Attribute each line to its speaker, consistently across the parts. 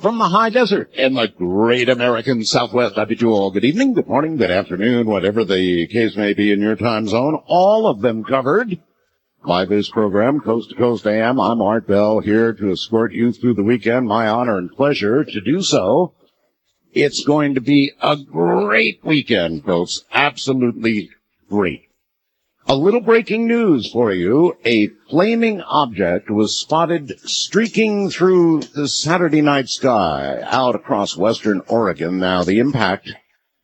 Speaker 1: from the high desert in the great American Southwest. I bid you all good evening, good morning, good afternoon, whatever the case may be in your time zone. All of them covered by this program, Coast to Coast AM. I'm Art Bell, here to escort you through the weekend. My honor and pleasure to do so. It's going to be a great weekend, folks. Absolutely great. A little breaking news for you. A flaming object was spotted streaking through the Saturday night sky out across western Oregon. Now, the impact,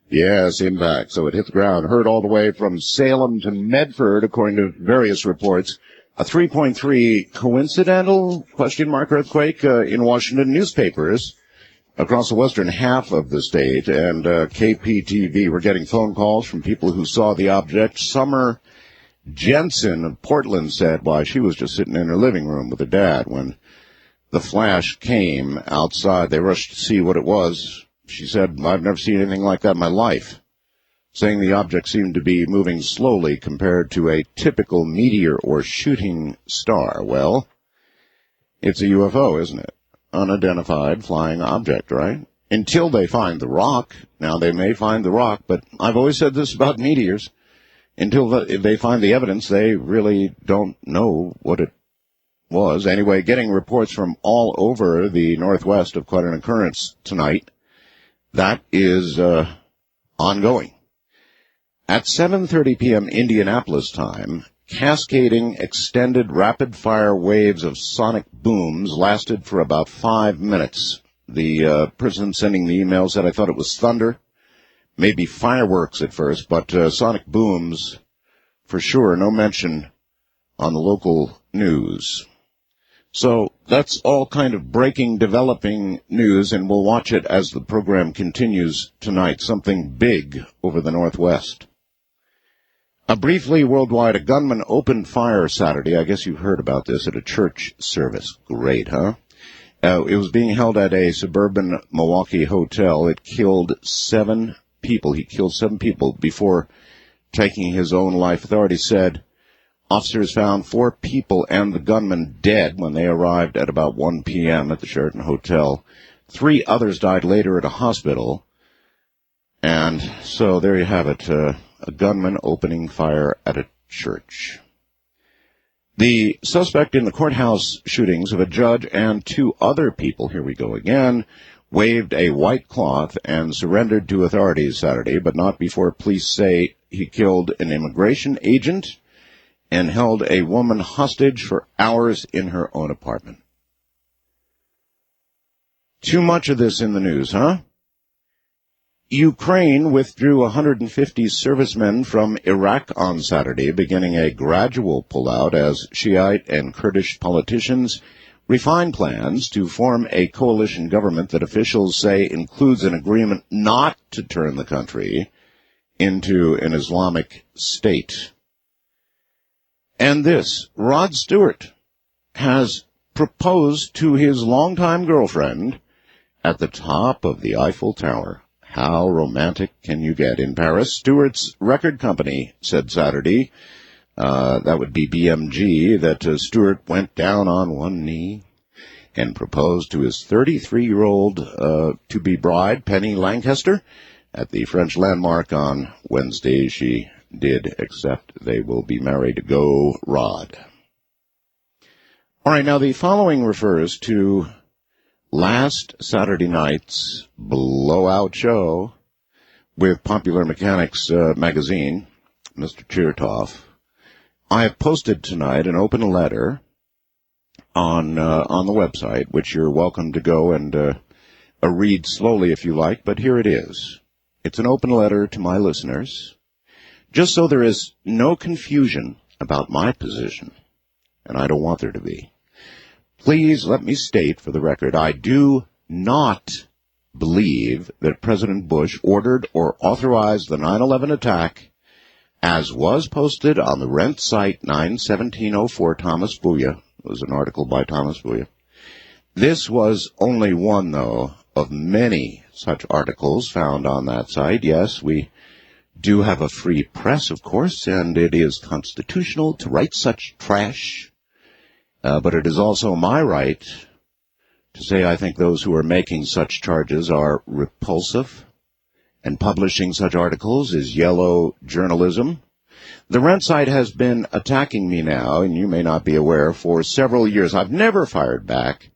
Speaker 1: yes, impact. So it hit the ground, heard all the way from Salem to Medford, according to various reports. A 3.3 coincidental question mark earthquake in Washington newspapers across the western half of the state. And KPTV, we're getting phone calls from people who saw the object. Summer Jensen of Portland said, why, she was just sitting in her living room with her dad when the flash came outside. They rushed to see what it was. She said, I've never seen anything like that in my life, saying the object seemed to be moving slowly compared to a typical meteor or shooting star. Well, it's a UFO, isn't it? Unidentified flying object, right? Until they find the rock. Now, they may find the rock, but I've always said this about meteors. Until they find the evidence, they really don't know what it was. Anyway, getting reports from all over the Northwest of quite an occurrence tonight. That is ongoing. At 7:30 p.m. Indianapolis time, cascading extended rapid-fire waves of sonic booms lasted for about 5 minutes. The person sending the email said, I thought it was thunder. Maybe fireworks at first, but sonic booms for sure. No mention on the local news. So that's all kind of breaking, developing news, and we'll watch it as the program continues tonight. Something big over the Northwest. Briefly worldwide, a gunman opened fire Saturday. I guess you've heard about this at a church service. Great, huh? It was being held at a suburban Milwaukee hotel. It killed 7 people. He killed 7 people before taking his own life. Authorities said officers found 4 people and the gunman dead when they arrived at about 1 p.m. at the Sheraton Hotel. 3 others died later at a hospital. And so there you have it, a gunman opening fire at a church. The suspect in the courthouse shootings of a judge and 2 other people, here we go again, waved a white cloth and surrendered to authorities Saturday, but not before police say he killed an immigration agent and held a woman hostage for hours in her own apartment. Too much of this in the news, huh? Ukraine withdrew 150 servicemen from Iraq on Saturday, beginning a gradual pullout as Shiite and Kurdish politicians refine plans to form a coalition government that officials say includes an agreement not to turn the country into an Islamic state. And this, Rod Stewart has proposed to his longtime girlfriend at the top of the Eiffel Tower. How romantic can you get? In Paris, Stewart's record company said Saturday, that would be BMG, that Stewart went down on one knee and proposed to his 33-year-old to-be bride, Penny Lancaster, at the French landmark on Wednesday. She did accept. They will be married. Go, Rod. All right, now the following refers to last Saturday night's blowout show with Popular Mechanics magazine, Mr. Chertoff. I have posted tonight an open letter on the website, which you're welcome to go and read slowly if you like, but here it is. It's an open letter to my listeners, just so there is no confusion about my position, and I don't want there to be. Please let me state for the record, I do not believe that President Bush ordered or authorized the 9/11 attack, as was posted on the Rent site 91704 Thomas Booya. It was an article by Thomas Booya. This was only one, though, of many such articles found on that site. Yes, we do have a free press, of course, and it is constitutional to write such trash. But it is also my right to say I think those who are making such charges are repulsive, and publishing such articles is yellow journalism. The Rent site has been attacking me now, and you may not be aware, for several years. I've never fired back,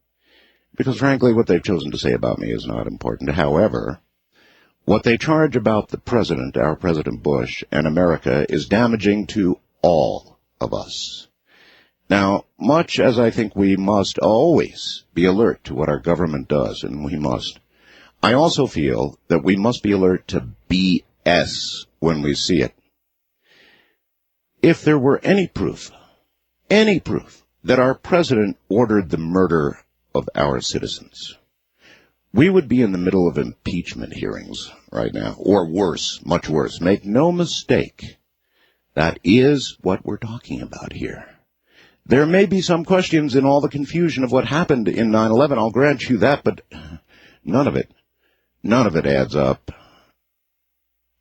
Speaker 1: because frankly what they've chosen to say about me is not important. However, what they charge about the president, our President Bush, and America is damaging to all of us. Now, much as I think we must always be alert to what our government does, and we must, I also feel that we must be alert to BS when we see it. If there were any proof that our president ordered the murder of our citizens, we would be in the middle of impeachment hearings right now, or worse, much worse. Make no mistake, that is what we're talking about here. There may be some questions in all the confusion of what happened in 9/11, I'll grant you that, but none of it adds up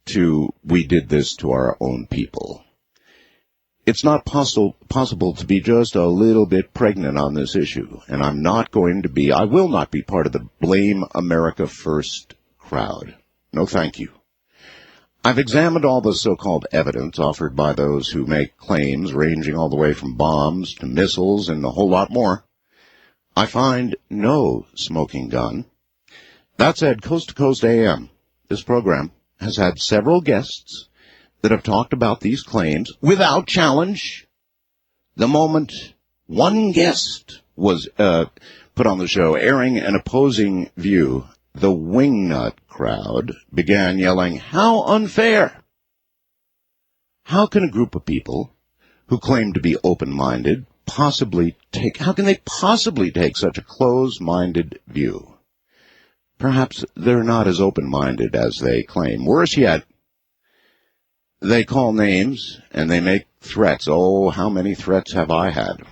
Speaker 1: to we did this to our own people. It's not possible to be just a little bit pregnant on this issue, and I will not be part of the Blame America First crowd. No thank you. I've examined all the so-called evidence offered by those who make claims ranging all the way from bombs to missiles and a whole lot more. I find no smoking gun. That said, Coast to Coast AM, this program, has had several guests that have talked about these claims without challenge. The moment one guest was put on the show airing an opposing view, the wingnut crowd began yelling, "How unfair! How can a group of people who claim to be open-minded how can they possibly take such a closed-minded view? Perhaps they're not as open-minded as they claim. Worse yet, they call names and they make threats. Oh, how many threats have I had?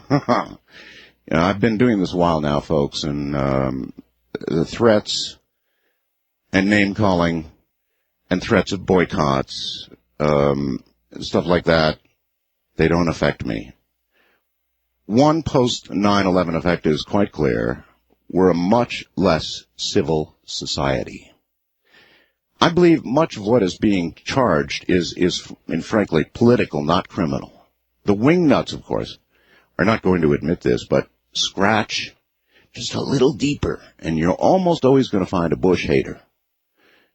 Speaker 1: I've been doing this a while now, folks, and the threats and name-calling and threats of boycotts, stuff like that, they don't affect me. One post-9/11 effect is quite clear. We're a much less civil society. I believe much of what is being charged is frankly, political, not criminal. The wingnuts, of course, are not going to admit this, but scratch just a little deeper, and you're almost always going to find a Bush hater.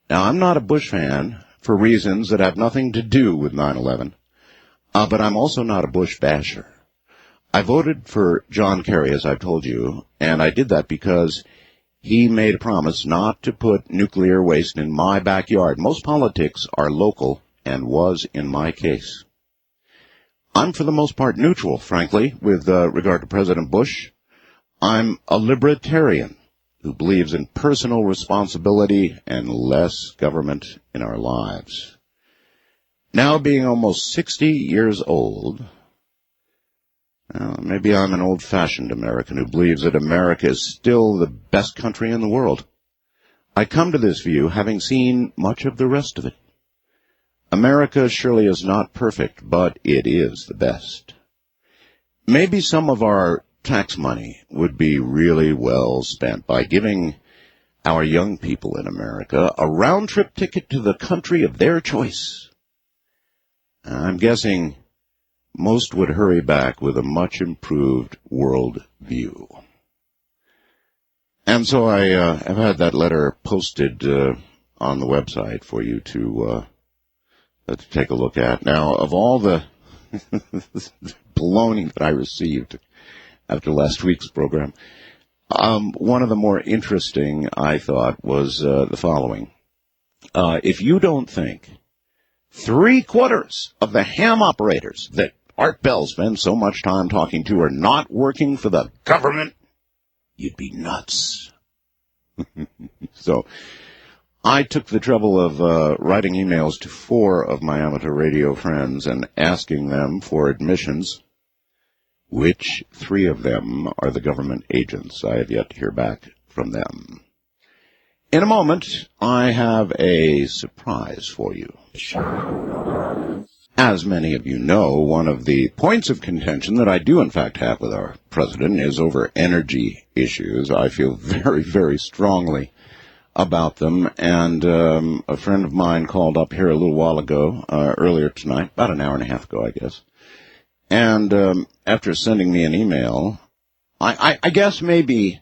Speaker 1: Now, I'm not a Bush fan for reasons that have nothing to do with 9/11, but I'm also not a Bush basher. I voted for John Kerry, as I've told you, and I did that because he made a promise not to put nuclear waste in my backyard. Most politics are local, and was in my case. I'm for the most part neutral, frankly, with regard to President Bush. I'm a libertarian who believes in personal responsibility and less government in our lives. Now being almost 60 years old, maybe I'm an old-fashioned American who believes that America is still the best country in the world. I come to this view having seen much of the rest of it. America surely is not perfect, but it is the best. Maybe some of our tax money would be really well spent by giving our young people in America a round-trip ticket to the country of their choice. I'm guessing most would hurry back with a much improved world view. And so I have had that letter posted on the website for you to take a look at. Now, of all the baloney that I received after last week's program, one of the more interesting, I thought, was the following. If you don't think 3/4 of the ham operators that Art Bell spends so much time talking to are not working for the government, you'd be nuts. So I took the trouble of writing emails to 4 of my amateur radio friends and asking them for admissions. Which 3 of them are the government agents? I have yet to hear back from them. In a moment, I have a surprise for you. As many of you know, one of the points of contention that I do in fact have with our president is over energy issues. I feel very, very strongly about them, and a friend of mine called up here a little while ago, earlier tonight, about an hour and a half ago, I guess, and after sending me an email, I guess maybe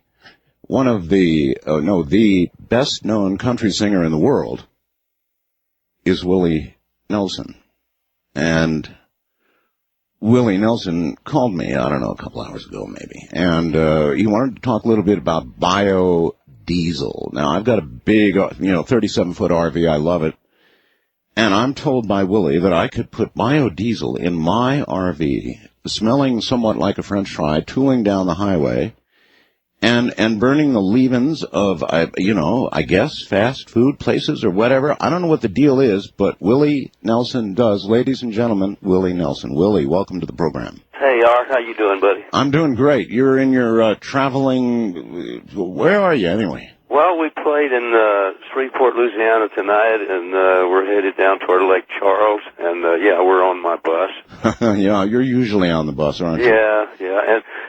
Speaker 1: one of the best-known country singer in the world is Willie Nelson. And Willie Nelson called me, I don't know, a couple hours ago maybe, and he wanted to talk a little bit about biodiesel. Now, I've got a big, 37-foot RV. I love it. And I'm told by Willie that I could put biodiesel in my RV, smelling somewhat like a French fry, tooling down the highway, and burning the leavings of, I guess, fast food places or whatever. I don't know what the deal is, but Willie Nelson does. Ladies and gentlemen, Willie Nelson. Willie, welcome to the program.
Speaker 2: Hey, Art, how you doing, buddy?
Speaker 1: I'm doing great. You're in your traveling. Where are you anyway?
Speaker 2: Well, we played in Shreveport, Louisiana tonight, and we're headed down toward Lake Charles, and we're on my bus.
Speaker 1: Yeah, you're usually on the bus, aren't you?
Speaker 2: Yeah,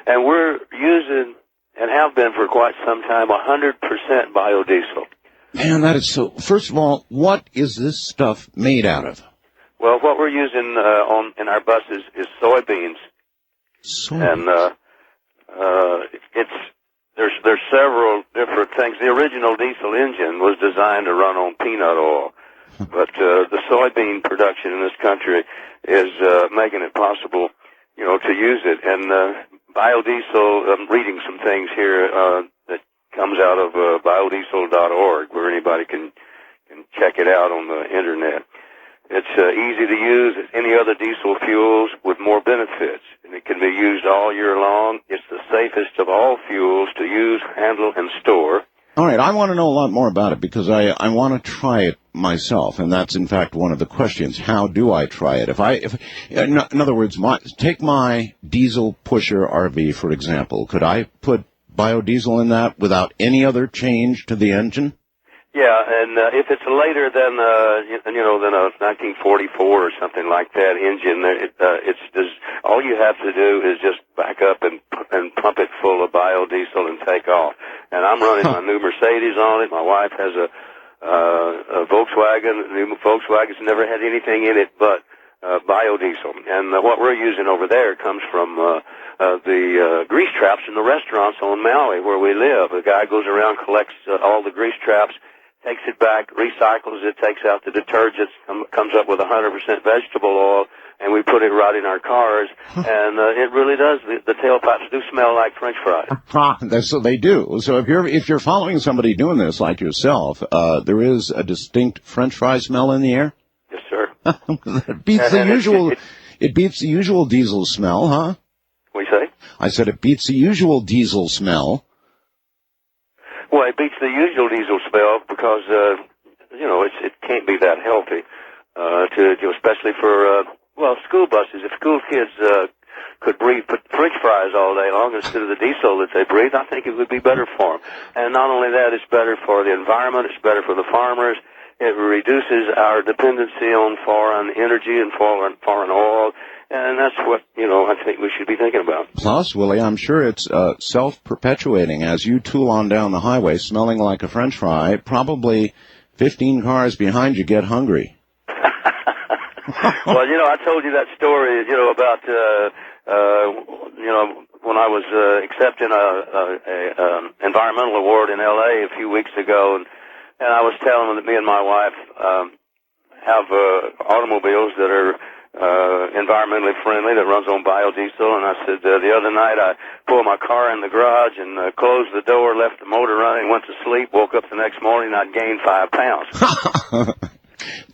Speaker 2: and we're using, and have been for quite some time, 100% biodiesel.
Speaker 1: Man, that is so. First of all, what is this stuff made out of?
Speaker 2: Well, what we're using in our buses is soybeans. And there's several different things. The original diesel engine was designed to run on peanut oil, but the soybean production in this country is making it possible, to use it. And biodiesel, I'm reading some things here that comes out of biodiesel.org, where anybody can check it out on the internet. It's easy to use as any other diesel fuels with more benefits, and it can be used all year long. It's the safest of all fuels to use, handle, and store.
Speaker 1: All right, I want to know a lot more about it because I want to try it myself, and that's in fact one of the questions. How do I try it? In other words, take my diesel pusher RV, for example. Could I put biodiesel in that without any other change to the engine?
Speaker 2: Yeah, and if it's later than than a 1944 or something like that engine, it's just all you have to do is just back up and pump it full of biodiesel and take off. And I'm running my new Mercedes on it. My wife has a Volkswagen. The new Volkswagen's never had anything in it but biodiesel. And what we're using over there comes from the grease traps in the restaurants on Maui where we live. A guy goes around, collects all the grease traps, takes it back, recycles it, takes out the detergents, comes up with 100% vegetable oil, and we put it right in our cars. And it really does. The tailpipes do smell like French fries.
Speaker 1: So they do. So if you're following somebody doing this like yourself, there is a distinct French fry smell in the air?
Speaker 2: Yes, sir.
Speaker 1: It beats the usual. It beats the usual diesel smell, huh?
Speaker 2: What do you say? I
Speaker 1: said it beats the usual diesel smell.
Speaker 2: Well, it beats the usual diesel smell because, it can't be that healthy, especially for, school buses. If school kids, could breathe French fries all day long instead of the diesel that they breathe, I think it would be better for them. And not only that, it's better for the environment, it's better for the farmers. It reduces our dependency on foreign energy and foreign oil. And that's what, I think we should be thinking about.
Speaker 1: Plus, Willie, I'm sure it's self-perpetuating. As you tool on down the highway smelling like a French fry, probably 15 cars behind you get hungry.
Speaker 2: Well, I told you that story, about, when I was accepting a environmental award in L.A. a few weeks ago, and I was telling them that me and my wife have automobiles that are environmentally friendly, that runs on biodiesel. And I said, the other night I pulled my car in the garage and closed the door, left the motor running, went to sleep, woke up the next morning, and I'd gained 5 pounds.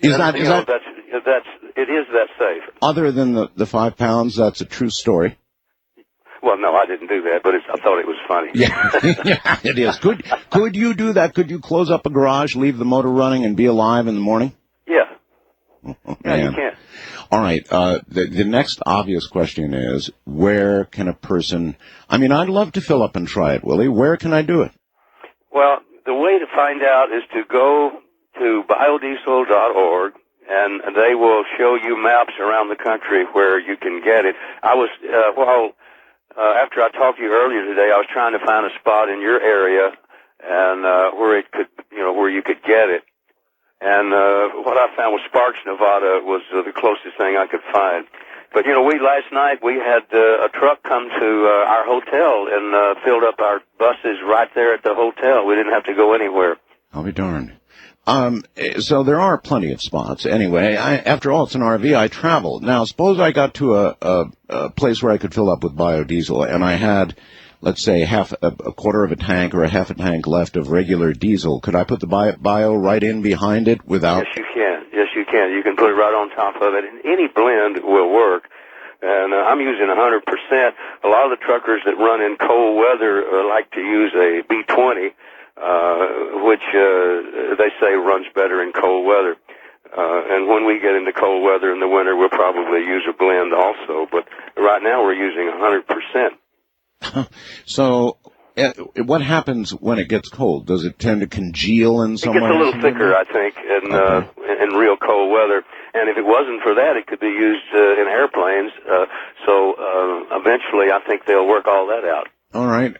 Speaker 2: It is that safe.
Speaker 1: Other than the 5 pounds, that's a true story.
Speaker 2: Well, no, I didn't do that, but I thought it was funny.
Speaker 1: Yeah, it is. Could you do that? Could you close up a garage, leave the motor running, and be alive in the morning?
Speaker 2: Yeah.
Speaker 1: Oh,
Speaker 2: yeah, you can.
Speaker 1: All right. The next obvious question is, where can a person... I'd love to fill up and try it, Willie. Where can I do it?
Speaker 2: Well, the way to find out is to go to biodiesel.org and they will show you maps around the country where you can get it. I was, after I talked to you earlier today, I was trying to find a spot in your area and where it could, where you could get it. And what I found was Sparks, Nevada was the closest thing I could find. But, last night we had a truck come to our hotel and filled up our buses right there at the hotel. We didn't have to go anywhere.
Speaker 1: I'll be darned. So there are plenty of spots. Anyway, after all, it's an RV. I travel. Now, suppose I got to a place where I could fill up with biodiesel, and I had, let's say, a quarter of a tank or a half a tank left of regular diesel. Could I put the bio right in behind it without?
Speaker 2: Yes, you can. Yes, you can. You can put it right on top of it. And any blend will work. And I'm using 100%. A lot of the truckers that run in cold weather like to use a B20. Which they say runs better in cold weather. And when we get into cold weather in the winter, we'll probably use a blend also. But right now we're using 100%.
Speaker 1: So what happens when it gets cold? Does it tend to congeal in some way?
Speaker 2: It gets a little thicker, I think, in real cold weather. And if it wasn't for that, it could be used in airplanes. So eventually I think they'll work all that out.
Speaker 1: All right.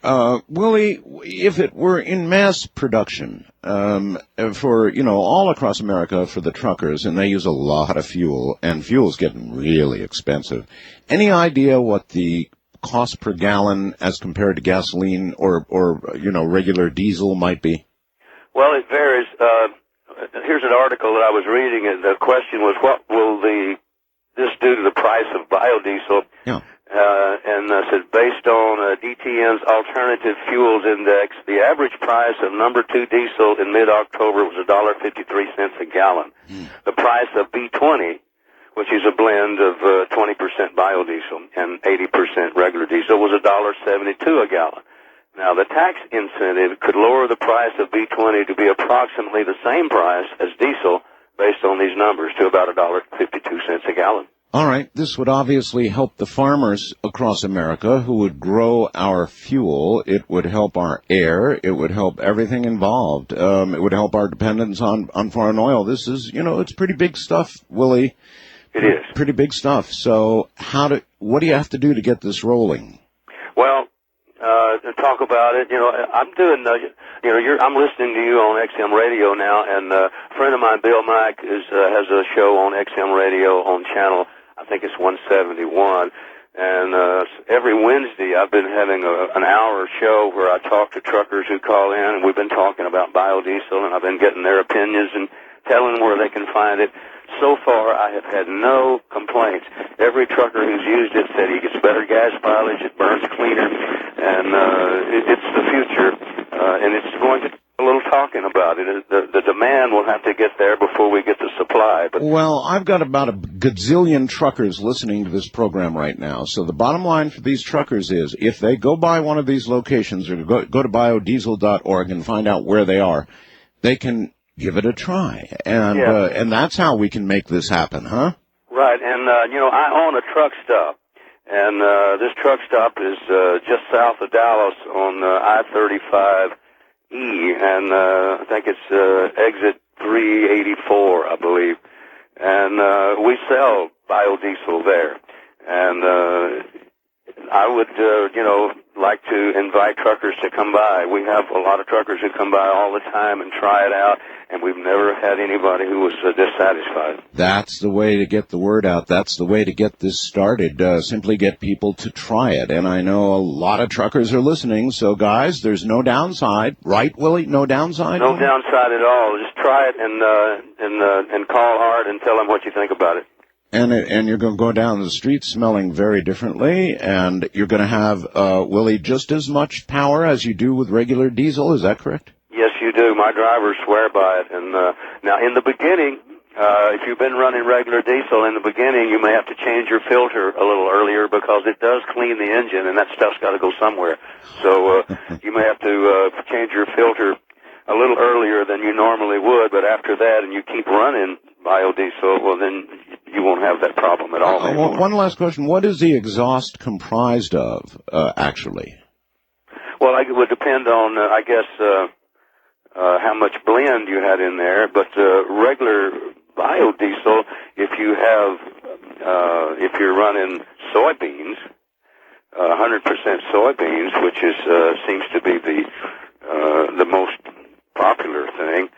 Speaker 1: Willie, if it were in mass production, for, all across America for the truckers, and they use a lot of fuel, and fuel's getting really expensive, any idea what the cost per gallon as compared to gasoline or regular diesel might be?
Speaker 2: Well, it varies. Here's an article that I was reading, and the question was, what will this do to the price of biodiesel?
Speaker 1: Yeah.
Speaker 2: And said, based on DTN's Alternative Fuels Index, the average price of number 2 diesel in mid-October was $1.53 a gallon. The price of B20, which is a blend of 20% biodiesel and 80% regular diesel, was $1.72 a gallon. Now, the tax incentive could lower the price of B20 to be approximately the same price as diesel based on these numbers to about $1.52 a gallon.
Speaker 1: All right. This would obviously help the farmers across America who would grow our fuel. It would help our air. It would help everything involved. It would help our dependence on foreign oil. This is, it's pretty big stuff, Willie.
Speaker 2: It is.
Speaker 1: Pretty big stuff. So what do you have to do to get this rolling?
Speaker 2: Well, to talk about it, I'm doing, I'm listening to you on XM radio now, and a friend of mine, Bill Mack, has a show on XM radio on channel, I think it's 171, and every Wednesday I've been having an hour show where I talk to truckers who call in, and we've been talking about biodiesel, and I've been getting their opinions and telling them where they can find it. So far, I have had no complaints. Every trucker who's used it said he gets better gas mileage, it burns cleaner, and it's the future, and it's going to take a little talking about it. The demand will have to get there before we get the supply. But
Speaker 1: well, I've got about a gazillion truckers listening to this program right now. So the bottom line for these truckers is if they go by one of these locations or go to biodiesel.org and find out where they are, they can give it a try. And that's how we can make this happen, huh?
Speaker 2: Right. And, I own a truck stop. And this truck stop is just south of Dallas on I-35E, and I think it's exit 384, I believe. And we sell biodiesel there. And I would, like to invite truckers to come by. We have a lot of truckers who come by all the time and try it out, and we've never had anybody who was dissatisfied.
Speaker 1: That's the way to get the word out. That's the way to get this started. Simply get people to try it. And I know a lot of truckers are listening, so guys, there's no downside. Right, Willie? No downside?
Speaker 2: No downside at all. Just try it and call hard and tell them what you think about it.
Speaker 1: And you're going to go down the street smelling very differently, and you're going to have, Willie, just as much power as you do with regular diesel. Is that correct?
Speaker 2: Yes, you do. My drivers swear by it. And now, in the beginning, if you've been running regular diesel, in the beginning, you may have to change your filter a little earlier because it does clean the engine, and that stuff's got to go somewhere. So you may have to change your filter a little earlier than you normally would, but after that, and you keep running biodiesel, well, then you won't have that problem at all anymore.
Speaker 1: One last question. What is the exhaust comprised of, actually?
Speaker 2: Well, it would depend on, how much blend you had in there, but regular biodiesel if you have, if you're running soybeans, 100% soybeans, which is, seems to be the most popular thing.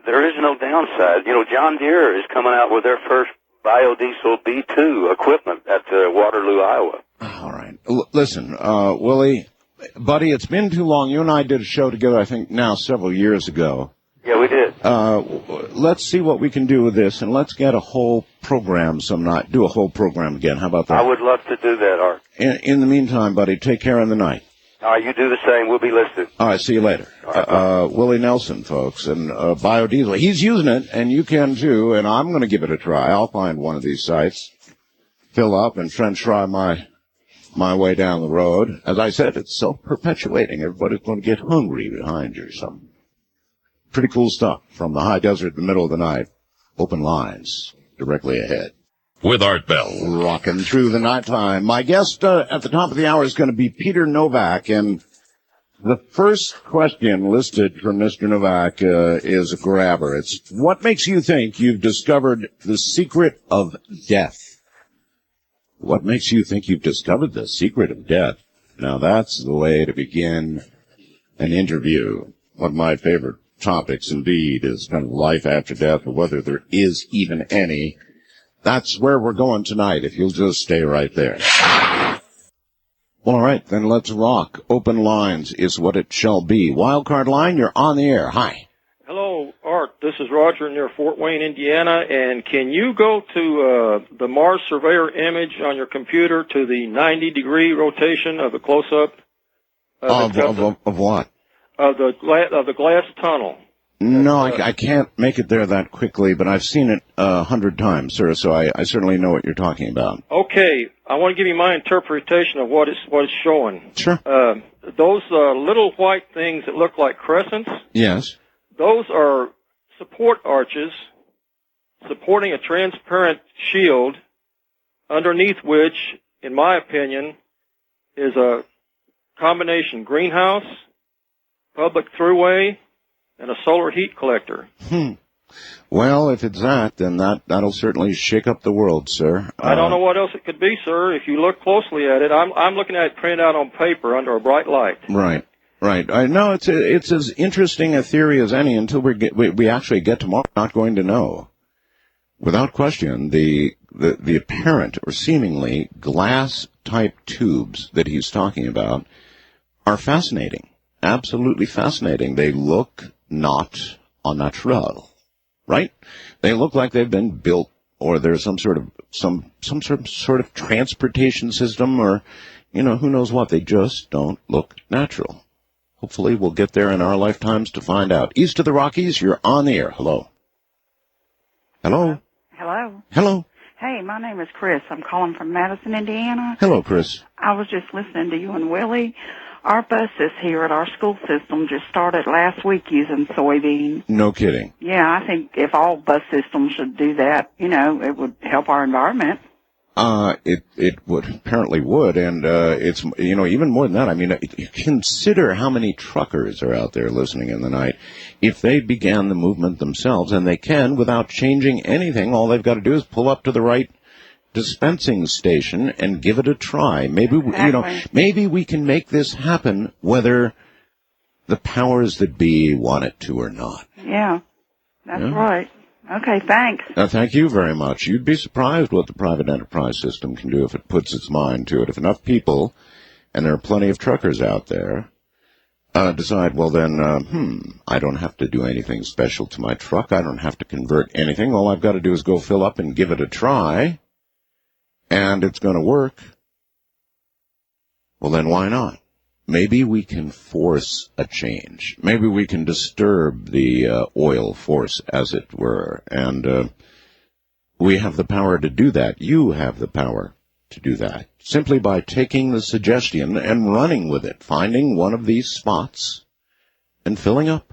Speaker 2: There is no downside. You know, John Deere is coming out with their first biodiesel B2 equipment at Waterloo, Iowa.
Speaker 1: All right. Listen, Willie, buddy, it's been too long. You and I did a show together, I think, now several years ago.
Speaker 2: Yeah, we did.
Speaker 1: Let's see what we can do with this, and let's get a whole program some night. Do a whole program again. How about that?
Speaker 2: I would love to do that, Art.
Speaker 1: In the meantime, buddy, take care in the night.
Speaker 2: All right, you do the same. We'll be listening.
Speaker 1: All right, see you later. Willie Nelson, folks, and biodiesel. He's using it, and you can too, and I'm going to give it a try. I'll find one of these sites, fill up, and French fry my way down the road. As I said, it's self-perpetuating. Everybody's going to get hungry behind you. Some pretty cool stuff from the high desert in the middle of the night. Open lines directly ahead.
Speaker 3: With Art Bell.
Speaker 1: Rocking through the nighttime. My guest at the top of the hour is going to be Peter Novak, and the first question listed from Mr. Novak is a grabber. It's, what makes you think you've discovered the secret of death? What makes you think you've discovered the secret of death? Now, that's the way to begin an interview. One of my favorite topics, indeed, is kind of life after death, or whether there is even any. That's where we're going tonight, if you'll just stay right there. All right, then let's rock. Open lines is what it shall be. Wildcard line, you're on the air. Hi.
Speaker 4: Hello, Art. This is Roger near Fort Wayne, Indiana. And can you go to the Mars Surveyor image on your computer to the 90-degree rotation of the close-up?
Speaker 1: Of what?
Speaker 4: Of the glass tunnel.
Speaker 1: No, I can't make it there that quickly, but I've seen it 100 times, sir, so I certainly know what you're talking about.
Speaker 4: Okay, I want to give you my interpretation of what it's showing.
Speaker 1: Sure.
Speaker 4: Those little white things that look like crescents.
Speaker 1: Yes.
Speaker 4: Those are support arches supporting a transparent shield, underneath which, in my opinion, is a combination greenhouse, public thruway, and a solar heat collector.
Speaker 1: Well, if it's that, then that'll certainly shake up the world, sir.
Speaker 4: I don't know what else it could be, sir. If you look closely at it, I'm looking at it printed out on paper under a bright light.
Speaker 1: Right. I know it's as interesting a theory as any until we actually get tomorrow. Not going to know. Without question, the apparent or seemingly glass type tubes that he's talking about are fascinating. Absolutely fascinating. They look not unnatural, right? They look like they've been built, or there's some sort of transportation system, or who knows what. They just don't look natural. Hopefully, we'll get there in our lifetimes to find out. East of the Rockies, you're on the air. Hello. Hello.
Speaker 5: Hello. Hey, my name is Chris. I'm calling from Madison, Indiana.
Speaker 1: Hello, Chris.
Speaker 5: I was just listening to you and Willie. Our buses here at our school system just started last week using soybeans.
Speaker 1: No kidding.
Speaker 5: Yeah, I think if all bus systems should do that, it would help our environment.
Speaker 1: It apparently would, and it's even more than that. I mean, consider how many truckers are out there listening in the night. If they began the movement themselves, and they can without changing anything, all they've got to do is pull up to the right dispensing station and give it a try. Maybe maybe we can make this happen, whether the powers that be want it to or not.
Speaker 5: Yeah, that's right. Okay, thanks.
Speaker 1: Thank you very much. You'd be surprised what the private enterprise system can do if it puts its mind to it. If enough people, and there are plenty of truckers out there, decide, well then, I don't have to do anything special to my truck. I don't have to convert anything. All I've got to do is go fill up and give it a try. And it's going to work, well, then why not? Maybe we can force a change. Maybe we can disturb the oil force, as it were. And we have the power to do that. You have the power to do that. Simply by taking the suggestion and running with it, finding one of these spots and filling up.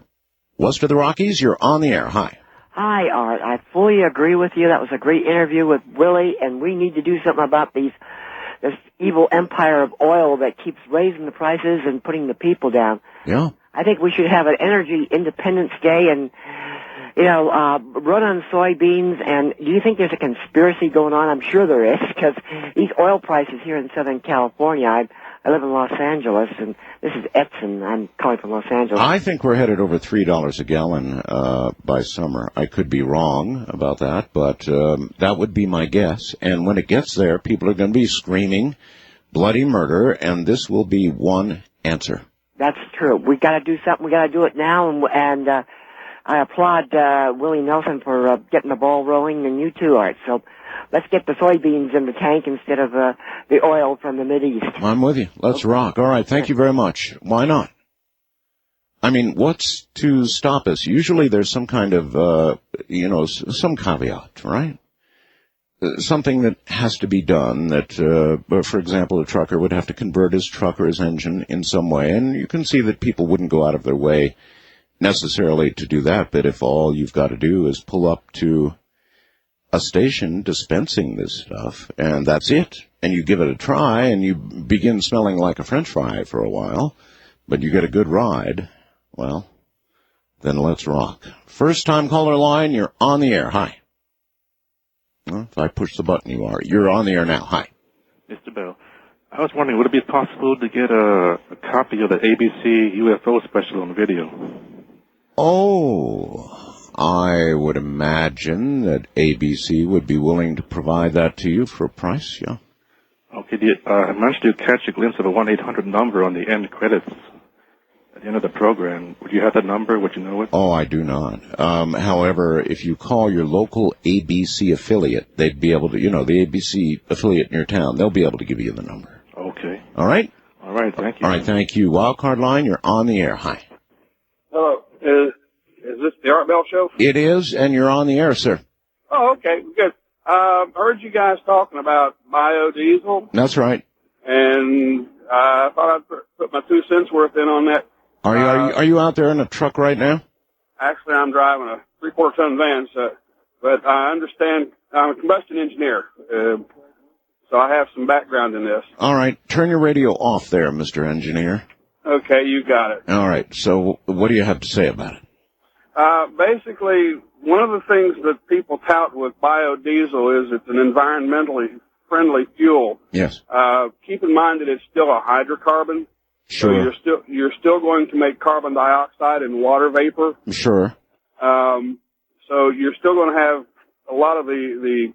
Speaker 1: West of the Rockies, you're on the air. Hi.
Speaker 6: Hi, Art. I fully agree with you. That was a great interview with Willie, and we need to do something about this evil empire of oil that keeps raising the prices and putting the people down.
Speaker 1: Yeah.
Speaker 6: I think we should have an energy independence day and run on soybeans, and do you think there's a conspiracy going on? I'm sure there is, because these oil prices here in Southern California, I live in Los Angeles, and this is Edson. I'm calling from Los Angeles.
Speaker 1: I think we're headed over $3 a gallon by summer. I could be wrong about that, but that would be my guess. And when it gets there, people are going to be screaming bloody murder, and this will be one answer.
Speaker 6: That's true. We got to do something. We got to do it now, and I applaud Willie Nelson for getting the ball rolling, and you too, Art. So let's get the soybeans in the tank instead of the oil from the Mideast.
Speaker 1: I'm with you. Let's rock. All right. Thank you very much. Why not? I mean, what's to stop us? Usually there's some kind of, some caveat, right? Something that has to be done that, for example, a trucker would have to convert his truck or his engine in some way. And you can see that people wouldn't go out of their way necessarily to do that. But if all you've got to do is pull up to a station dispensing this stuff, and that's it, and you give it a try, and you begin smelling like a French fry for a while, but you get a good ride, well, then let's rock. First time caller line, you're on the air. Hi. Well, if I push the button, you are. You're on the air now. Hi.
Speaker 3: Mr. Bell, I was wondering, would it be possible to get a copy of the ABC UFO special on video?
Speaker 1: Oh, I would imagine that ABC would be willing to provide that to you for a price, yeah.
Speaker 3: Okay, I managed to catch a glimpse of a 1-800 number on the end credits at the end of the program. Would you have that number? Would you know it?
Speaker 1: Oh, I do not. However, if you call your local ABC affiliate, they'd be able to, the ABC affiliate in your town, they'll be able to give you the number.
Speaker 3: Okay.
Speaker 1: All right?
Speaker 3: All right, thank you.
Speaker 1: All right, thank you. Wildcard line, you're on the air. Hi.
Speaker 7: Hello. Is this the Art Bell Show?
Speaker 1: It is, and you're on the air, sir.
Speaker 7: Oh, okay, good. Heard you guys talking about biodiesel.
Speaker 1: That's right.
Speaker 7: And I thought I'd put my 2 cents worth in on that.
Speaker 1: Are you out there in a truck right now?
Speaker 7: Actually, I'm driving a 3/4 ton van, but I understand I'm a combustion engineer, so I have some background in this.
Speaker 1: All right, turn your radio off there, Mr. Engineer.
Speaker 7: Okay, you got it.
Speaker 1: All right, so what do you have to say about it?
Speaker 7: Basically, one of the things that people tout with biodiesel is it's an environmentally friendly fuel.
Speaker 1: Yes.
Speaker 7: Keep in mind that it's still a hydrocarbon.
Speaker 1: Sure.
Speaker 7: So you're still going to make carbon dioxide and water vapor.
Speaker 1: Sure.
Speaker 7: So you're still going to have a lot of the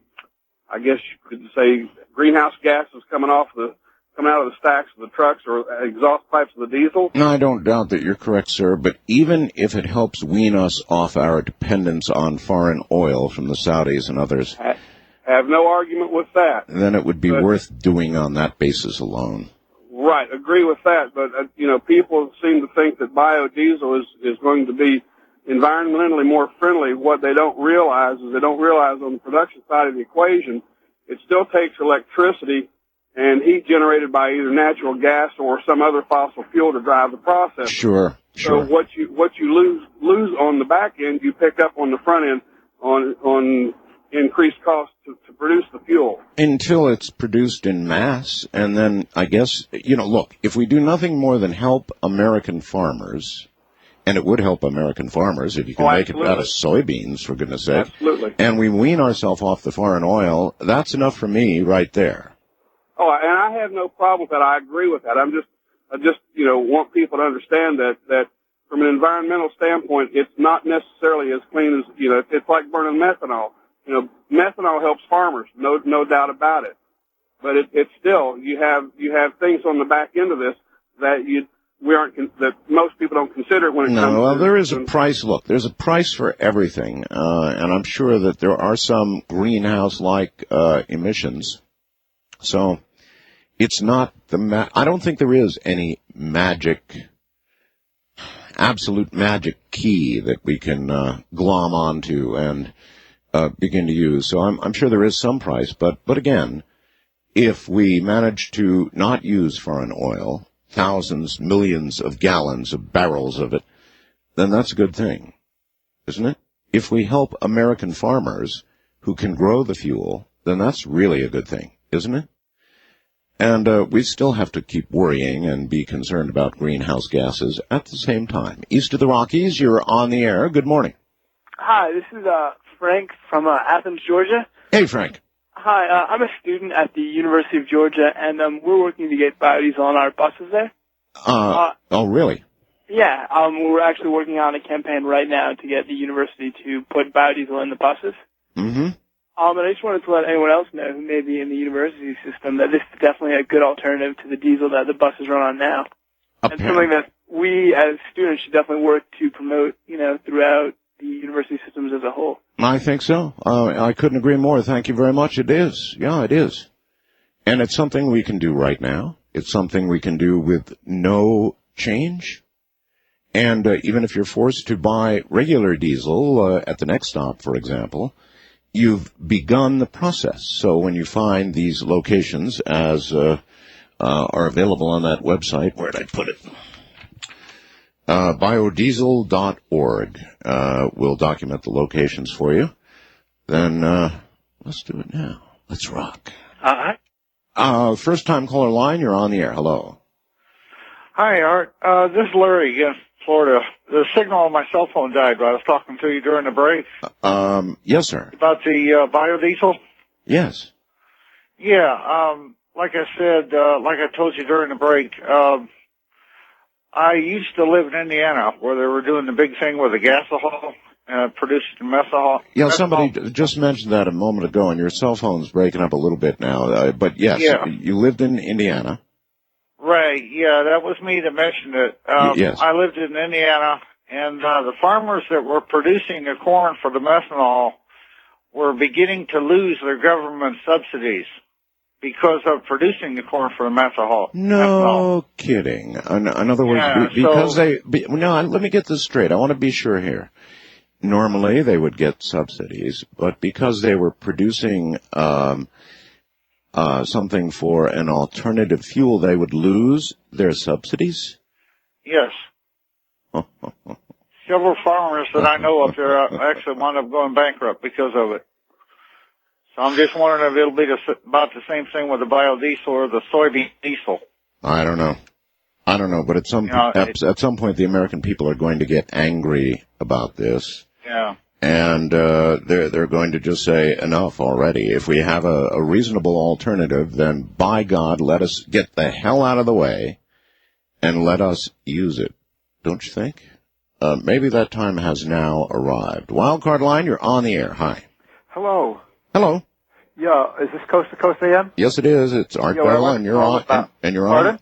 Speaker 7: I guess you could say greenhouse gases coming out of the stacks of the trucks or exhaust pipes of the diesel.
Speaker 1: No, I don't doubt that you're correct, sir, but even if it helps wean us off our dependence on foreign oil from the Saudis and others,
Speaker 7: I have no argument with that.
Speaker 1: Then it would be worth doing on that basis alone.
Speaker 7: Right, agree with that, but people seem to think that biodiesel is going to be environmentally more friendly. What they don't realize is on the production side of the equation, it still takes electricity and heat generated by either natural gas or some other fossil fuel to drive the process.
Speaker 1: Sure.
Speaker 7: So what you lose on the back end, you pick up on the front end on increased cost to produce the fuel. Until
Speaker 1: it's produced in mass, and then I guess, look, if we do nothing more than help American farmers, and it would help American farmers if you can make it out of soybeans, for goodness sake.
Speaker 7: Absolutely.
Speaker 1: And we wean ourselves off the foreign oil, that's enough for me right there.
Speaker 7: Oh, and I have no problem with that. I agree with that. I just want people to understand that from an environmental standpoint, it's not necessarily as clean as, it's like burning methanol. Methanol helps farmers, no doubt about it. But it's still, you have things on the back end of this that that most people don't consider when it comes to...
Speaker 1: No, well, there is a price. Look, there's a price for everything, and I'm sure that there are some greenhouse-like emissions. So it's not I don't think there is any absolute magic key that we can glom onto and begin to use. So I'm sure there is some price, but again, if we manage to not use foreign oil, thousands, millions of gallons of barrels of it, then that's a good thing, isn't it? If we help American farmers who can grow the fuel, then that's really a good thing, isn't it? And we still have to keep worrying and be concerned about greenhouse gases at the same time. East of the Rockies, you're on the air. Good morning.
Speaker 8: Hi, this is Frank from Athens, Georgia.
Speaker 1: Hey, Frank.
Speaker 8: Hi, I'm a student at the University of Georgia, and we're working to get biodiesel on our buses there.
Speaker 1: Oh, really?
Speaker 8: Yeah, we're actually working on a campaign right now to get the university to put biodiesel in the buses.
Speaker 1: Mm-hmm.
Speaker 8: And I just wanted to let anyone else know who may be in the university system that this is definitely a good alternative to the diesel that the buses run on now. And something that we as students should definitely work to promote, throughout the university systems as a whole.
Speaker 1: I think so. I couldn't agree more. Thank you very much. It is. Yeah, it is. And it's something we can do right now. It's something we can do with no change. And even if you're forced to buy regular diesel at the next stop, for example, you've begun the process. So when you find these locations as are available on that website, where did I put it? Biodiesel.org will document the locations for you. Then let's do it now. Let's rock. First-time caller line, you're on the air. Hello.
Speaker 9: Hi, Art. This is Larry in Florida. The signal on my cell phone died while I was talking to you during the break.
Speaker 1: Yes, sir.
Speaker 9: About the biodiesel?
Speaker 1: Yes.
Speaker 9: Yeah, like I said, like I told you during the break, I used to live in Indiana where they were doing the big thing with the gasohol producing methanol.
Speaker 1: Yeah, somebody just mentioned that a moment ago, and your cell phone's breaking up a little bit now. But yes, you lived in Indiana.
Speaker 9: Right, yeah, that was me that mentioned it.
Speaker 1: Yes.
Speaker 9: I lived in Indiana, and the farmers that were producing the corn for the methanol were beginning to lose their government subsidies because of producing the corn for the methanol.
Speaker 1: No kidding. In other words, let me get this straight. I want to be sure here. Normally, they would get subsidies, but because they were producing something for an alternative fuel, they would lose their subsidies?
Speaker 9: Yes. Several farmers that I know up there actually wound up going bankrupt because of it. So I'm just wondering if it'll be about the same thing with the biodiesel or the soybean diesel.
Speaker 1: I don't know, but at some point, the American people are going to get angry about this.
Speaker 9: Yeah.
Speaker 1: And they're going to just say, enough already. If we have a reasonable alternative, then by God, let us get the hell out of the way and let us use it. Don't you think? Maybe that time has now arrived. Wildcard line, you're on the air. Hi.
Speaker 10: Hello.
Speaker 1: Hello.
Speaker 10: Yeah, is this Coast to Coast AM?
Speaker 1: Yes, it is. It's Art Bell, and you're on.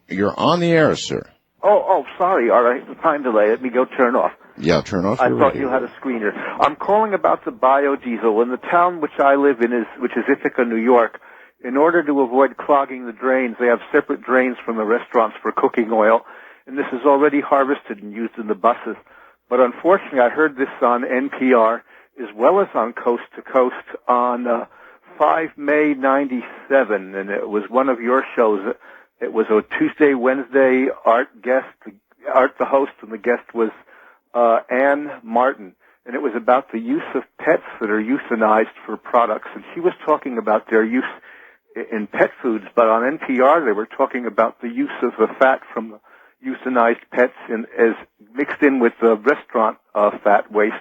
Speaker 1: You're on the air, sir.
Speaker 10: Oh, sorry, Art. I hit the time delay. Let me go turn off.
Speaker 1: Yeah, turn off.
Speaker 10: I thought you had a screener. I'm calling about the biodiesel. In the town which I live in, which is Ithaca, New York, in order to avoid clogging the drains, they have separate drains from the restaurants for cooking oil, and this is already harvested and used in the buses. But unfortunately, I heard this on NPR as well as on Coast to Coast on 5 May 97, and it was one of your shows. It was a Tuesday, Wednesday Art the host, and the guest was Ann Martin, and it was about the use of pets that are euthanized for products, and she was talking about their use in pet foods, but on NPR they were talking about the use of the fat from the euthanized pets as mixed in with the restaurant fat waste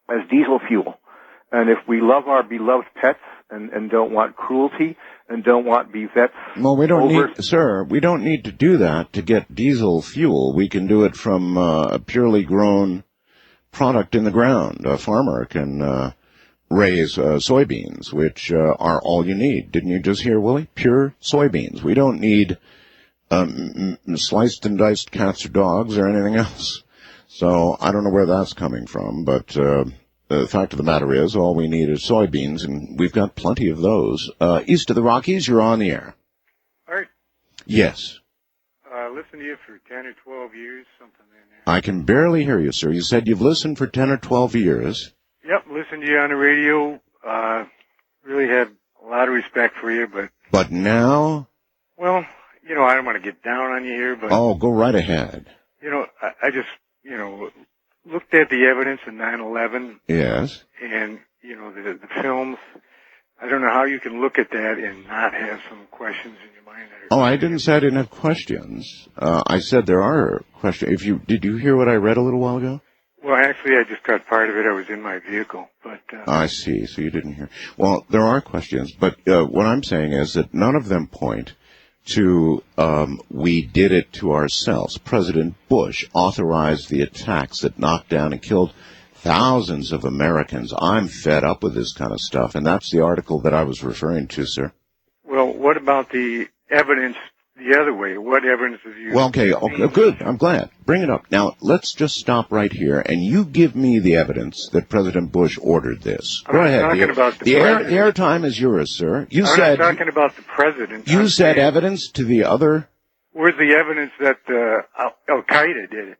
Speaker 10: as diesel fuel. And if we love our beloved pets and don't want cruelty and don't want vets,
Speaker 1: well, we don't need to do that to get diesel fuel. We can do it from a purely grown product in the ground. A farmer can raise soybeans, which are all you need. Didn't you just hear, Willie? Pure soybeans. We don't need sliced and diced cats or dogs or anything else. So I don't know where that's coming from, but the fact of the matter is all we need is soybeans, and we've got plenty of those. East of the Rockies, you're on the air.
Speaker 11: Art?
Speaker 1: Yes.
Speaker 11: Listened to you for 10 or 12 years, something in there.
Speaker 1: I can barely hear you, sir. You said you've listened for 10 or 12 years.
Speaker 11: Yep, listened to you on the radio. Really had a lot of respect for you, but...
Speaker 1: But now?
Speaker 11: Well, I don't want to get down on you here, but...
Speaker 1: Oh, go right ahead.
Speaker 11: I just, looked at the evidence in 9/11.
Speaker 1: Yes.
Speaker 11: And, the films. I don't know how you can look at that and not have some questions in your mind.
Speaker 1: I didn't say I didn't have questions. I said there are questions. Did you hear what I read a little while ago?
Speaker 11: Well, actually, I just got part of it. I was in my vehicle, but...
Speaker 1: I see. So you didn't hear. Well, there are questions, but what I'm saying is that none of them point to we did it to ourselves. President Bush authorized the attacks that knocked down and killed thousands of Americans. I'm fed up with this kind of stuff, and that's the article that I was referring to, sir.
Speaker 11: Well, what about the evidence the other way? What evidence have you...
Speaker 1: Well, okay, good. I'm glad. Bring it up. Now, let's just stop right here, and you give me the evidence that President Bush ordered this. Go ahead. The airtime is yours, sir.
Speaker 11: I'm not talking about the president.
Speaker 1: You said evidence to the other...
Speaker 11: Where's the evidence that Al-Qaeda did it?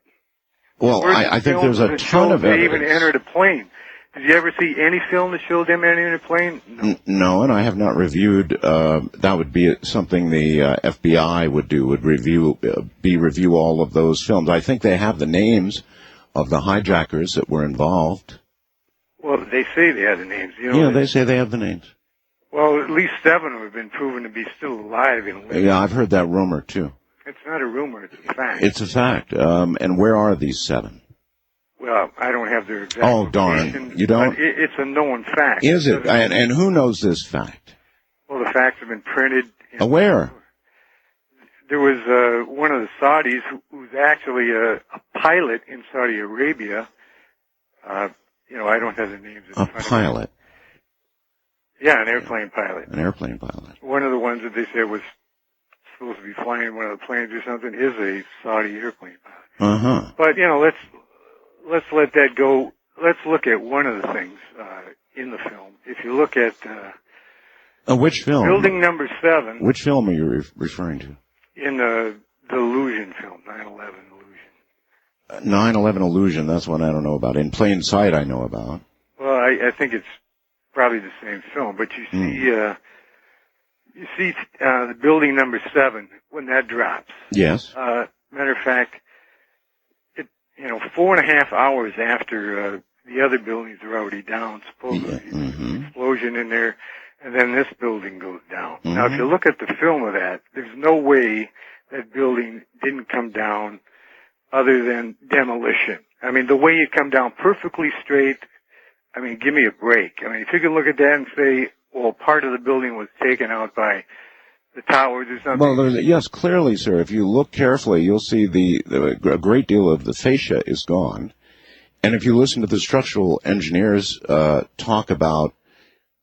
Speaker 1: Well, I think there's a ton of evidence.
Speaker 11: They even entered a plane. Did you ever see any film that showed them entering a plane?
Speaker 1: No, and I have not reviewed. That would be something the FBI would do. Would review all of those films. I think they have the names of the hijackers that were involved.
Speaker 11: Well, they say they have the names.
Speaker 1: Yeah, they say they have the names.
Speaker 11: Well, at least 7 have been proven to be still alive and living.
Speaker 1: Yeah, I've heard that rumor too.
Speaker 11: It's not a rumor; it's a fact.
Speaker 1: It's a fact. And where are these 7?
Speaker 11: Well, I don't have their exact
Speaker 1: darn. You don't?
Speaker 11: It's a known fact.
Speaker 1: Is it? And who knows this fact?
Speaker 11: Well, the facts have been printed.
Speaker 1: Where?
Speaker 11: There was one of the Saudis who's actually a pilot in Saudi Arabia. I don't have the names.
Speaker 1: A pilot?
Speaker 11: Yeah, an airplane pilot.
Speaker 1: An airplane pilot.
Speaker 11: One of the ones that they said was supposed to be flying one of the planes or something is a Saudi airplane pilot.
Speaker 1: Uh-huh.
Speaker 11: But, let's let that go. Let's look at one of the things in the film. If you look at
Speaker 1: which film?
Speaker 11: Building number 7.
Speaker 1: Which film are you referring to?
Speaker 11: In the Illusion film, 9/11 Illusion.
Speaker 1: 9/11 Illusion. That's one I don't know about. In Plain Sight, I know about.
Speaker 11: Well, I think it's probably the same film, but you see the building number 7 when that drops.
Speaker 1: Yes.
Speaker 11: Matter of fact. 4.5 hours after the other buildings are already down, supposedly there's an explosion in there, and then this building goes down. Mm-hmm. Now, if you look at the film of that, there's no way that building didn't come down other than demolition. I mean, the way it come down perfectly straight, I mean, give me a break. I mean, if you can look at that and say, well, part of the building was taken out by the towers or something.
Speaker 1: Well, yes, clearly, sir. If you look carefully, you'll see a great deal of the fascia is gone. And if you listen to the structural engineers talk about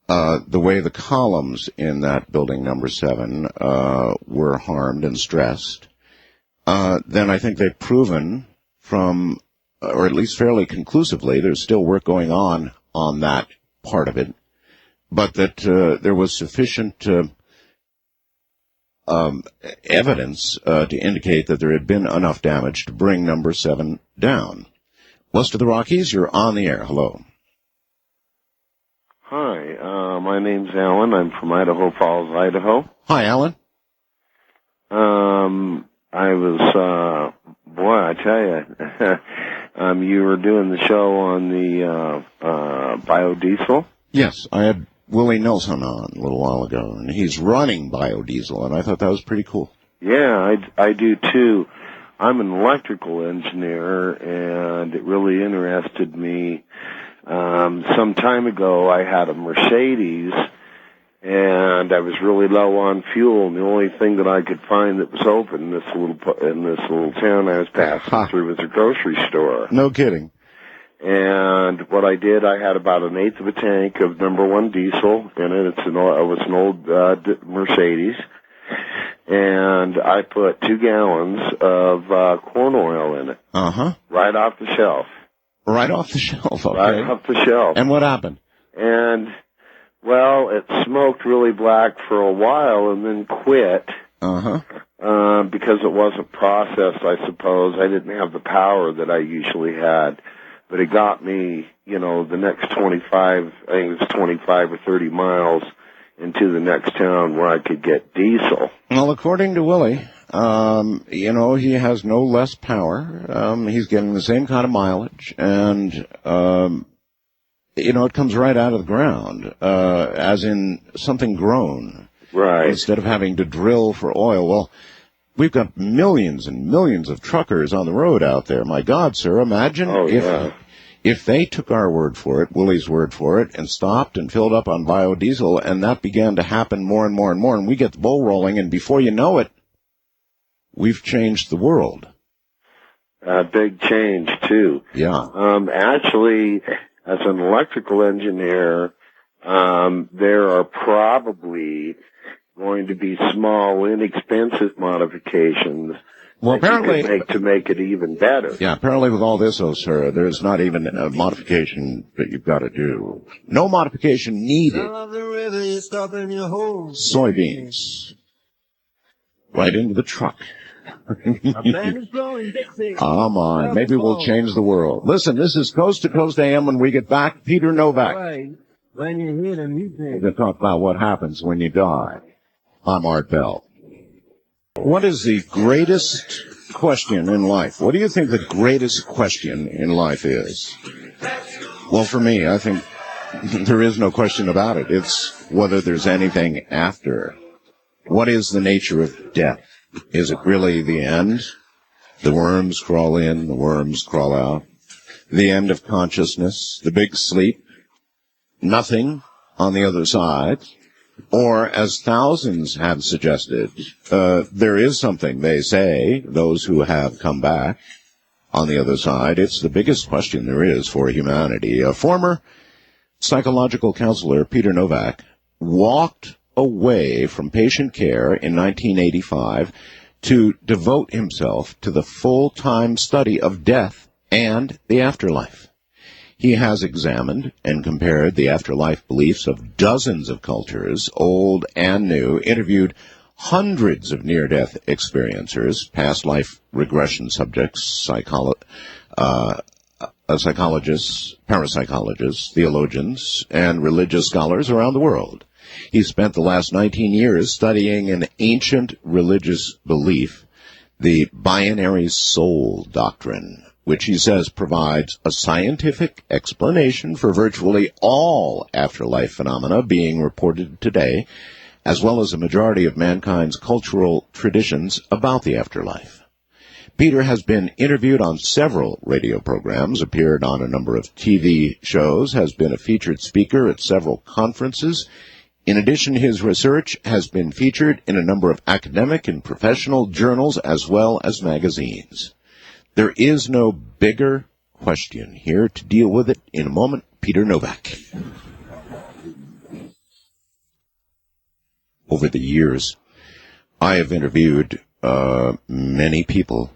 Speaker 1: the way the columns in that building number 7 were harmed and stressed, then I think they've proven from, or at least fairly conclusively, there's still work going on that part of it, but that there was sufficient evidence to indicate that there had been enough damage to bring number 7 down. West of the Rockies, you're on the air. Hello.
Speaker 12: Hi, my name's Alan. I'm from Idaho Falls, Idaho.
Speaker 1: Hi, Alan.
Speaker 12: I was, I tell you, you were doing the show on the biodiesel.
Speaker 1: Yes, I had Willie Nelson on a little while ago, and he's running biodiesel, and I thought that was pretty cool.
Speaker 12: Yeah, I do too. I'm an electrical engineer, and it really interested me. Some time ago, I had a Mercedes, and I was really low on fuel, and the only thing that I could find that was open in this little town I was passing through was a grocery store.
Speaker 1: No kidding.
Speaker 12: And what I did, I had about 1/8 of a tank of number 1 diesel in it. It was an old Mercedes. And I put 2 gallons of corn oil in it.
Speaker 1: Uh-huh.
Speaker 12: Right off the shelf.
Speaker 1: Right off the shelf, okay.
Speaker 12: Right off the shelf.
Speaker 1: And what happened?
Speaker 12: And, well, it smoked really black for a while and then quit.
Speaker 1: Uh-huh.
Speaker 12: Because it wasn't processed, I suppose. I didn't have the power that I usually had. But it got me, the next 25, I think it was 25 or 30 miles into the next town where I could get diesel.
Speaker 1: Well, according to Willie, he has no less power. He's getting the same kind of mileage, and, it comes right out of the ground, as in something grown.
Speaker 12: Right.
Speaker 1: Instead of having to drill for oil. Well, we've got millions and millions of truckers on the road out there. My God, sir, imagine If they took our word for it, Willie's word for it, and stopped and filled up on biodiesel, and that began to happen more and more and more, and we get the ball rolling, and before you know it, we've changed the world.
Speaker 12: Big change, too.
Speaker 1: Yeah.
Speaker 12: Actually, as an electrical engineer, there are probably going to be small, inexpensive modifications to make it even better.
Speaker 1: Yeah, apparently with all this, oh sir, there's not even a modification that you've got to do. No modification needed. Soybeans. Right into the truck. Come on, maybe we'll change the world. Listen, this is Coast to Coast AM. When we get back, Peter Novak.
Speaker 13: When you hear the music.
Speaker 1: We're going to talk about what happens when you die. I'm Art Bell. What is the greatest question in life? What do you think the greatest question in life is? Well, for me, I think there is no question about it. It's whether there's anything after. What is the nature of death? Is it really the end? The worms crawl in, the worms crawl out. The end of consciousness, the big sleep, nothing on the other side. Or, as thousands have suggested, there is something, they say, those who have come back on the other side. It's the biggest question there is for humanity. A former psychological counselor, Peter Novak, walked away from patient care in 1985 to devote himself to the full-time study of death and the afterlife. He has examined and compared the afterlife beliefs of dozens of cultures, old and new, interviewed hundreds of near-death experiencers, past life regression subjects, psychologists, parapsychologists, theologians, and religious scholars around the world. He spent the last 19 years studying an ancient religious belief, the binary soul doctrine, which he says provides a scientific explanation for virtually all afterlife phenomena being reported today, as well as a majority of mankind's cultural traditions about the afterlife. Peter has been interviewed on several radio programs, appeared on a number of TV shows, has been a featured speaker at several conferences. In addition, his research has been featured in a number of academic and professional journals as well as magazines. There is no bigger question. Here to deal with it in a moment, Peter Novak. Over the years, I have interviewed many people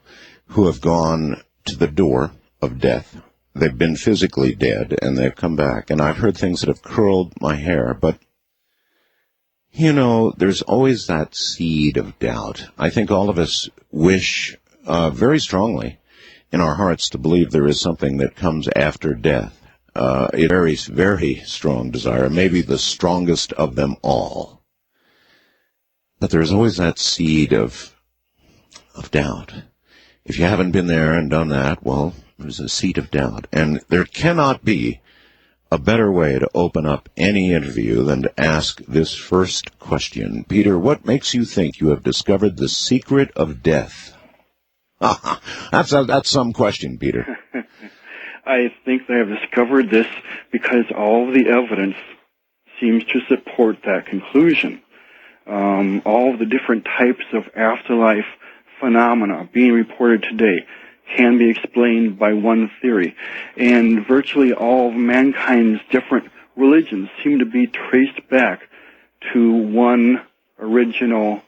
Speaker 1: who have gone to the door of death. They've been physically dead, and they've come back, and I've heard things that have curled my hair, but you know, there's always that seed of doubt. I think all of us wish very strongly in our hearts to believe there is something that comes after death. A very, very strong desire, maybe the strongest of them all. But there's always that seed of doubt. If you haven't been there and done that, well, there's a seed of doubt. And there cannot be a better way to open up any interview than to ask this first question. Peter, what makes you think you have discovered the secret of death? That's some question, Peter.
Speaker 14: I think they have discovered this because all of the evidence seems to support that conclusion. All of the different types of afterlife phenomena being reported today can be explained by one theory. And virtually all of mankind's different religions seem to be traced back to one original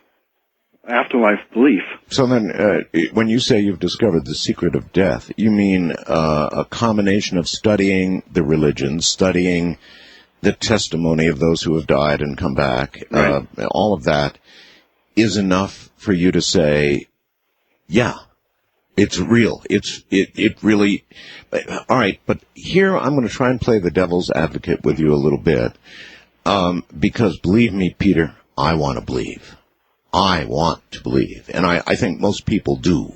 Speaker 14: afterlife belief.
Speaker 1: So then, when you say you've discovered the secret of death, you mean a combination of studying the religions, studying the testimony of those who have died and come back,
Speaker 14: right.
Speaker 1: All of that is enough for you to say, yeah, it's real. It really, all right, but here I'm going to try and play the devil's advocate with you a little bit, because believe me, Peter, I want to believe. I want to believe, and I think most people do.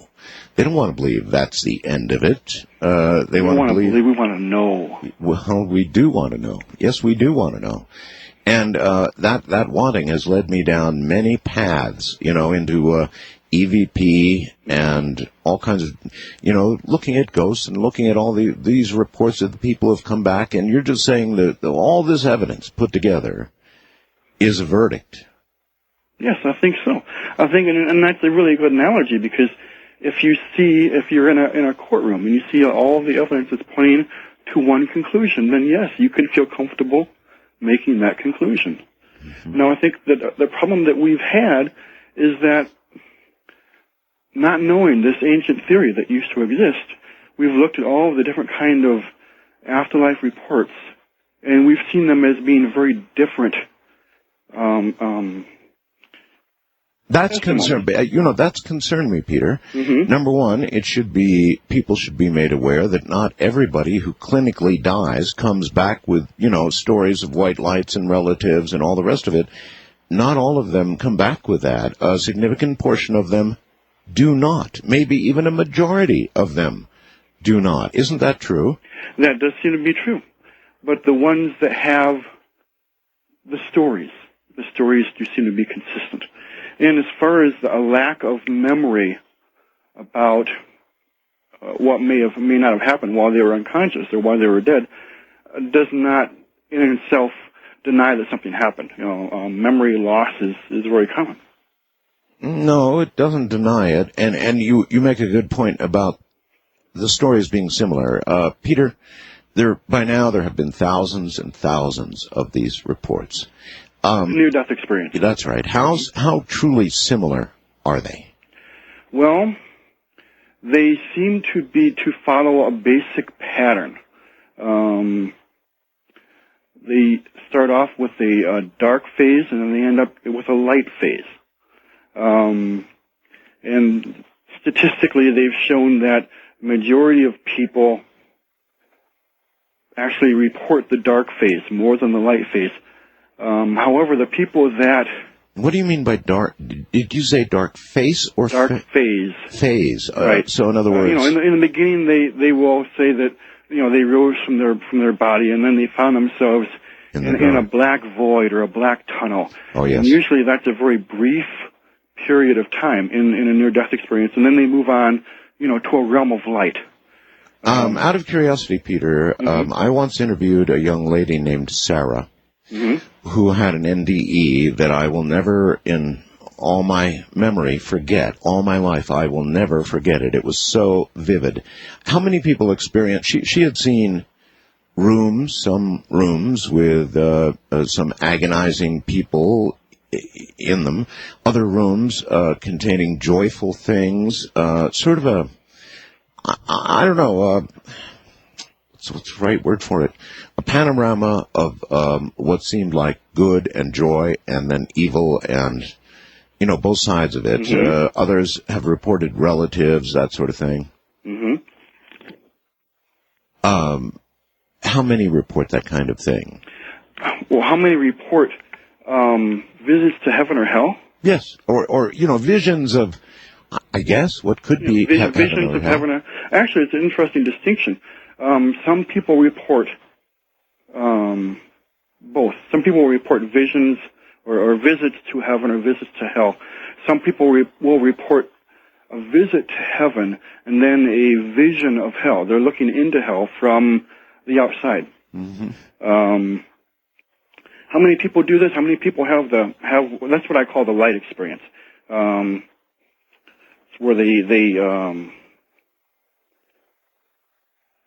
Speaker 1: They don't want to believe that's the end of it. They want to believe.
Speaker 14: We want to know.
Speaker 1: Well, we do want to know. Yes, we do want to know. And that wanting has led me down many paths, into EVP and all kinds of, looking at ghosts and looking at all these reports that the people have come back, and you're just saying that all this evidence put together is a verdict.
Speaker 14: Yes, I think so. I think, and that's a really good analogy, because if you're in a courtroom and you see all the evidence that's pointing to one conclusion, then yes, you can feel comfortable making that conclusion. Mm-hmm. Now, I think that the problem that we've had is that, not knowing this ancient theory that used to exist, we've looked at all of the different kind of afterlife reports, and we've seen them as being very different.
Speaker 1: That's concerned. That's concerned me, Peter.
Speaker 14: Mm-hmm.
Speaker 1: Number one, people should be made aware that not everybody who clinically dies comes back with, stories of white lights and relatives and all the rest of it. Not all of them come back with that. A significant portion of them do not. Maybe even a majority of them do not. Isn't that true?
Speaker 14: That does seem to be true. But the ones that have the stories do seem to be consistent. And as far as a lack of memory about what may not have happened while they were unconscious or while they were dead, does not in itself deny that something happened. Memory loss is very common.
Speaker 1: No, it doesn't deny it. And you make a good point about the stories being similar. Peter, by now there have been thousands and thousands of these reports.
Speaker 14: Near-death experience.
Speaker 1: That's right. How truly similar are they?
Speaker 14: Well, they seem to follow a basic pattern. They start off with a dark phase, and then they end up with a light phase. And statistically, they've shown that the majority of people actually report the dark phase more than the light phase. However, the people that...
Speaker 1: What do you mean by dark? Did you say dark face or
Speaker 14: dark phase?
Speaker 1: Phase.
Speaker 14: Right.
Speaker 1: So in other words...
Speaker 14: in the beginning, they will say that, they rose from their body, and then they found themselves in a black void or a black tunnel.
Speaker 1: Oh, yes.
Speaker 14: And usually that's a very brief period of time in a near-death experience, and then they move on, to a realm of light.
Speaker 1: Out of curiosity, Peter,
Speaker 14: mm-hmm.
Speaker 1: I once interviewed a young lady named Sarah,
Speaker 14: mm-hmm.
Speaker 1: who had an NDE that I will never, in all my memory, forget. All my life, I will never forget it. It was so vivid. How many people experienced... She had seen some rooms with some agonizing people in them, other rooms containing joyful things, sort of a... I don't know, what's the right word for it? A panorama of what seemed like good and joy, and then evil, and both sides of it.
Speaker 14: Mm-hmm.
Speaker 1: Others have reported relatives, that sort of thing.
Speaker 14: Mm-hmm.
Speaker 1: How many report that kind of thing?
Speaker 14: Well, how many report visits to heaven or hell?
Speaker 1: Yes, or visions of, I guess, what could be
Speaker 14: visions of heaven or hell. Actually, it's an interesting distinction. Some people report both. Some people report visions or visits to heaven or visits to hell. Some people will report a visit to heaven and then a vision of hell. They're looking into hell from the outside.
Speaker 1: Mm-hmm.
Speaker 14: How many people do this? How many people have that's what I call the light experience. It's where they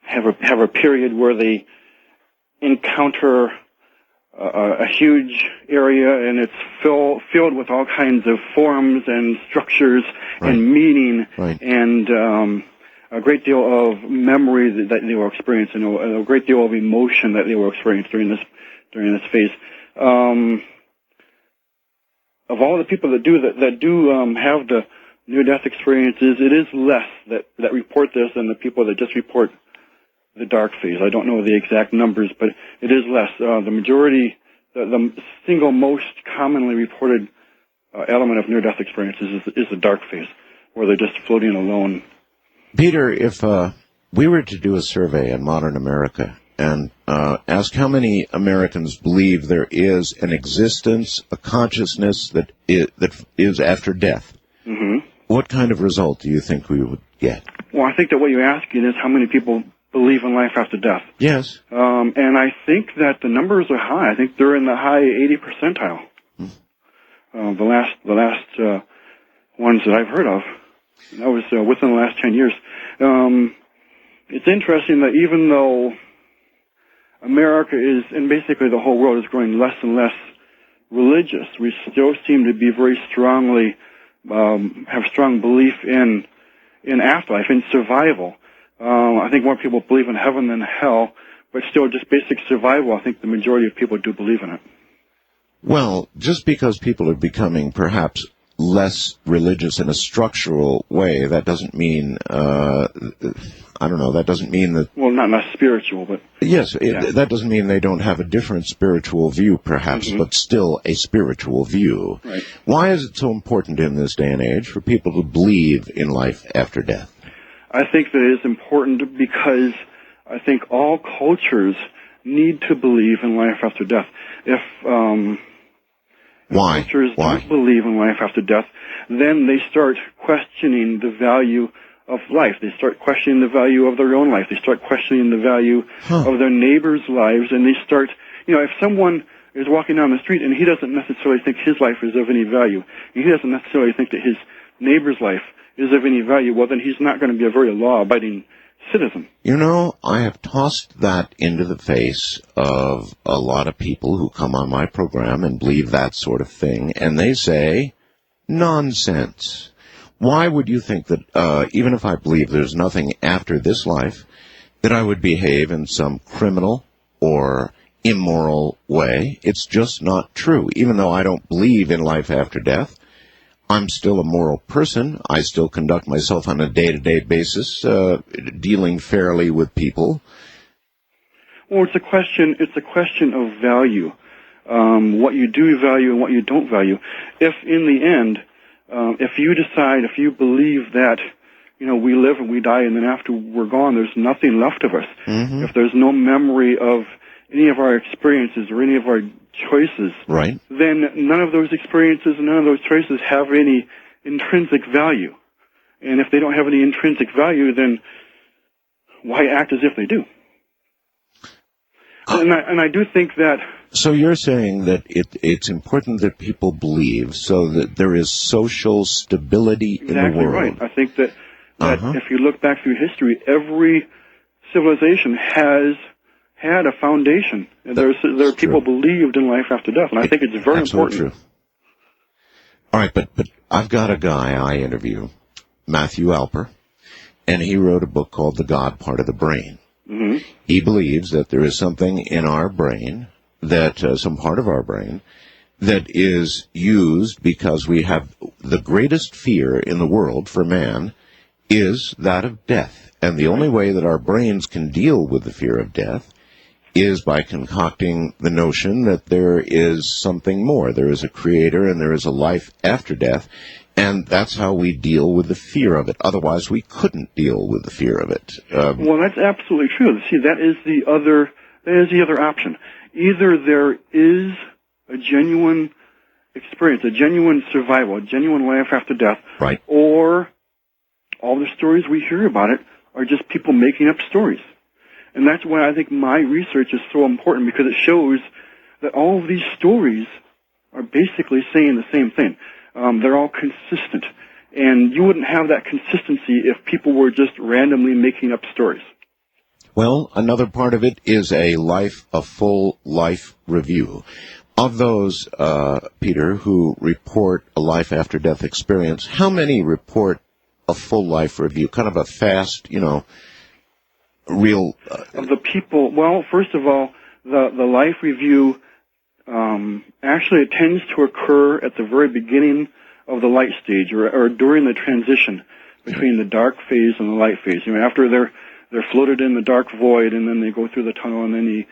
Speaker 14: have a period where they encounter a huge area, and it's filled with all kinds of forms and structures and meaning, and a great deal of memory that they will experience, and a great deal of emotion that they will experience during this phase. Of all the people that do have the near-death experiences, it is less that report this than the people that just report the dark phase. I don't know the exact numbers, but it is less. The majority, the single most commonly reported element of near-death experiences is the dark phase, where they're just floating alone.
Speaker 1: Peter, if we were to do a survey in modern America and ask how many Americans believe there is an existence, a consciousness that is after death,
Speaker 14: mm-hmm.
Speaker 1: what kind of result do you think we would get?
Speaker 14: Well, I think that what you're asking is how many people believe in life after death.
Speaker 1: Yes.
Speaker 14: And I think that the numbers are high. I think they're in the high 80 percentile. The last ones that I've heard of. That was within the last 10 years. It's interesting that even though America is, and basically the whole world is growing less and less religious, we still seem to be very strongly, have strong belief in afterlife, in survival. I think more people believe in heaven than hell, but still just basic survival, I think the majority of people do believe in it.
Speaker 1: Well, just because people are becoming perhaps less religious in a structural way, that doesn't mean, that doesn't mean that...
Speaker 14: Well, not spiritual, but...
Speaker 1: Yes, that doesn't mean they don't have a different spiritual view, perhaps, but still a spiritual view.
Speaker 14: Right.
Speaker 1: Why is it so important in this day and age for people to believe in life after death?
Speaker 14: I think that it is important because I think all cultures need to believe in life after death. If cultures don't believe in life after death, then they start questioning the value of life. They start questioning the value of their own life. They start questioning the value of their neighbors' lives, and they start, if someone is walking down the street and he doesn't necessarily think his life is of any value, and he doesn't necessarily think that his neighbor's life is of any value, well, then he's not going to be a very law-abiding citizen.
Speaker 1: I have tossed that into the face of a lot of people who come on my program and believe that sort of thing, and they say, nonsense. Why would you think that, even if I believe there's nothing after this life, that I would behave in some criminal or immoral way? It's just not true. Even though I don't believe in life after death, I'm still a moral person. I still conduct myself on a day-to-day basis, dealing fairly with people.
Speaker 14: Well, it's a question of value. What you do value and what you don't value. If in the end, if you believe that, we live and we die and then after we're gone, there's nothing left of us. If there's no memory of any of our experiences or any of our choices,
Speaker 1: right,
Speaker 14: then none of those experiences and none of those choices have any intrinsic value. And if they don't have any intrinsic value, then why act as if they do? And I do think that...
Speaker 1: So you're saying that it's important that people believe so that there is social stability in the world.
Speaker 14: Exactly right. I think that if you look back through history, every civilization has had a foundation. There are people believed in life after death, and I think it's very important.
Speaker 1: True. All right, but I've got a guy I interview, Matthew Alper, and he wrote a book called The God Part of the Brain.
Speaker 14: Mm-hmm.
Speaker 1: He believes that there is something in our brain, some part of our brain, that is used because we have the greatest fear in the world for man is that of death. And the only way that our brains can deal with the fear of death is by concocting the notion that there is something more. There is a creator and there is a life after death, and that's how we deal with the fear of it. Otherwise, we couldn't deal with the fear of it.
Speaker 14: Well, that's absolutely true. See, that is the other option. Either there is a genuine experience, a genuine survival, a genuine life after death,
Speaker 1: right,
Speaker 14: or all the stories we hear about it are just people making up stories. And that's why I think my research is so important, because it shows that all of these stories are basically saying the same thing. They're all consistent. And you wouldn't have that consistency if people were just randomly making up stories.
Speaker 1: Well, another part of it is a full life review. Of those, Peter, who report a life after death experience, how many report a full life review? Kind of a fast, real...
Speaker 14: Of the people, well, first of all, the life review, actually it tends to occur at the very beginning of the light stage, or during the transition between the dark phase and the light phase. After they're floated in the dark void, and then they go through the tunnel, and then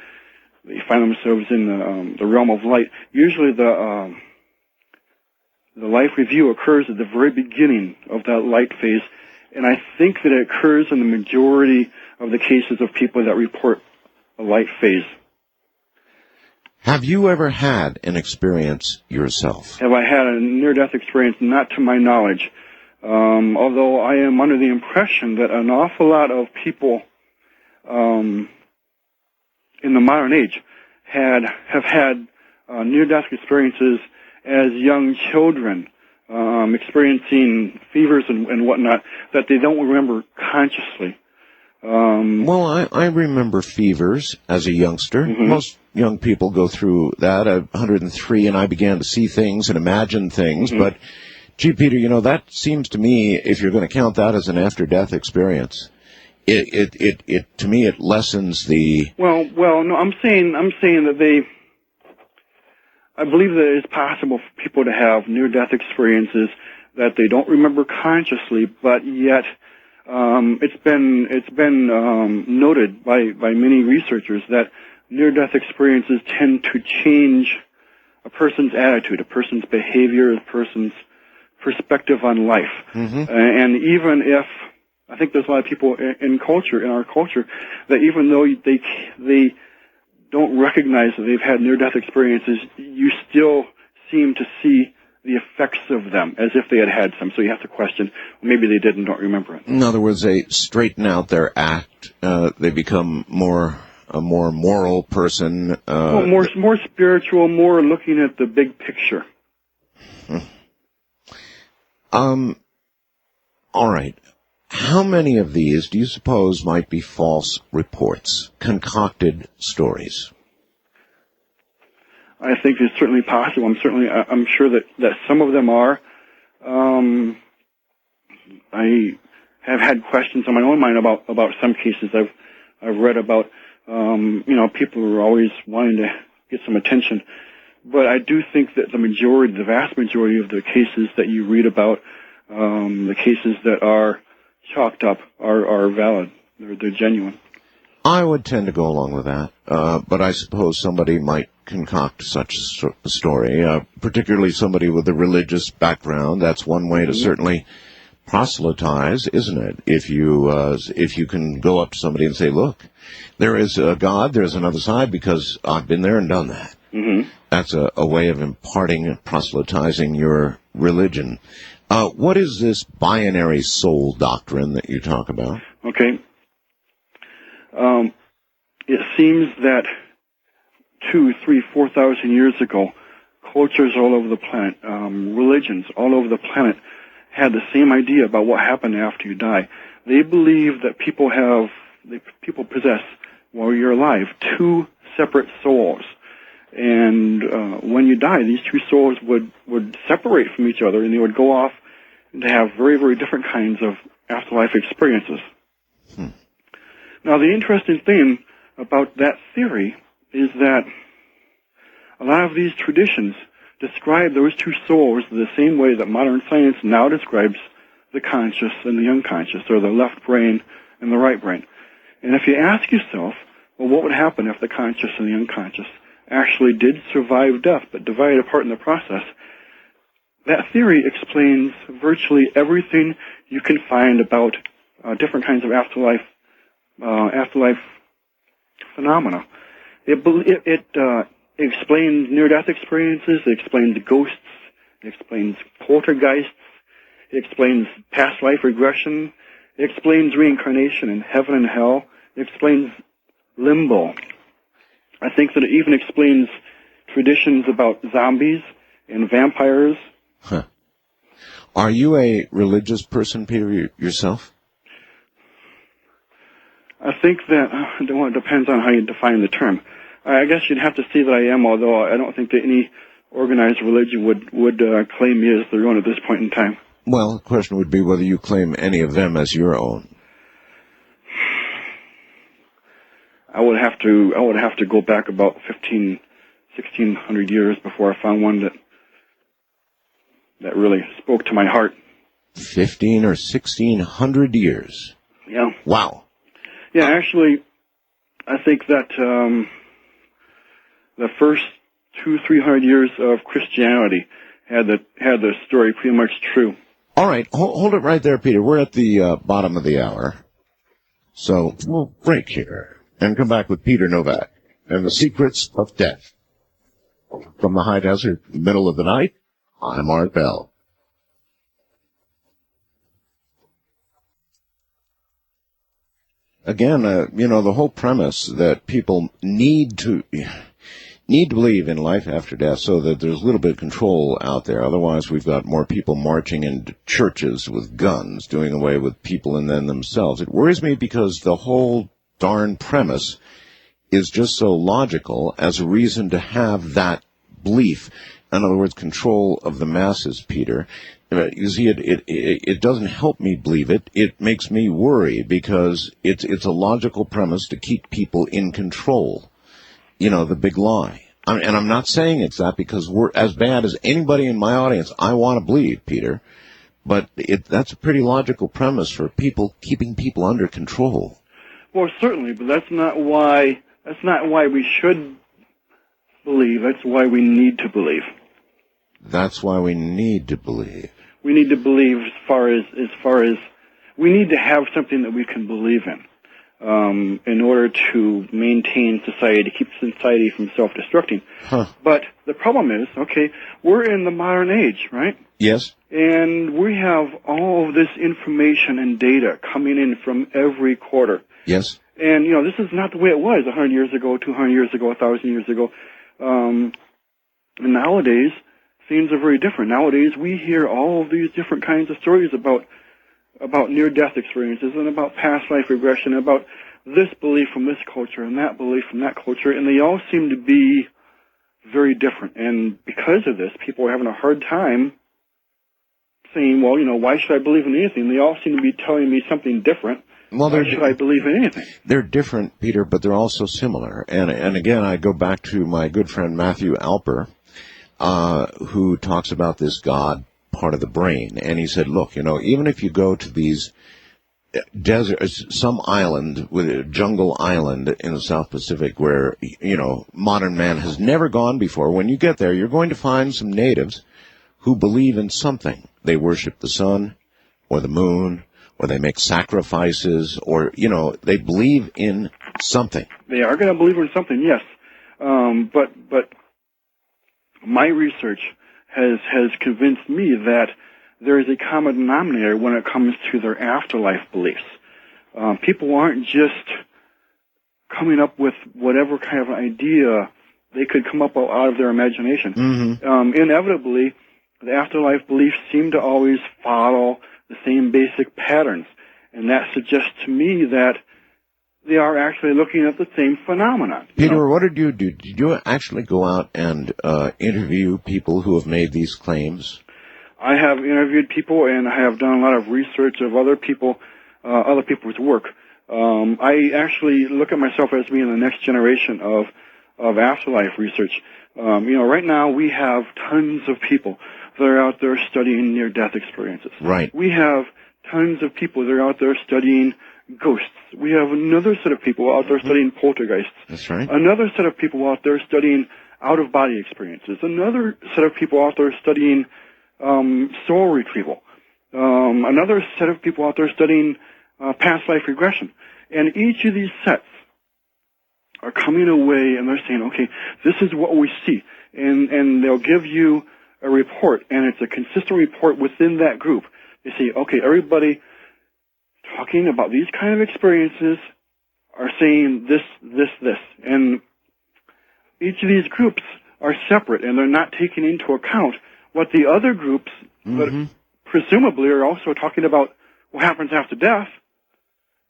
Speaker 14: they find themselves in the realm of light. Usually the life review occurs at the very beginning of that light phase, and I think that it occurs in the majority of the cases of people that report a light phase.
Speaker 1: Have you ever had an experience yourself?
Speaker 14: Have I had a near-death experience? Not to my knowledge. Although I am under the impression that an awful lot of people in the modern age have had near-death experiences as young children, experiencing fevers and whatnot that they don't remember consciously.
Speaker 1: Well, I remember fevers as a youngster.
Speaker 14: Mm-hmm.
Speaker 1: Most young people go through that. At 103, and I began to see things and imagine things.
Speaker 14: Mm-hmm.
Speaker 1: But, gee, Peter, that seems to me, if you're going to count that as an after-death experience, it to me, it lessens the...
Speaker 14: Well, no, I'm saying that I believe that it's possible for people to have near-death experiences that they don't remember consciously, but yet it's been noted by many researchers that near-death experiences tend to change a person's attitude, a person's behavior, a person's perspective on life.
Speaker 1: Mm-hmm.
Speaker 14: And even if I think there's a lot of people in our culture, that even though they don't recognize that they've had near-death experiences, you still seem to see the effects of them as if they had some. So you have to question, maybe they did and don't remember it.
Speaker 1: In other words, they straighten out their act. They become a more moral person.
Speaker 14: More spiritual, more looking at the big picture.
Speaker 1: All right. How many of these do you suppose might be false reports, concocted stories?
Speaker 14: I think it's certainly possible. I'm sure that some of them are. I have had questions on my own mind about some cases I've read about. People are always wanting to get some attention, but I do think that the vast majority of the cases that you read about, the cases that are chalked up, are valid. They're genuine.
Speaker 1: I would tend to go along with that, but I suppose somebody might concoct such a story, particularly somebody with a religious background. That's one way to certainly proselytize, isn't it? If you can go up to somebody and say, look, there is a God, there's another side, because I've been there and done that.
Speaker 14: Mm-hmm.
Speaker 1: That's a way of imparting and proselytizing your religion. What is this binary soul doctrine that you talk about?
Speaker 14: Okay. It seems that 2,000, 3,000, 4,000 years ago, cultures all over the planet, religions all over the planet, had the same idea about what happened after you die. They believe that people possess, while you're alive, two separate souls. And when you die, these two souls would separate from each other, and they would go off to have very, very different kinds of afterlife experiences. Now, the interesting thing about that theory is that a lot of these traditions describe those two souls the same way that modern science now describes the conscious and the unconscious, or the left brain and the right brain. And if you ask yourself, well, what would happen if the conscious and the unconscious actually did survive death but divided apart in the process? That theory explains virtually everything you can find about different kinds of afterlife phenomena. It explains near-death experiences. It explains ghosts. It explains poltergeists. It explains past life regression. It explains reincarnation and heaven and hell. It explains limbo. I think that it even explains traditions about zombies and vampires.
Speaker 1: Huh. Are you a religious person, Peter, yourself?
Speaker 14: I think that it depends on how you define the term. I guess you'd have to see that I am, although I don't think that any organized religion would claim me as their own at this point in time.
Speaker 1: Well, the question would be whether you claim any of them as your own.
Speaker 14: I would have to go back about 1,600 years before I found one that really spoke to my heart.
Speaker 1: 1,500 or 1,600 years.
Speaker 14: Yeah.
Speaker 1: Wow.
Speaker 14: Yeah, actually, I think that the first 200-300 years of Christianity had the story pretty much true.
Speaker 1: All right, hold it right there, Peter. We're at the bottom of the hour, so we'll break here and come back with Peter Novak and the secrets of death. From the high desert, middle of the night, I'm Art Bell. again, the whole premise that people need to believe in life after death so that there's a little bit of control out there. Otherwise, we've got more people marching into churches with guns, doing away with people and then themselves. It worries me because the whole darn premise is just so logical as a reason to have that belief. In other words, control of the masses, Peter. You see, it doesn't help me believe it. It makes me worry because it's a logical premise to keep people in control. The big lie. And I'm not saying it's that because we're as bad as anybody in my audience. I want to believe, Peter. But that's a pretty logical premise for keeping people under control.
Speaker 14: Well, certainly, but that's not why we should believe. That's why we need to believe.
Speaker 1: That's why we need to believe.
Speaker 14: We need to believe as far as we need to have something that we can believe in order to maintain society, keep society from self-destructing.
Speaker 1: Huh.
Speaker 14: But the problem is, we're in the modern age, right?
Speaker 1: Yes.
Speaker 14: And we have all of this information and data coming in from every quarter.
Speaker 1: Yes.
Speaker 14: And, this is not the way it was 100 years ago, 200 years ago, 1,000 years ago. And nowadays, things are very different. Nowadays, we hear all of these different kinds of stories about near-death experiences and about past life regression, about this belief from this culture and that belief from that culture, and they all seem to be very different. And because of this, people are having a hard time saying, well, why should I believe in anything? They all seem to be telling me something different.
Speaker 1: Well,
Speaker 14: why should I believe in anything?
Speaker 1: They're different, Peter, but they're also similar. And again, I go back to my good friend Matthew Alper, who talks about this God part of the brain. And he said, look, even if you go to these some island, with a jungle island in the South Pacific where, modern man has never gone before, when you get there, you're going to find some natives who believe in something. They worship the sun or the moon, or they make sacrifices, or, they believe in something.
Speaker 14: They are going to believe in something, yes. But my research has convinced me that there is a common denominator when it comes to their afterlife beliefs. People aren't just coming up with whatever kind of idea they could come up out of their imagination.
Speaker 1: Mm-hmm.
Speaker 14: Inevitably, the afterlife beliefs seem to always follow the same basic patterns, and that suggests to me that they are actually looking at the same phenomenon.
Speaker 1: Peter, what did you do? Did you actually go out and interview people who have made these claims?
Speaker 14: I have interviewed people, and I have done a lot of research of other people's work. I actually look at myself as being the next generation of afterlife research. Right now we have tons of people that are out there studying near-death experiences.
Speaker 1: Right.
Speaker 14: We have tons of people that are out there studying ghosts. We have another set of people out there studying poltergeists.
Speaker 1: That's right.
Speaker 14: Another set of people out there studying out-of-body experiences. Another set of people out there studying soul retrieval. Another set of people out there studying past life regression. And each of these sets are coming away and they're saying, okay, this is what we see. And they'll give you a report, and it's a consistent report within that group. They say, okay, everybody talking about these kind of experiences are saying this. And each of these groups are separate, and they're not taking into account what the other groups, but presumably are also talking about what happens after death.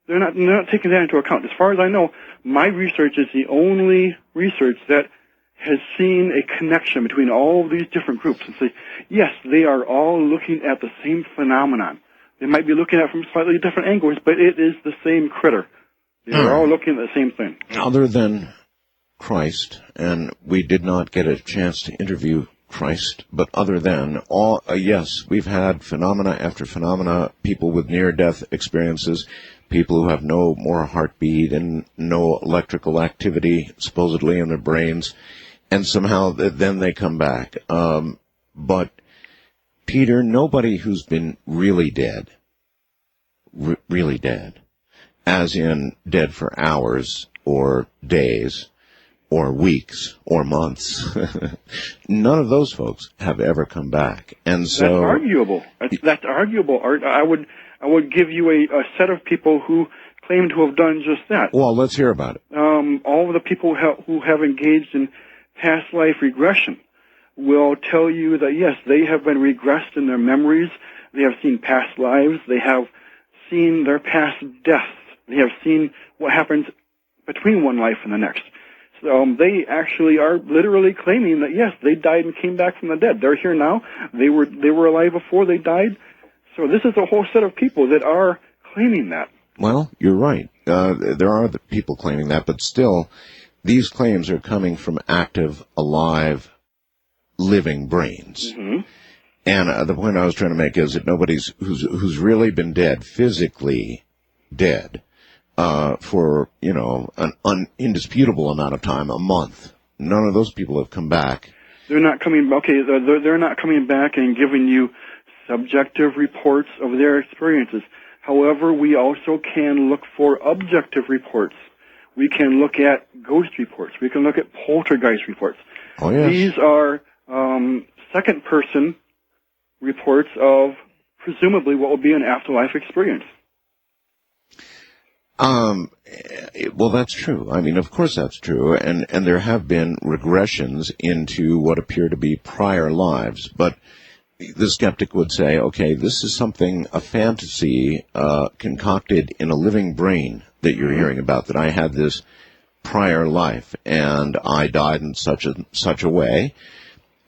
Speaker 14: They're not taking that into account. As far as I know, my research is the only research that has seen a connection between all of these different groups and say, yes, they are all looking at the same phenomenon. They might be looking at it from slightly different angles, but it is the same critter. They're all looking at the same thing.
Speaker 1: Other than Christ, and we did not get a chance to interview Christ, but other than yes, we've had phenomena after phenomena, people with near-death experiences, people who have no more heartbeat and no electrical activity, supposedly, in their brains, and somehow then they come back. But, Peter, nobody who's been really dead, as in dead for hours or days or weeks or months, none of those folks have ever come back. And so
Speaker 14: that's arguable. That's arguable, Art. I would give you a set of people who claim to have done just that.
Speaker 1: Well, let's hear about it.
Speaker 14: All of the people who have engaged in past life regression will tell you that, yes, they have been regressed in their memories. They have seen past lives. They have seen their past deaths. They have seen what happens between one life and the next. So they actually are literally claiming that, yes, they died and came back from the dead. They're here now. They were alive before they died. So this is a whole set of people that are claiming that.
Speaker 1: Well, you're right. There are the people claiming that, but still, these claims are coming from active, alive, living brains.
Speaker 14: Mm-hmm.
Speaker 1: And the point I was trying to make is that nobody's who's really been dead, physically dead, for, an indisputable amount of time, a month. None of those people have come back.
Speaker 14: They're not coming. Okay, they're not coming back and giving you subjective reports of their experiences. However, we also can look for objective reports. We can look at ghost reports. We can look at poltergeist reports.
Speaker 1: Oh, yes.
Speaker 14: These are second-person reports of presumably what will be an afterlife experience.
Speaker 1: Well, that's true. I mean, of course that's true. And there have been regressions into what appear to be prior lives. But the skeptic would say, okay, this is something, a fantasy concocted in a living brain that you're hearing about, that I had this prior life and I died in such a way.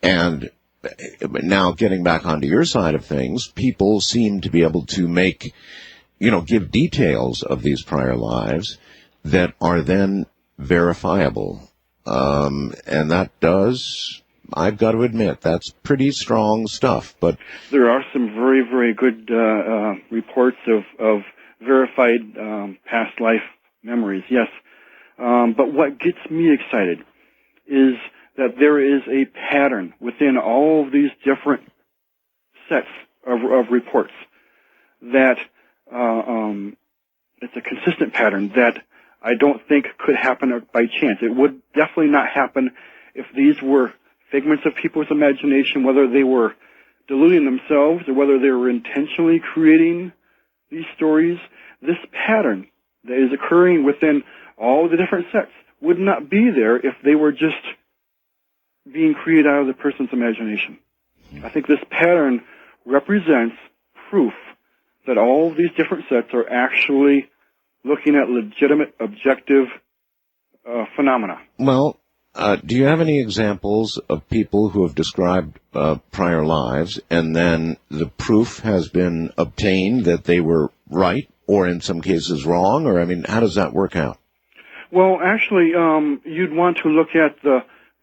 Speaker 1: And now getting back onto your side of things, people seem to be able to make, give details of these prior lives that are then verifiable. And that does, I've got to admit, that's pretty strong stuff. But
Speaker 14: there are some very, very good reports of verified past life memories, yes. But what gets me excited is that there is a pattern within all of these different sets of reports that it's a consistent pattern that I don't think could happen by chance. It would definitely not happen if these were figments of people's imagination, whether they were deluding themselves or whether they were intentionally creating these stories. This pattern that is occurring within all the different sets would not be there if they were just being created out of the person's imagination. I think this pattern represents proof that all of these different sets are actually looking at legitimate, objective phenomena.
Speaker 1: Well, do you have any examples of people who have described prior lives and then the proof has been obtained that they were right or in some cases wrong? Or, I mean, how does that work out?
Speaker 14: Well, actually, you'd want to look at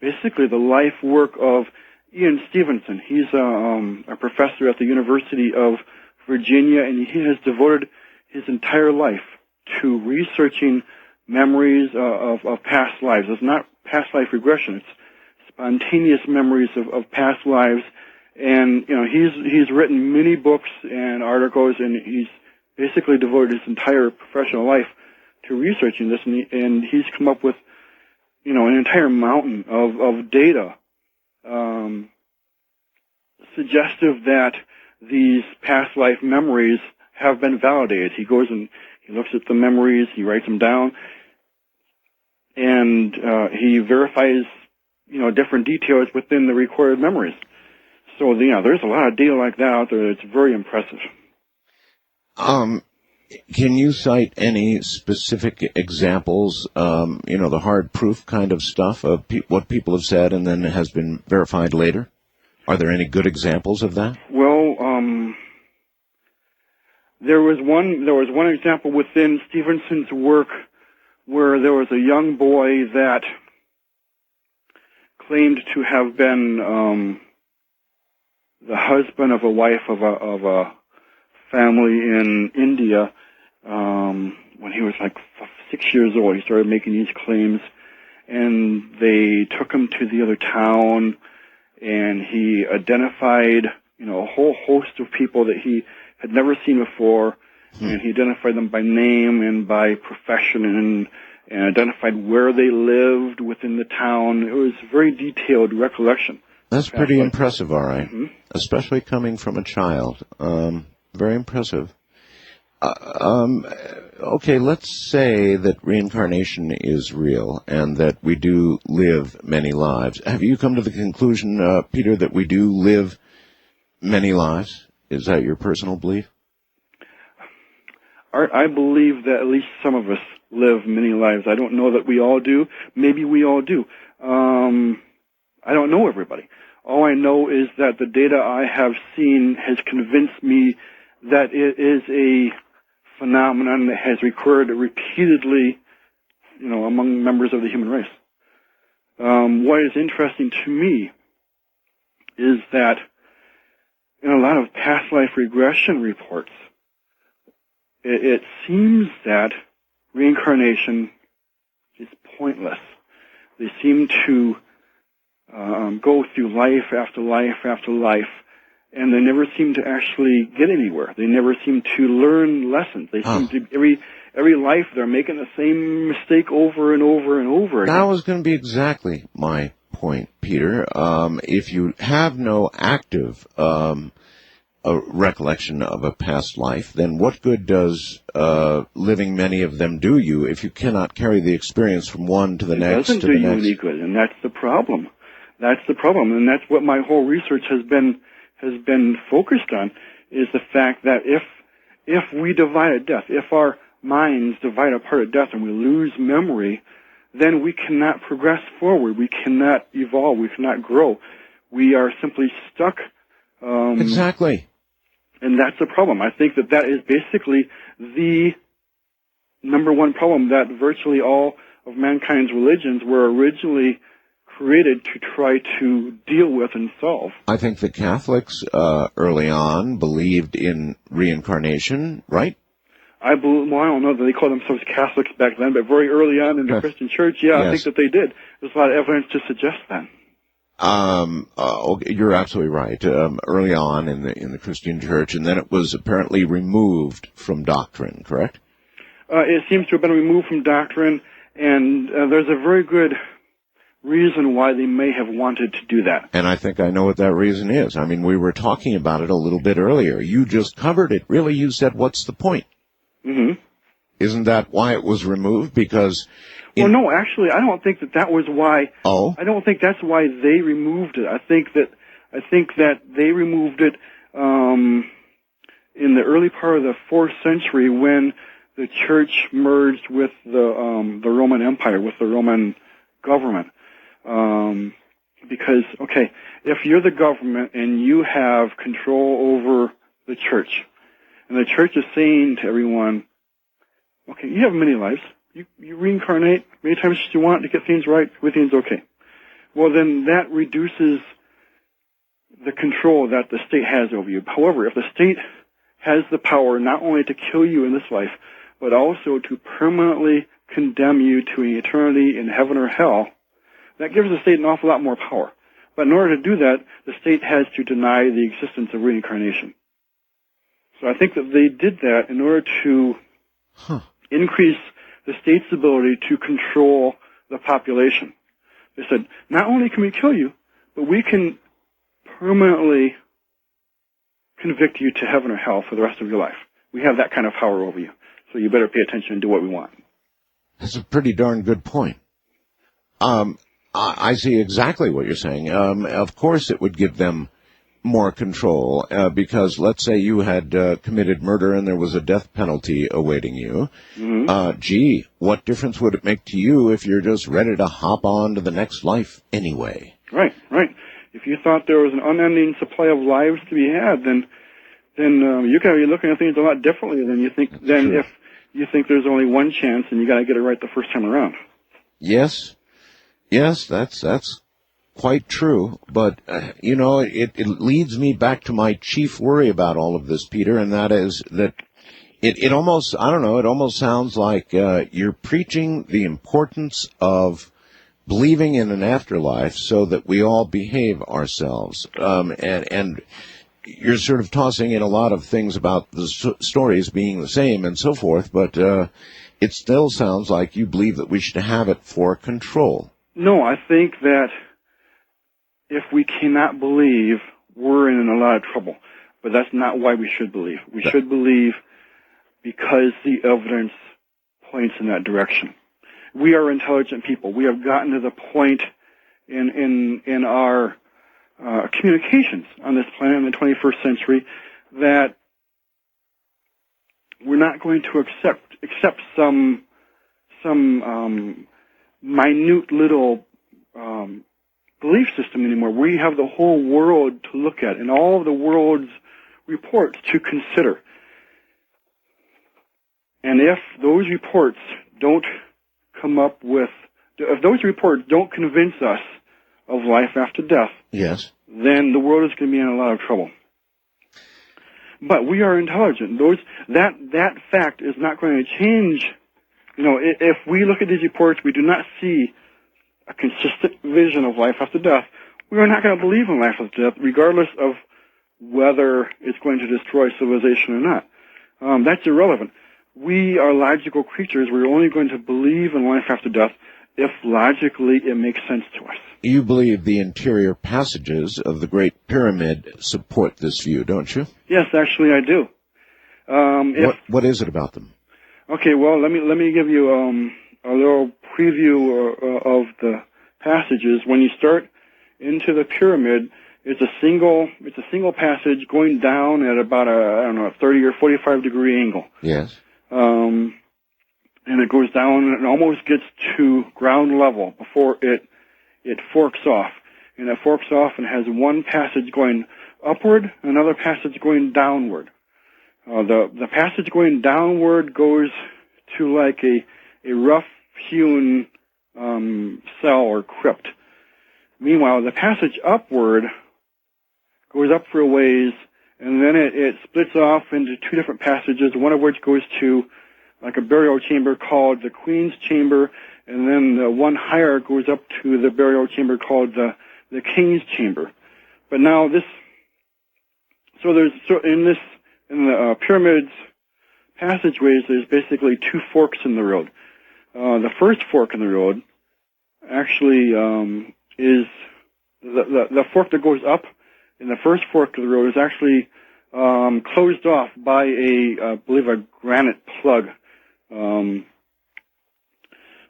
Speaker 14: basically the life work of Ian Stevenson. He's a professor at the University of Virginia, and he has devoted his entire life to researching memories of past lives. It's not past life regression. It's spontaneous memories of past lives. And, he's written many books and articles, and he's basically devoted his entire professional life to researching this, and he's come up with, an entire mountain of data suggestive that these past life memories have been validated. He goes and he looks at the memories, he writes them down, and he verifies, different details within the recorded memories. So, there's a lot of data like that out there that's very impressive.
Speaker 1: Can you cite any specific examples, the hard proof kind of stuff of what people have said and then has been verified later? Are there any good examples of that?
Speaker 14: Well, there was one example within Stevenson's work where there was a young boy that claimed to have been the husband of a wife of a family in India. When he was like 6 years old, he started making these claims, and they took him to the other town, and he identified, a whole host of people that he had never seen before, and he identified them by name and by profession and identified where they lived within the town. It was very detailed recollection.
Speaker 1: That's pretty impressive, all right.
Speaker 14: Mm-hmm.
Speaker 1: Especially coming from a child. Very impressive. Okay, let's say that reincarnation is real and that we do live many lives. Have you come to the conclusion, Peter, that we do live many lives? Is that your personal belief?
Speaker 14: Art, I believe that at least some of us live many lives. I don't know that we all do. Maybe we all do. I don't know everybody. All I know is that the data I have seen has convinced me that it is a phenomenon that has occurred repeatedly, among members of the human race. What is interesting to me is that in a lot of past life regression reports, it seems that reincarnation is pointless. They seem to go through life after life after life, and they never seem to actually get anywhere. They never seem to learn lessons. They seem to every life they're making the same mistake over and over and over again.
Speaker 1: That was going to be exactly my point, Peter. If you have no active a recollection of a past life, then what good does living many of them do you if you cannot carry the experience from one to the next to the next?
Speaker 14: It doesn't do you any good, and that's the problem. That's the problem, and that's what my whole research has been focused on, is the fact that if we divide at death, if our minds divide apart at death and we lose memory, then we cannot progress forward. We cannot evolve. We cannot grow. We are simply stuck.
Speaker 1: Exactly.
Speaker 14: And that's the problem. I think that is basically the number one problem that virtually all of mankind's religions were originally created to try to deal with and solve.
Speaker 1: I think the Catholics early on believed in reincarnation, right?
Speaker 14: I don't know that they called themselves Catholics back then, but very early on in the Christian church, yes. I think that they did. There's a lot of evidence to suggest that.
Speaker 1: You're absolutely right. Early on in the Christian church, and then it was apparently removed from doctrine, correct?
Speaker 14: It seems to have been removed from doctrine, and there's a very good reason why they may have wanted to do that.
Speaker 1: And I think I know what that reason is. I mean, we were talking about it a little bit earlier. You just covered it. Really, you said, what's the point?
Speaker 14: Mm-hmm.
Speaker 1: Isn't that why it was removed? Because...
Speaker 14: Well, no, actually, I don't think that was why.
Speaker 1: Oh?
Speaker 14: I don't think that's why they removed it. I think that they removed it in the early part of the 4th century when the church merged with the Roman Empire, with the Roman government. Because, okay, if you're the government and you have control over the church, and the church is saying to everyone, okay, you have many lives. You reincarnate many times as you want to get things right, everything's okay. Well, then that reduces the control that the state has over you. However, if the state has the power not only to kill you in this life, but also to permanently condemn you to an eternity in heaven or hell, that gives the state an awful lot more power. But in order to do that, the state has to deny the existence of reincarnation. So I think that they did that in order to increase the state's ability to control the population. They said, not only can we kill you, but we can permanently convict you to heaven or hell for the rest of your life. We have that kind of power over you. So you better pay attention and do what we want.
Speaker 1: That's a pretty darn good point. I see exactly what you're saying. Of course it would give them more control, because let's say you had committed murder and there was a death penalty awaiting you. Mm-hmm. What difference would it make to you if you're just ready to hop on to the next life anyway?
Speaker 14: Right. If you thought there was an unending supply of lives to be had, then you got to be looking at things a lot differently than you think. If you think there's only one chance and you got to get it right the first time around.
Speaker 1: Yes, that's quite true, but, it leads me back to my chief worry about all of this, Peter, and that is that it almost sounds like you're preaching the importance of believing in an afterlife so that we all behave ourselves. And you're sort of tossing in a lot of things about the stories being the same and so forth, but it still sounds like you believe that we should have it for control.
Speaker 14: No, I think that if we cannot believe, we're in a lot of trouble. But that's not why we should believe. We should believe because the evidence points in that direction. We are intelligent people. We have gotten to the point in our communications on this planet in the 21st century that we're not going to accept some minute little belief system anymore. We have the whole world to look at and all of the world's reports to consider. And if those reports don't if those reports don't convince us of life after death,
Speaker 1: yes,
Speaker 14: then the world is going to be in a lot of trouble. But we are intelligent. That fact is not going to change. You know, if we look at these reports, we do not see a consistent vision of life after death, we are not going to believe in life after death, regardless of whether it's going to destroy civilization or not. That's irrelevant. We are logical creatures. We're only going to believe in life after death if logically it makes sense to us.
Speaker 1: You believe the interior passages of the Great Pyramid support this view, don't you?
Speaker 14: Yes, actually I do.
Speaker 1: What is it about them?
Speaker 14: Okay, well, let me give you a little preview of the passages. When you start into the pyramid, it's a single passage going down at about a 30 or 45 degree angle.
Speaker 1: Yes.
Speaker 14: And it goes down and it almost gets to ground level before it forks off. And it forks off and has one passage going upward, another passage going downward. The passage going downward goes to like a rough-hewn cell or crypt. Meanwhile, the passage upward goes up for a ways, and then it splits off into two different passages, one of which goes to like a burial chamber called the Queen's Chamber, and then the one higher goes up to the burial chamber called the King's Chamber. But now in the pyramid's passageways, there's basically two forks in the road. The first fork in the road actually is the fork that goes up in the first fork of the road is actually closed off by I believe a granite plug.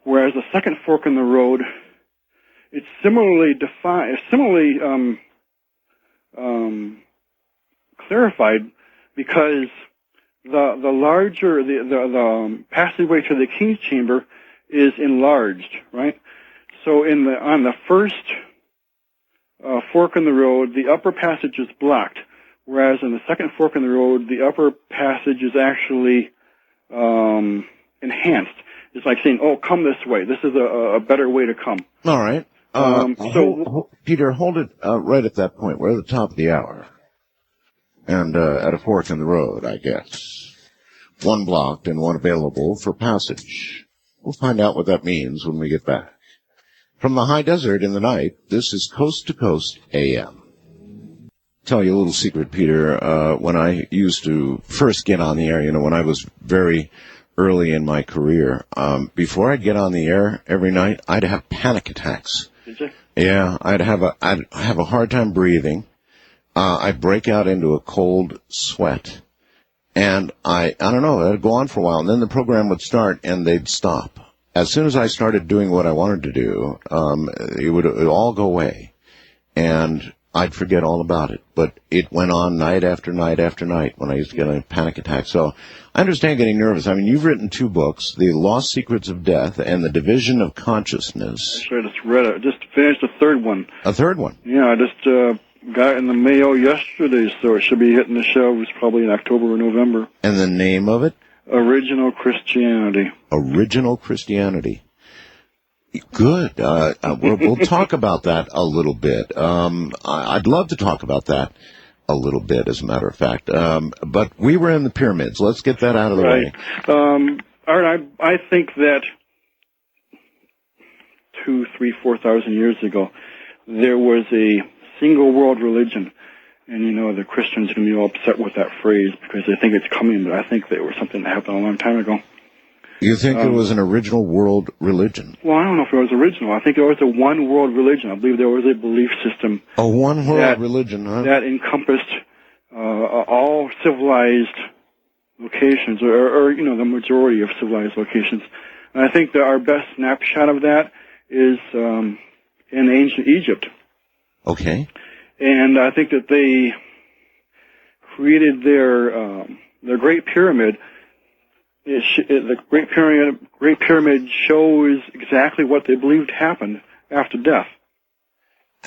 Speaker 14: Whereas the second fork in the road, it's similarly clarified because the larger the passageway to the King's Chamber is enlarged, right? So on the first fork in the road, the upper passage is blocked, whereas in the second fork in the road, the upper passage is actually enhanced. It's like saying, "Oh, come this way. This is a better way to come."
Speaker 1: All right. Peter, hold it right at that point. We're at the top of the hour. And at a fork in the road, I guess. One blocked and one available for passage. We'll find out what that means when we get back. From the high desert in the night, this is Coast to Coast AM. Tell you a little secret, Peter. When I used to first get on the air, when I was very early in my career, before I'd get on the air every night, I'd have panic attacks.
Speaker 14: Did you?
Speaker 1: Yeah, I'd have a hard time breathing. I'd break out into a cold sweat. And I don't know, it'd go on for a while, and then the program would start and they'd stop. As soon as I started doing what I wanted to do, it would all go away. And I'd forget all about it. But it went on night after night after night when I used to get a panic attack. So I understand getting nervous. I mean, you've written two books, The Lost Secrets of Death and The Division of Consciousness.
Speaker 14: Actually, I just finished a third one.
Speaker 1: A third one?
Speaker 14: Yeah, I just got it in the mail yesterday, so it should be hitting the shelves probably in October or November.
Speaker 1: And the name of it?
Speaker 14: Original Christianity.
Speaker 1: Original Christianity. Good. We'll talk about that a little bit. I'd love to talk about that a little bit, as a matter of fact. But we were in the pyramids. Let's get that out of the way.
Speaker 14: Art, I think that 2,000, 3,000, 4,000 years ago, there was a single world religion. And, the Christians are going to be all upset with that phrase because they think it's coming, but I think that it was something that happened a long time ago.
Speaker 1: You think it was an original world religion?
Speaker 14: Well, I don't know if it was original. I think it was a one world religion. I believe there was a belief system.
Speaker 1: A one world religion, huh?
Speaker 14: That encompassed all civilized locations, or the majority of civilized locations. And I think that our best snapshot of that is in ancient Egypt.
Speaker 1: Okay.
Speaker 14: And I think that they created their Great Pyramid. The Great Pyramid shows exactly what they believed happened after death.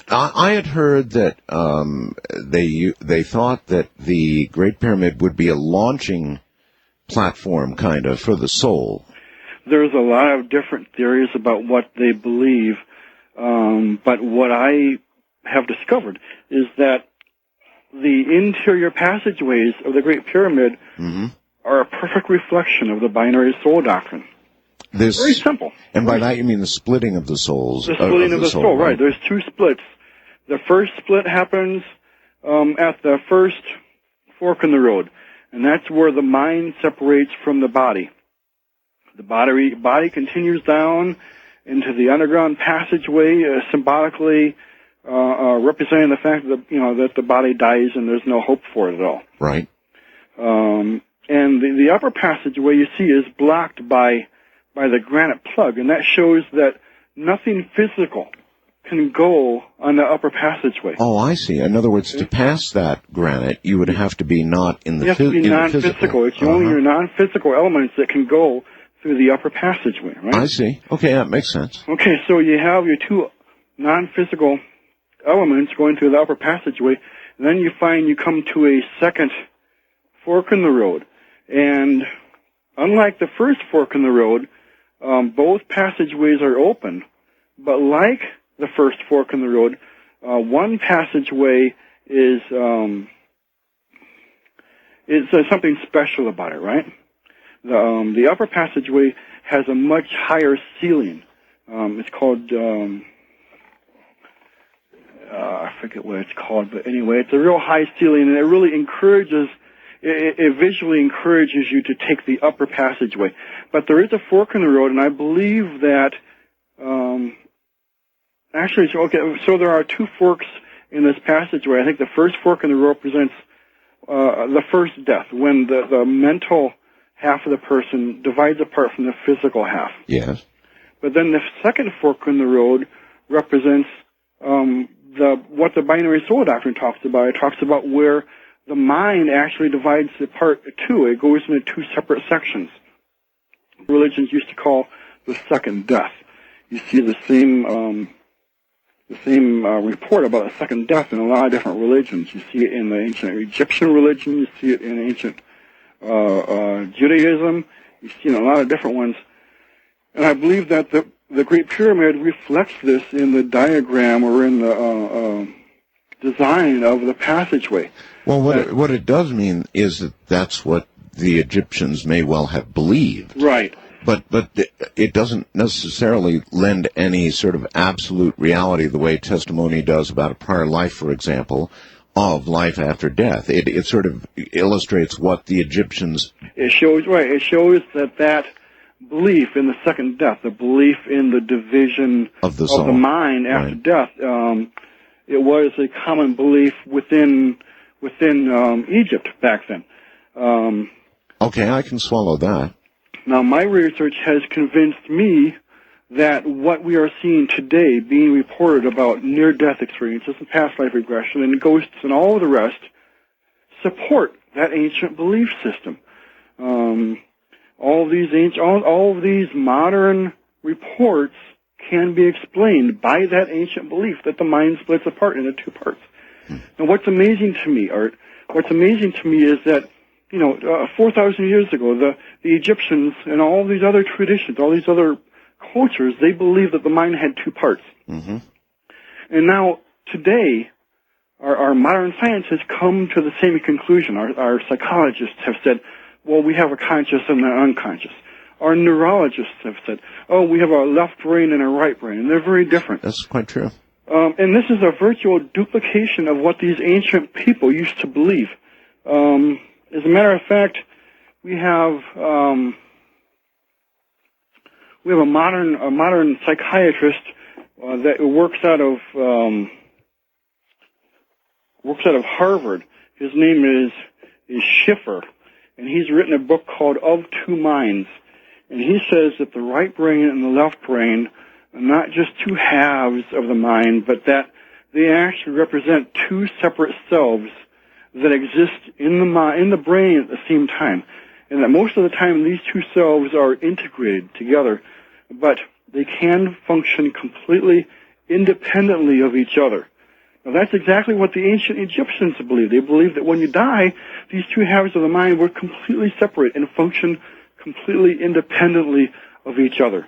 Speaker 1: I had heard that they thought that the Great Pyramid would be a launching platform, kind of, for the soul.
Speaker 14: There's a lot of different theories about what they believe, but what I have discovered is that the interior passageways of the Great Pyramid are a perfect reflection of the binary soul doctrine. Very simple.
Speaker 1: And by that you mean the splitting of the souls.
Speaker 14: The splitting of the soul, right. There's two splits. The first split happens at the first fork in the road, and that's where the mind separates from the body. The body continues down into the underground passageway, symbolically representing the fact that that the body dies and there's no hope for it at all.
Speaker 1: Right.
Speaker 14: And the upper passageway you see is blocked by the granite plug, and that shows that nothing physical can go on the upper passageway.
Speaker 1: Oh, I see. In other words, to pass that granite, you would have to be not in the physical.
Speaker 14: You have to be non-physical. It's only your non-physical elements that can go through the upper passageway, right?
Speaker 1: I see. Okay, that makes sense.
Speaker 14: Okay, so you have your two non-physical elements going through the upper passageway, and then you find you come to a second fork in the road. And unlike the first fork in the road, both passageways are open, but like the first fork in the road, one passageway is something special about it, right? The upper passageway has a much higher ceiling. It's called I forget what it's called, but anyway, it's a real high ceiling, and it really encourages. It visually encourages you to take the upper passageway. But there is a fork in the road, and I believe that, so there are two forks in this passageway. I think the first fork in the road represents the first death, when the mental half of the person divides apart from the physical half.
Speaker 1: Yes.
Speaker 14: But then the second fork in the road represents what the binary soul doctrine talks about. It talks about where the mind actually divides apart too. It goes into two separate sections. Religions used to call the second death. You see the same report about a second death in a lot of different religions. You see it in the ancient Egyptian religion. You see it in ancient Judaism. You see it in a lot of different ones. And I believe that the Great Pyramid reflects this in the diagram or in the design of the passageway.
Speaker 1: Well, what it does mean is that that's what the Egyptians may well have believed.
Speaker 14: Right.
Speaker 1: But it doesn't necessarily lend any sort of absolute reality the way testimony does about a prior life, for example, of life after death. It sort of illustrates what the Egyptians...
Speaker 14: It shows that belief in the second death, the belief in the division
Speaker 1: of the soul,
Speaker 14: of the mind after death, it was a common belief within Egypt back then.
Speaker 1: Okay, I can swallow that.
Speaker 14: Now, my research has convinced me that what we are seeing today being reported about near-death experiences and past life regression and ghosts and all of the rest support that ancient belief system. All of these modern reports can be explained by that ancient belief that the mind splits apart into two parts. And what's amazing to me, Art, is that 4,000 years ago, the Egyptians and all these other traditions, all these other cultures, they believed that the mind had two parts.
Speaker 1: Mm-hmm.
Speaker 14: And now, today, our modern science has come to the same conclusion. Our psychologists have said, well, we have a conscious and an unconscious. Our neurologists have said, we have a left brain and a right brain, and they're very different.
Speaker 1: That's quite true.
Speaker 14: And this is a virtual duplication of what these ancient people used to believe. As a matter of fact, we have a modern psychiatrist that works out of Harvard. His name is Schiffer, and he's written a book called Of Two Minds. And he says that the right brain and the left brain are not just two halves of the mind, but that they actually represent two separate selves that exist in the brain at the same time. And that most of the time these two selves are integrated together, but they can function completely independently of each other. Now that's exactly what the ancient Egyptians believed. They believed that when you die, these two halves of the mind were completely separate and function completely independently of each other.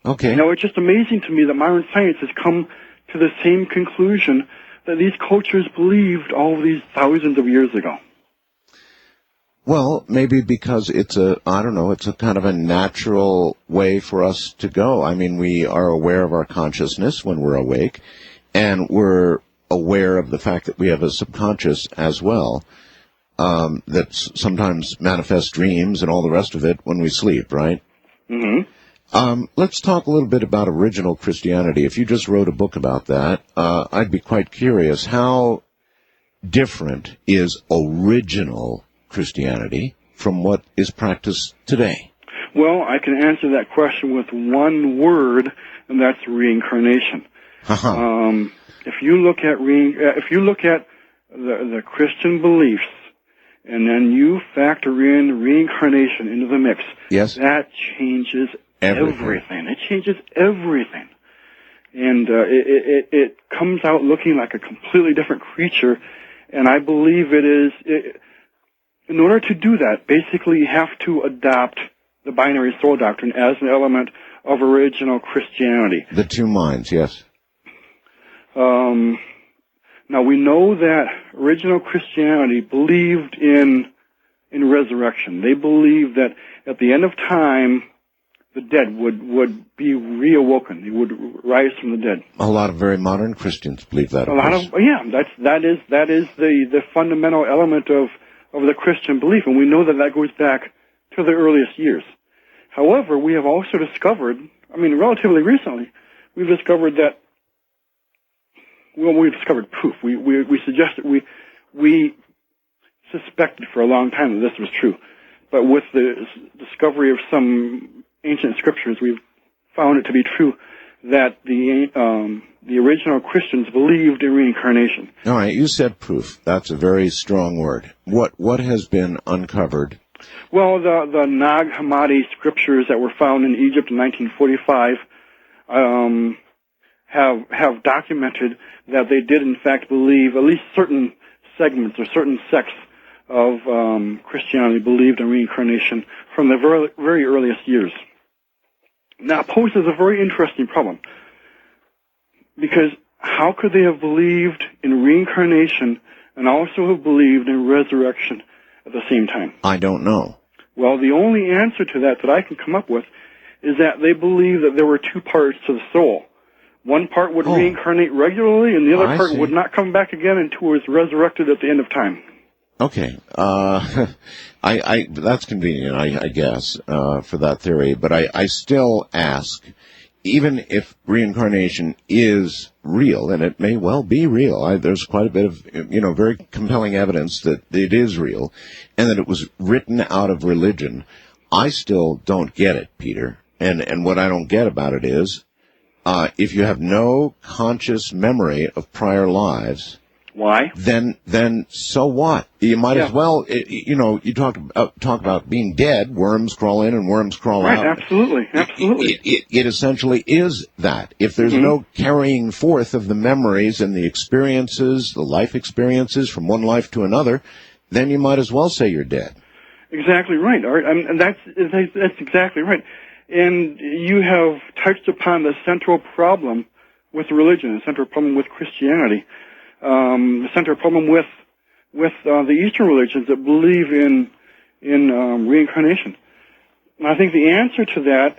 Speaker 1: Okay.
Speaker 14: Now it's just amazing to me that modern science has come to the same conclusion that these cultures believed all these thousands of years ago.
Speaker 1: Well, maybe because it's a kind of a natural way for us to go. I mean, we are aware of our consciousness when we're awake, and we're aware of the fact that we have a subconscious as well, that sometimes manifests dreams and all the rest of it when we sleep, right?
Speaker 14: Mm-hmm.
Speaker 1: Let's talk a little bit about original Christianity. If you just wrote a book about that, I'd be quite curious. How different is original Christianity from what is practiced today?
Speaker 14: Well, I can answer that question with one word, and that's reincarnation. If you look at the Christian beliefs, and then you factor in reincarnation into the mix,
Speaker 1: yes,
Speaker 14: that changes everything. It changes everything, and it comes out looking like a completely different creature. And I believe it is. In order to do that, basically you have to adopt the binary soul doctrine as an element of original Christianity.
Speaker 1: The two minds, yes.
Speaker 14: Now we know that original Christianity believed in resurrection. They believed that at the end of time, the dead would be reawoken. They would rise from the dead.
Speaker 1: A lot of very modern Christians believe that.
Speaker 14: That is the fundamental element of the Christian belief, and we know that goes back to the earliest years. However, we have also discovered, relatively recently, we've discovered that. Well, we discovered proof. We suggested, we suspected for a long time that this was true. But with the discovery of some ancient scriptures, we've found it to be true that the original Christians believed in reincarnation.
Speaker 1: All right, you said proof. That's a very strong word. What has been uncovered?
Speaker 14: Well, the Nag Hammadi scriptures that were found in Egypt in 1945 have documented that they did in fact believe, at least certain segments or certain sects of Christianity believed in reincarnation from the very, very earliest years. Now it poses a very interesting problem, because how could they have believed in reincarnation and also have believed in resurrection at the same time?
Speaker 1: I don't know.
Speaker 14: Well, the only answer to that I can come up with is that they believe that there were two parts to the soul. One part would reincarnate regularly, and the other part would not come back again until it was resurrected at the end of time.
Speaker 1: Okay. That's convenient, I guess, for that theory. But I still ask, even if reincarnation is real, and it may well be real, there's quite a bit of, very compelling evidence that it is real, and that it was written out of religion, I still don't get it, Peter. And what I don't get about it is, if you have no conscious memory of prior lives,
Speaker 14: why?
Speaker 1: Then so what? You might as well, you talk about being dead. Worms crawl in and worms crawl out.
Speaker 14: Right, absolutely.
Speaker 1: It essentially is that. If there's no carrying forth of the memories and the experiences, the life experiences from one life to another, then you might as well say you're dead.
Speaker 14: Exactly right, Art. And that's exactly right. And you have touched upon the central problem with religion, the central problem with Christianity, the central problem with the Eastern religions that believe in reincarnation. And I think the answer to that,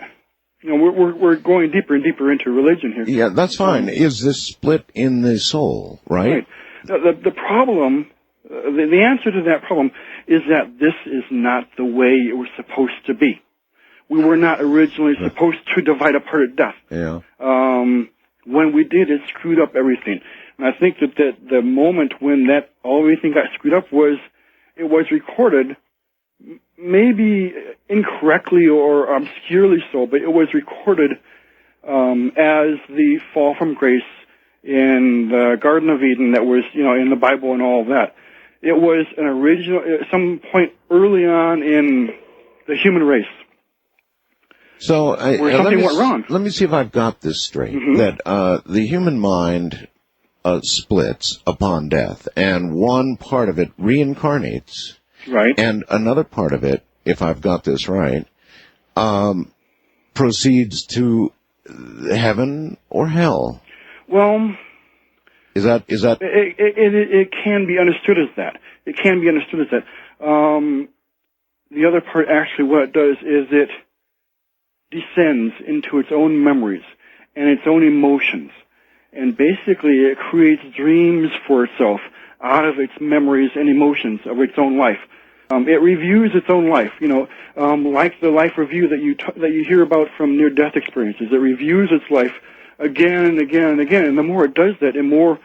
Speaker 14: we're going deeper and deeper into religion here.
Speaker 1: Yeah, that's fine. Is this split in the soul, right?
Speaker 14: The problem, the answer to that problem is that this is not the way it was supposed to be. We were not originally supposed to divide apart at death.
Speaker 1: Yeah.
Speaker 14: When we did, it screwed up everything. And I think that the moment when everything got screwed up was, it was recorded maybe incorrectly or obscurely so, but it was recorded as the fall from grace in the Garden of Eden that was, in the Bible and all of that. It was an original, at some point early on in the human race.
Speaker 1: So
Speaker 14: where something went wrong.
Speaker 1: Let me see if I've got this straight. That the human mind splits upon death, and one part of it reincarnates.
Speaker 14: Right.
Speaker 1: And another part of it, if I've got this right, proceeds to heaven or hell.
Speaker 14: Well,
Speaker 1: is that?
Speaker 14: It can be understood as that. It can be understood as that. The other part, actually, what it does is it descends into its own memories and its own emotions, and basically it creates dreams for itself out of its memories and emotions of its own life. It reviews its own life, like the life review that you hear about from near-death experiences. It reviews its life again and again and again, and the more it does that, the more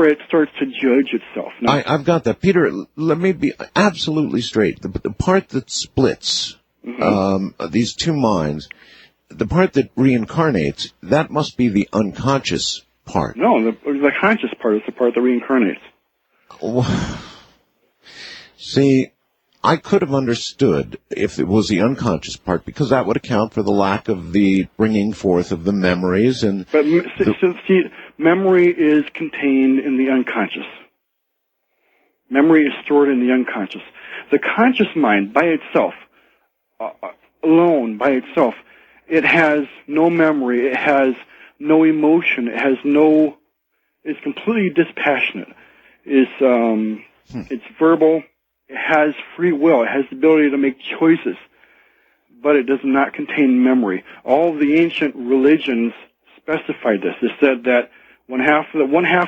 Speaker 14: it starts to judge itself. Now,
Speaker 1: I've got that. Peter, let me be absolutely straight. The part that splits these two minds, the part that reincarnates, that must be the unconscious part.
Speaker 14: No, the conscious part is the part that reincarnates.
Speaker 1: See, I could have understood if it was the unconscious part, because that would account for the lack of the bringing forth of the memories.
Speaker 14: But memory is contained in the unconscious. Memory is stored in the unconscious. The conscious mind, by itself, alone, by itself, it has no memory, it has no emotion, it's completely dispassionate. It's verbal. It has free will. It has the ability to make choices, but it does not contain memory. All the ancient religions specified this. They said that one half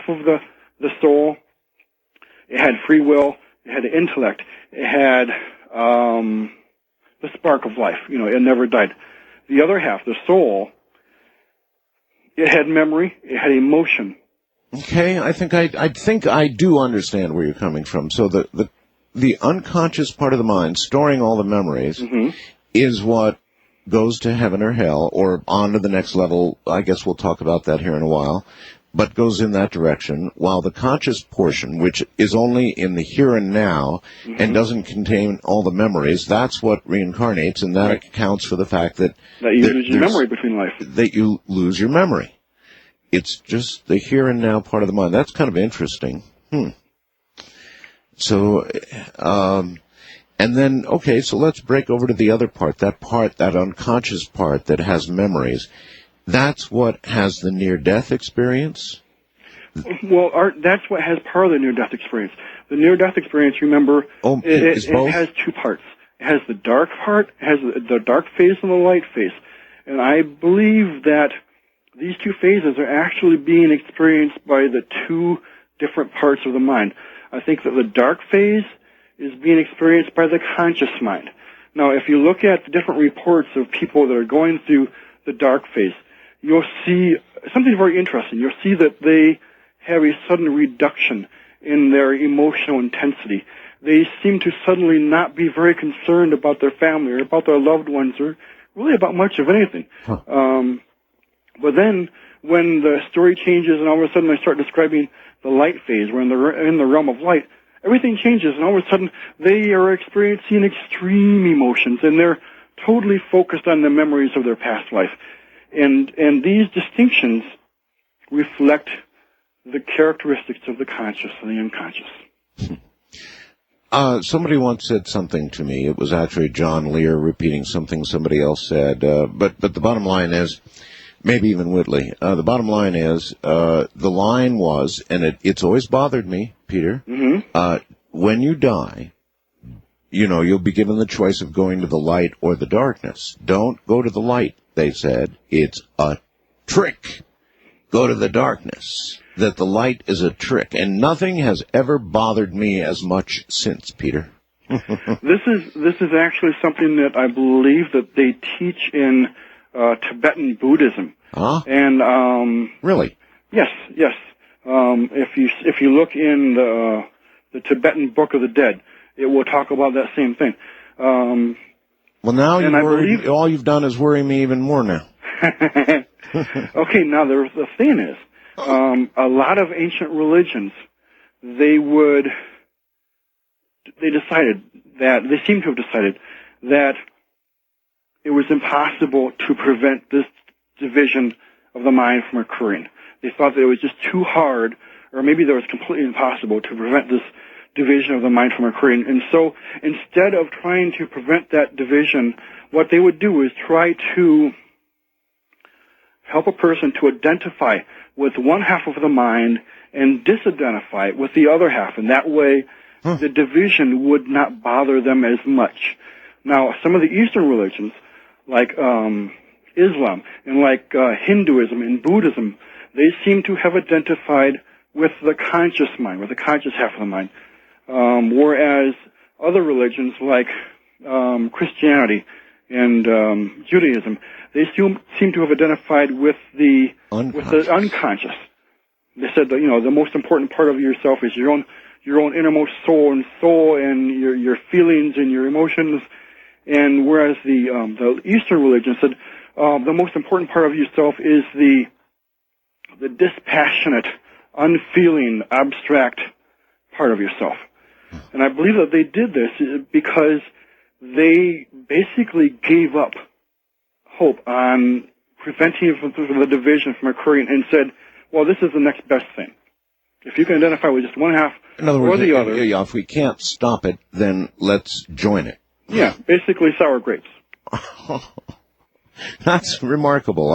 Speaker 14: of the soul, it had free will, it had intellect, it had the spark of life. It never died. The other half, the soul, it had memory, it had emotion.
Speaker 1: Okay, I think I do understand where you're coming from. So the unconscious part of the mind, storing all the memories, is what goes to heaven or hell, or on to the next level. I guess we'll talk about that here in a while, but goes in that direction, while the conscious portion, which is only in the here and now and doesn't contain all the memories, that's what reincarnates, and that accounts for the fact that
Speaker 14: you lose your memory between life.
Speaker 1: That you lose your memory. It's just the here and now part of the mind. That's kind of interesting. So, and then, okay, so let's break over to the other part, that unconscious part that has memories. That's what has the near-death experience?
Speaker 14: Well, that's what has part of the near-death experience. The near-death experience, remember, it has two parts. It has the dark part, it has the dark phase and the light phase. And I believe that these two phases are actually being experienced by the two different parts of the mind. I think that the dark phase is being experienced by the conscious mind. Now, if you look at the different reports of people that are going through the dark phase, you'll see something very interesting. You'll see that they have a sudden reduction in their emotional intensity. They seem to suddenly not be very concerned about their family or about their loved ones or really about much of anything. But then, when the story changes and all of a sudden they start describing the light phase, we're in the realm of light, everything changes, and all of a sudden they are experiencing extreme emotions, and they're totally focused on the memories of their past life. And these distinctions reflect the characteristics of the conscious and the unconscious.
Speaker 1: Somebody once said something to me. It was actually John Lear repeating something somebody else said. But the bottom line is, maybe even Whitley, the bottom line is, the line was, and it's always bothered me, Peter, when you die, you'll be given the choice of going to the light or the darkness. Don't go to the light, they said. It's a trick. Go to the darkness. That the light is a trick. And nothing has ever bothered me as much since, Peter.
Speaker 14: This is actually something that I believe that they teach in Tibetan Buddhism. And
Speaker 1: really?
Speaker 14: Yes. If you look in the Tibetan Book of the Dead, it will talk about that same thing.
Speaker 1: Well, now all you've done is worry me even more now.
Speaker 14: Okay, now the thing is, a lot of ancient religions, they seem to have decided that it was impossible to prevent this division of the mind from occurring. They thought that it was just too hard, or maybe that it was completely impossible to prevent this division of the mind from occurring. And so instead of trying to prevent that division, what they would do is try to help a person to identify with one half of the mind and disidentify with the other half. And that way, the division would not bother them as much. Now, some of the Eastern religions, like Islam and like Hinduism and Buddhism, they seem to have identified with the conscious mind, with the conscious half of the mind. Whereas other religions like Christianity and Judaism, they seem to have identified with the unconscious. They said that, the most important part of yourself is your own innermost soul and your feelings and your emotions. And whereas the Eastern religion said the most important part of yourself is the dispassionate, unfeeling, abstract part of yourself. And I believe that they did this because they basically gave up hope on preventing the division from occurring and said, well, this is the next best thing. If you can identify with just one half
Speaker 1: in other words,
Speaker 14: or the other.
Speaker 1: If we can't stop it, then let's join it.
Speaker 14: Yeah, basically sour grapes.
Speaker 1: That's remarkable.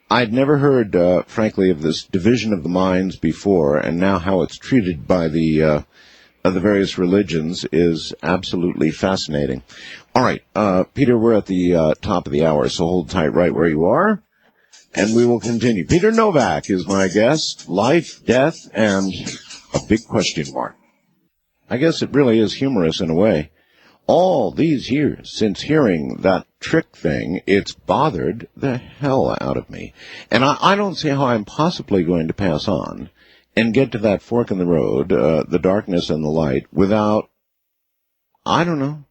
Speaker 1: I'd never heard, frankly, of this division of the minds before, and now how it's treated by the various religions is absolutely fascinating. All right, Peter, we're at the top of the hour, so hold tight right where you are, and we will continue. Peter Novak is my guest. Life, death, and a big question mark. I guess it really is humorous in a way. All these years since hearing that trick thing, it's bothered the hell out of me. And I don't see how I'm possibly going to pass on and get to that fork in the road, the darkness and the light, without, I don't know,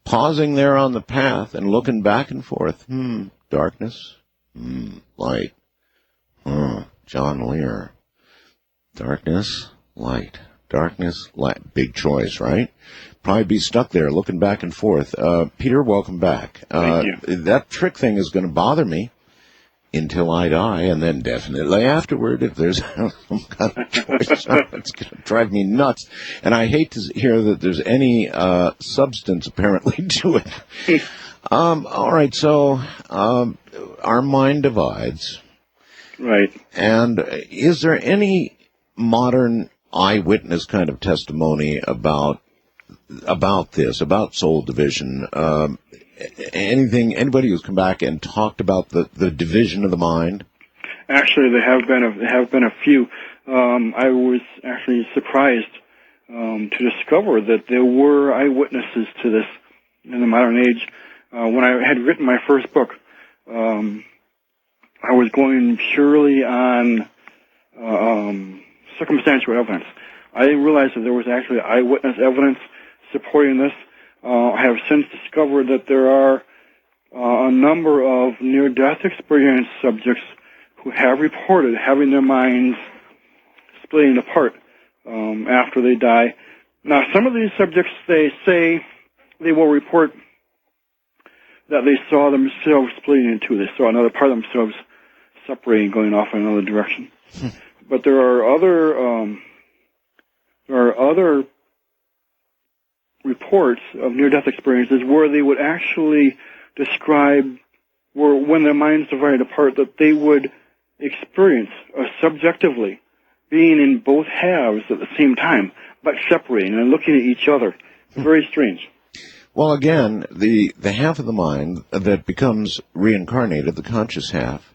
Speaker 1: pausing there on the path and looking back and forth. Darkness, light. John Lear. Darkness, light. Darkness, light. Big choice, right? Probably be stuck there looking back and forth. Peter, welcome back.
Speaker 14: Thank you.
Speaker 1: That trick thing is going to bother me until I die, and then definitely afterward, if there's some kind of choice, it's going to drive me nuts. And I hate to hear that there's any substance apparently to it. All right, so our mind divides.
Speaker 14: Right.
Speaker 1: And is there any modern eyewitness kind of testimony about this, about soul division? Anybody who's come back and talked about the division of the mind?
Speaker 14: Actually, there have been a few. I was actually surprised to discover that there were eyewitnesses to this in the modern age. When I had written my first book, I was going purely on circumstantial evidence. I didn't realize that there was actually eyewitness evidence supporting this. I have since discovered that there are a number of near-death experience subjects who have reported having their minds splitting apart after they die. Now, some of these subjects, they say they will report that they saw themselves splitting in two. They saw another part of themselves separating, going off in another direction. But there are other reports of near-death experiences where they would actually describe where when their minds divided apart that they would experience subjectively being in both halves at the same time, but separating and looking at each other. Very strange.
Speaker 1: Well, again, the half of the mind that becomes reincarnated, the conscious half,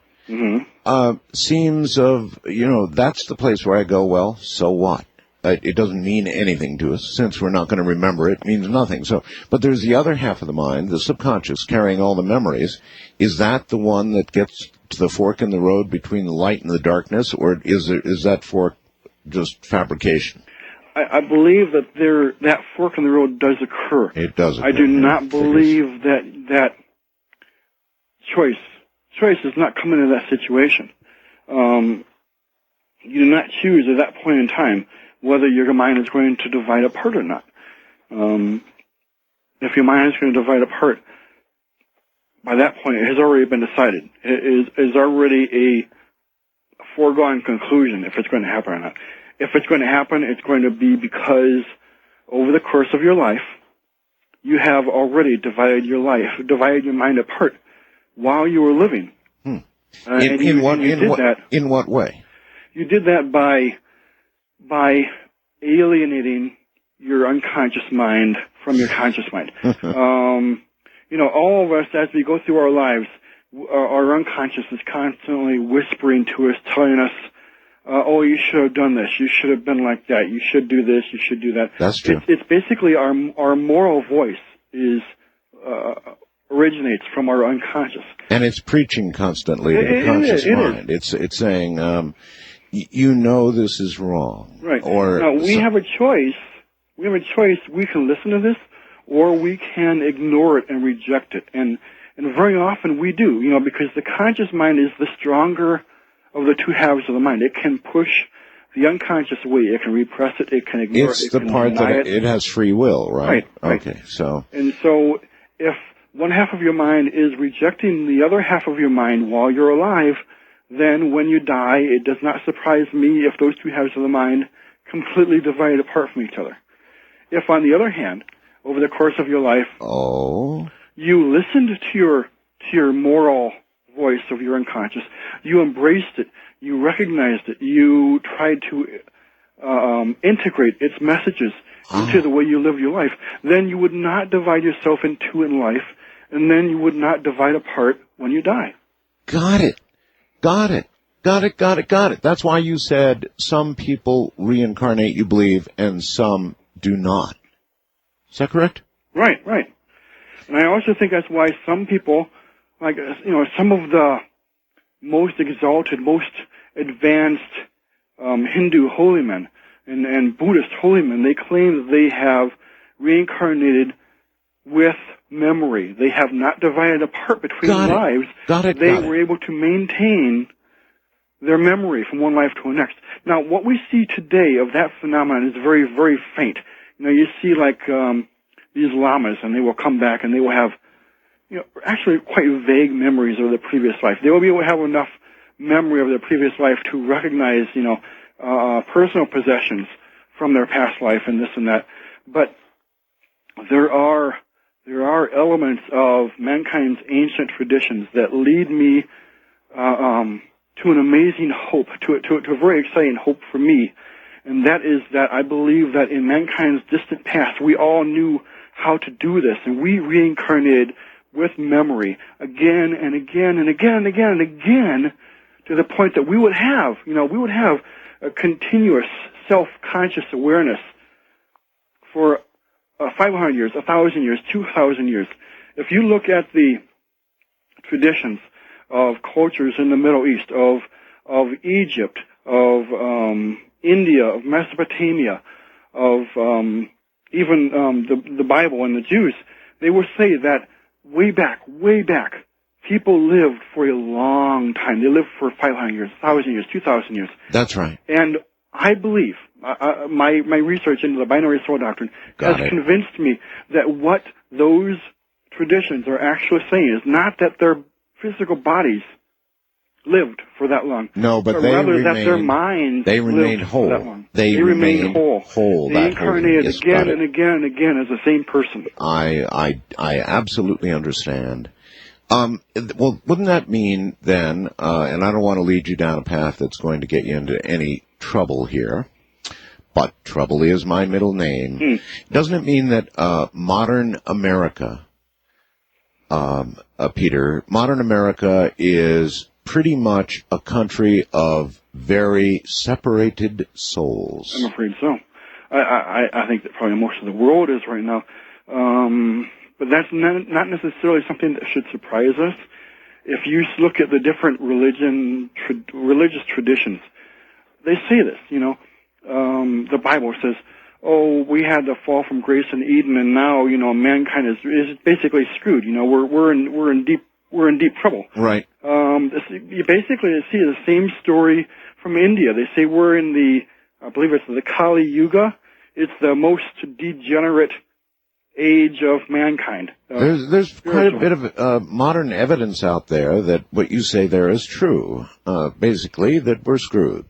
Speaker 1: seems that's the place where I go, well, so what? It doesn't mean anything to us. Since we're not going to remember it, it means nothing. But there's the other half of the mind, the subconscious, carrying all the memories. Is that the one that gets to the fork in the road between the light and the darkness, or is that fork just fabrication?
Speaker 14: I believe that that fork in the road does occur.
Speaker 1: It does occur.
Speaker 14: I do not believe that choice does not come into that situation. You do not choose at that point in time whether your mind is going to divide apart or not. If your mind is going to divide apart, by that point, it has already been decided. It is already a foregone conclusion if it's going to happen or not. If it's going to happen, it's going to be because over the course of your life, you have already divided your mind apart while you were living.
Speaker 1: In what way?
Speaker 14: You did that by alienating your unconscious mind from your conscious mind. All of us, as we go through our lives, our unconscious is constantly whispering to us, telling us, oh, you should have done this. You should have been like that. You should do this. You should do that.
Speaker 1: That's true.
Speaker 14: It's basically our moral voice originates from our unconscious.
Speaker 1: And it's preaching constantly to the conscious mind. It's saying, you know this is wrong.
Speaker 14: Right.
Speaker 1: Now,
Speaker 14: we have a choice. We have a choice. We can listen to this, or we can ignore it and reject it. And very often we do, because the conscious mind is the stronger of the two halves of the mind. It can push the unconscious away. It can repress it. It can ignore it.
Speaker 1: It's the part that it has free will, right?
Speaker 14: Right.
Speaker 1: Okay, so.
Speaker 14: And so if one half of your mind is rejecting the other half of your mind while you're alive, then when you die, it does not surprise me if those two halves of the mind completely divide apart from each other. If, on the other hand, over the course of your life, you listened to your moral voice of your unconscious, you embraced it, you recognized it, you tried to integrate its messages into the way you live your life, then you would not divide yourself in two in life, and then you would not divide apart when you die.
Speaker 1: Got it. That's why you said some people reincarnate, you believe, and some do not. Is that correct?
Speaker 14: Right. And I also think that's why some people, some of the most exalted, most advanced Hindu holy men and Buddhist holy men, they claim that they have reincarnated with memory. They have not divided apart between lives. They were able to maintain their memory from one life to the next. Now, what we see today of that phenomenon is very, very faint. You see these lamas, and they will come back and they will have, actually quite vague memories of their previous life. They will be able to have enough memory of their previous life to recognize, personal possessions from their past life and this and that. But there are elements of mankind's ancient traditions that lead me to an amazing hope, to a very exciting hope for me. And that is that I believe that in mankind's distant past, we all knew how to do this, and we reincarnated with memory again and again and again and again and again, to the point that we would have a continuous self-conscious awareness for 500 years, 1,000 years, 2,000 years. If you look at the traditions of cultures in the Middle East, of Egypt, of India, of Mesopotamia, of even the Bible and the Jews, they will say that way back, people lived for a long time. They lived for 500 years, 1,000 years, 2,000 years.
Speaker 1: That's right.
Speaker 14: And I believe, my research into the binary soul doctrine has convinced me that what those traditions are actually saying is not that their physical bodies lived for that long.
Speaker 1: No, but
Speaker 14: rather that their minds
Speaker 1: remained whole.
Speaker 14: For that long.
Speaker 1: They remained whole.
Speaker 14: They incarnated again and again and again as the same person.
Speaker 1: I absolutely understand. Well, wouldn't that mean then, and I don't want to lead you down a path that's going to get you into any trouble here, but trouble is my middle name. Doesn't it mean that modern America, Peter, modern America is pretty much a country of very separated souls?
Speaker 14: I'm afraid so. I think that probably most of the world is right now. But that's not necessarily something that should surprise us. If you look at the different religious traditions, they say this, the Bible says, oh, we had the fall from grace in Eden, and now, you know, mankind is basically screwed. You know, we're in deep trouble.
Speaker 1: Right.
Speaker 14: You basically see the same story from India. They say we're in I believe it's the Kali Yuga. It's the most degenerate age of mankind.
Speaker 1: There's quite a bit of modern evidence out there that what you say there is true. Basically, that we're screwed.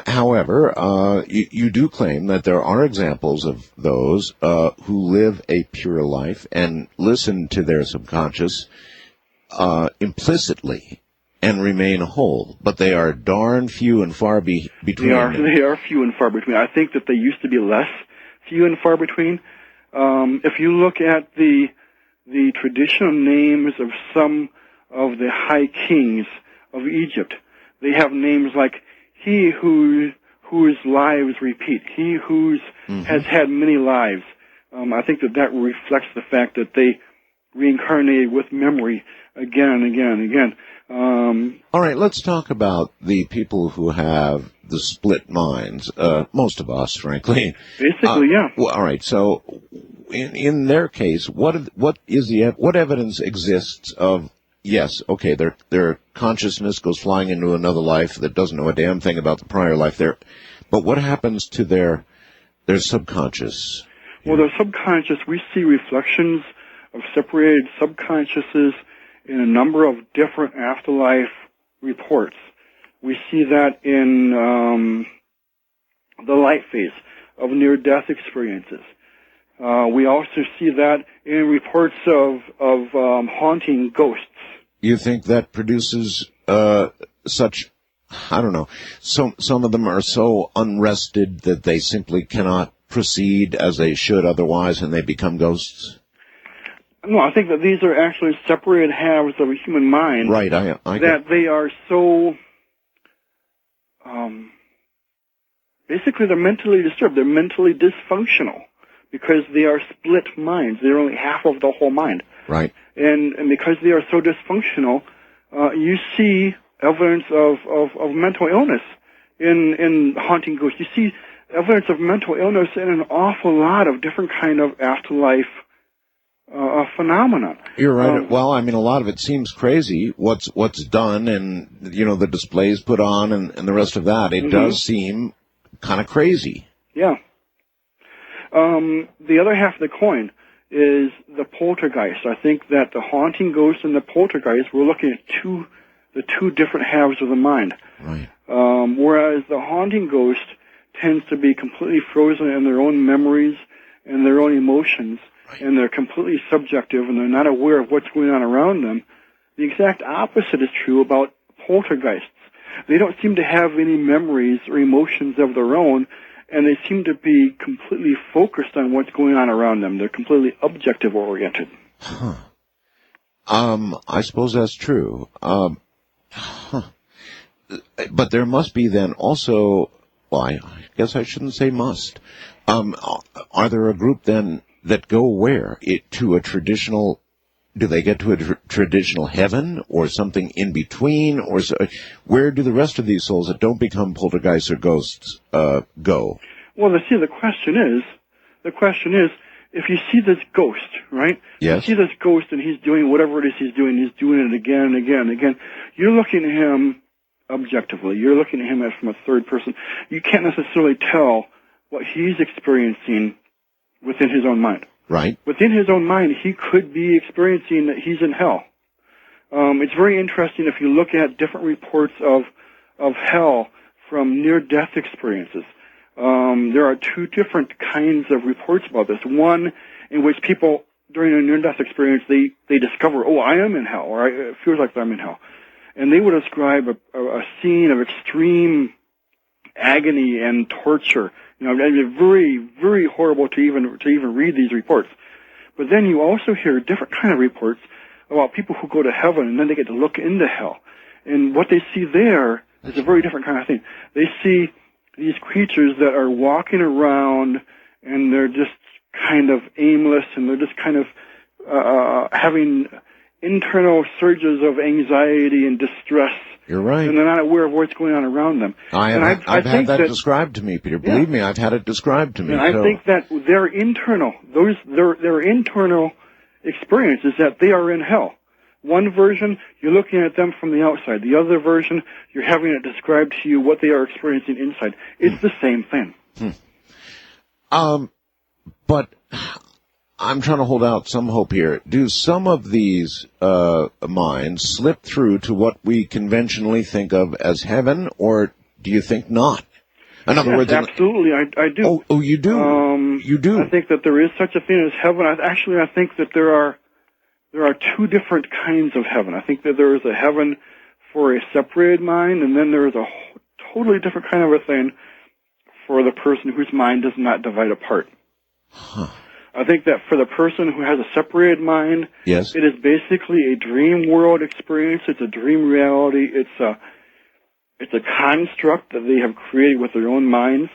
Speaker 1: However, you do claim that there are examples of those who live a pure life and listen to their subconscious implicitly and remain whole, but they are darn few and far between.
Speaker 14: They are few and far between. I think that they used to be less few and far between. If you look at the traditional names of some of the high kings of Egypt, they have names like he whose lives repeat, he whose has had many lives. I think that reflects the fact that they reincarnated with memory again and again and again.
Speaker 1: All right, let's talk about the people who have the split minds. Most of us, frankly.
Speaker 14: Basically, yeah.
Speaker 1: Well, all right. So, in their case, what evidence exists of? Yes, okay, their consciousness goes flying into another life that doesn't know a damn thing about the prior life there. But what happens to their subconscious?
Speaker 14: Well, their subconscious, we see reflections of separated subconsciouses in a number of different afterlife reports. We see that in the light phase of near-death experiences. We also see that in reports of haunting ghosts.
Speaker 1: You think that produces such, I don't know, some of them are so unrested that they simply cannot proceed as they should otherwise and they become ghosts?
Speaker 14: No, I think that these are actually separated halves of a human mind.
Speaker 1: Right, I
Speaker 14: that they are so, basically they're mentally disturbed. They're mentally dysfunctional because they are split minds. They're only half of the whole mind.
Speaker 1: Right.
Speaker 14: And because they are so dysfunctional, you see evidence of mental illness in haunting ghosts. You see evidence of mental illness in an awful lot of different kind of afterlife phenomenon.
Speaker 1: You're right. Well, I mean, a lot of it seems crazy. What's done, and you know, the displays put on, and the rest of that. It does seem kind of crazy.
Speaker 14: Yeah. The other half of the coin is the poltergeist. I think that the haunting ghost and the poltergeist, we're looking at the two different halves of the mind.
Speaker 1: Right.
Speaker 14: Whereas the haunting ghost tends to be completely frozen in their own memories and their own emotions. And they're completely subjective, and they're not aware of what's going on around them. The exact opposite is true about poltergeists. They don't seem to have any memories or emotions of their own, and they seem to be completely focused on what's going on around them. They're completely objective-oriented.
Speaker 1: Huh. I suppose that's true. But there must be then also, well, I guess I shouldn't say must. Are there a group then that go where? To a traditional, do they get to a traditional heaven or something in between? Or where do the rest of these souls that don't become poltergeists or ghosts go?
Speaker 14: Well, the question is, if you see this ghost, right?
Speaker 1: Yes.
Speaker 14: You see this ghost and he's doing whatever it is he's doing it again and again and again. You're looking at him objectively. You're looking at him as from a third person. You can't necessarily tell what he's experiencing within his own mind.
Speaker 1: Right.
Speaker 14: Within his own mind, he could be experiencing that he's in hell. It's very interesting if you look at different reports of hell from near-death experiences. There are two different kinds of reports about this. One in which people, during a near-death experience, they discover, oh, I am in hell, or it feels like I'm in hell. And they would describe a scene of extreme agony and torture. You know, it's very, very horrible to even read these reports. But then you also hear different kind of reports about people who go to heaven and then they get to look into hell. And what they see there is a very different kind of thing. They see these creatures that are walking around and they're just kind of aimless and they're just kind of having internal surges of anxiety and distress
Speaker 1: You're right.
Speaker 14: And they're not aware of what's going on around them.
Speaker 1: I've had that described to me, Peter. Believe me, I've had it described to me.
Speaker 14: And I think that their internal experience is that they are in hell. One version, you're looking at them from the outside. The other version, you're having it described to you what they are experiencing inside. It's the same thing.
Speaker 1: But I'm trying to hold out some hope here. Do some of these minds slip through to what we conventionally think of as heaven, or do you think not? In other words,
Speaker 14: absolutely, I do.
Speaker 1: Oh, you do? You do?
Speaker 14: I think that there is such a thing as heaven. I think that there are two different kinds of heaven. I think that there is a heaven for a separated mind, and then there is a totally different kind of a thing for the person whose mind does not divide apart.
Speaker 1: Huh.
Speaker 14: I think that for the person who has a separated mind,
Speaker 1: yes,
Speaker 14: it is basically a dream world experience. It's a dream reality. It's a construct that they have created with their own minds,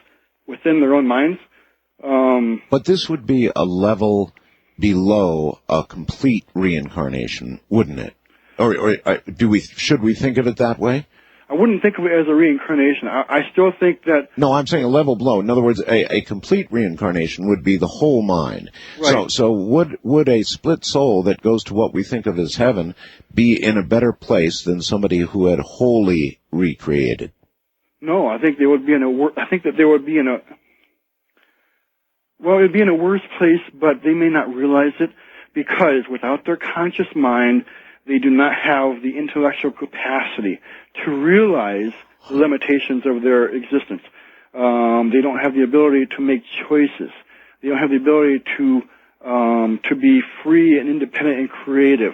Speaker 14: within their own minds.
Speaker 1: But this would be a level below a complete reincarnation, wouldn't it? Or should we think of it that way?
Speaker 14: I wouldn't think of it as a reincarnation. I still think that...
Speaker 1: No, I'm saying a level below. In other words, a complete reincarnation would be the whole mind.
Speaker 14: Right.
Speaker 1: So would a split soul that goes to what we think of as heaven be in a better place than somebody who had wholly recreated?
Speaker 14: No, I think they would be in a... Well, it would be in a worse place, but they may not realize it, because without their conscious mind, they do not have the intellectual capacity to realize the limitations of their existence. They don't have the ability to make choices. They don't have the ability to be free and independent and creative.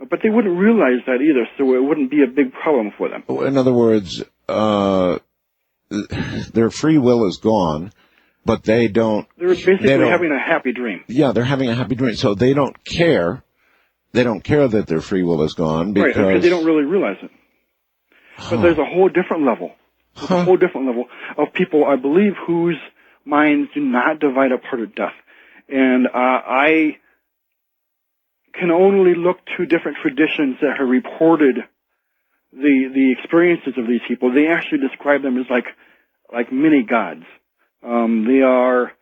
Speaker 14: But they wouldn't realize that either, so it wouldn't be a big problem for them.
Speaker 1: In other words, their free will is gone, but they don't...
Speaker 14: They're basically having a happy dream.
Speaker 1: Yeah, they're having a happy dream, so they don't care. They don't care that their free will is gone because...
Speaker 14: Right, because they don't really realize it. But there's a whole different level. There's a whole different level of people, I believe, whose minds do not divide apart at death. And I can only look to different traditions that have reported the experiences of these people. They actually describe them as like mini gods. They are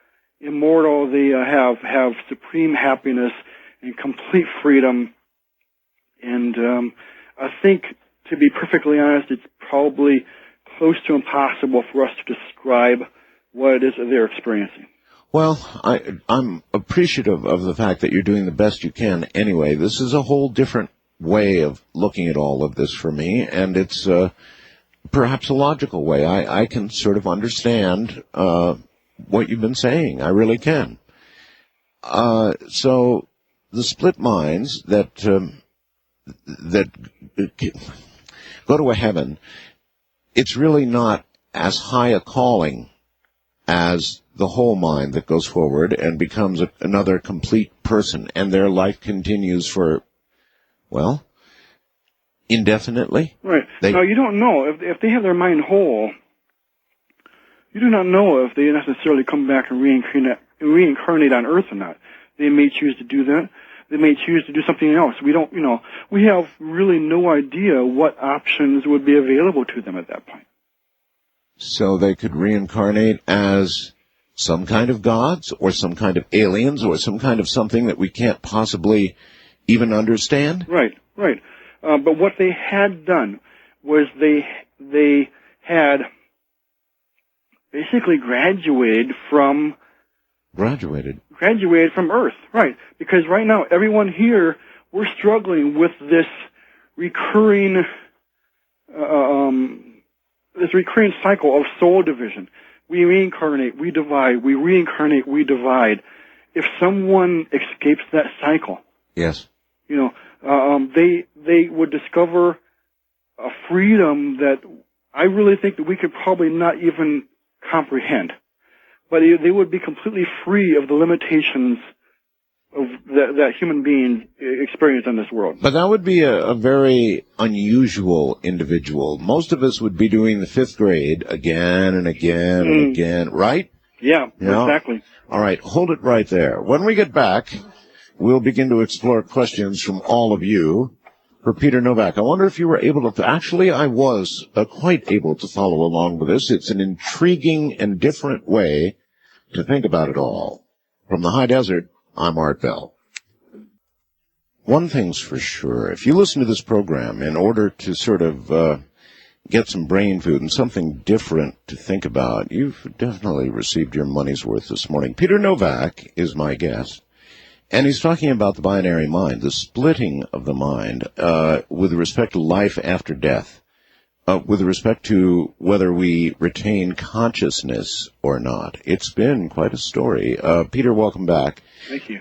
Speaker 14: immortal. They have supreme happiness and complete freedom. And I think, to be perfectly honest, it's probably close to impossible for us to describe what it is that they're experiencing.
Speaker 1: Well, I'm appreciative of the fact that you're doing the best you can anyway. This is a whole different way of looking at all of this for me, and it's perhaps a logical way. I can sort of understand what you've been saying. I really can. So the split minds that go to a heaven, it's really not as high a calling as the whole mind that goes forward and becomes another complete person, and their life continues for, well, indefinitely.
Speaker 14: Right. Now, you don't know. If they have their mind whole, you do not know if they necessarily come back and reincarnate on Earth or not. They may choose to do that. They may choose to do something else. We don't, we have really no idea what options would be available to them at that point.
Speaker 1: So they could reincarnate as some kind of gods or some kind of aliens or some kind of something that we can't possibly even understand?
Speaker 14: Right. But what they had done was they had basically graduated from Earth, right? Because right now, everyone here, we're struggling with this recurring cycle of soul division. We reincarnate, we divide, we reincarnate, we divide. If someone escapes that cycle,
Speaker 1: yes,
Speaker 14: they would discover a freedom that I really think that we could probably not even comprehend. But they would be completely free of the limitations of that human beings experience in this world.
Speaker 1: But that would be a very unusual individual. Most of us would be doing the 5th grade again and again and again, right?
Speaker 14: Yeah, exactly.
Speaker 1: All right, hold it right there. When we get back, we'll begin to explore questions from all of you for Peter Novak. I wonder if you were able to, actually I was quite able to follow along with this. It's an intriguing and different way to think about it all. From the high desert, I'm Art Bell. One thing's for sure, if you listen to this program in order to sort of get some brain food and something different to think about, you've definitely received your money's worth this morning. Peter Novak is my guest, and he's talking about the binary mind, the splitting of the mind with respect to life after death, with respect to whether we retain consciousness or not. It's been quite a story. Peter, welcome back.
Speaker 14: Thank you.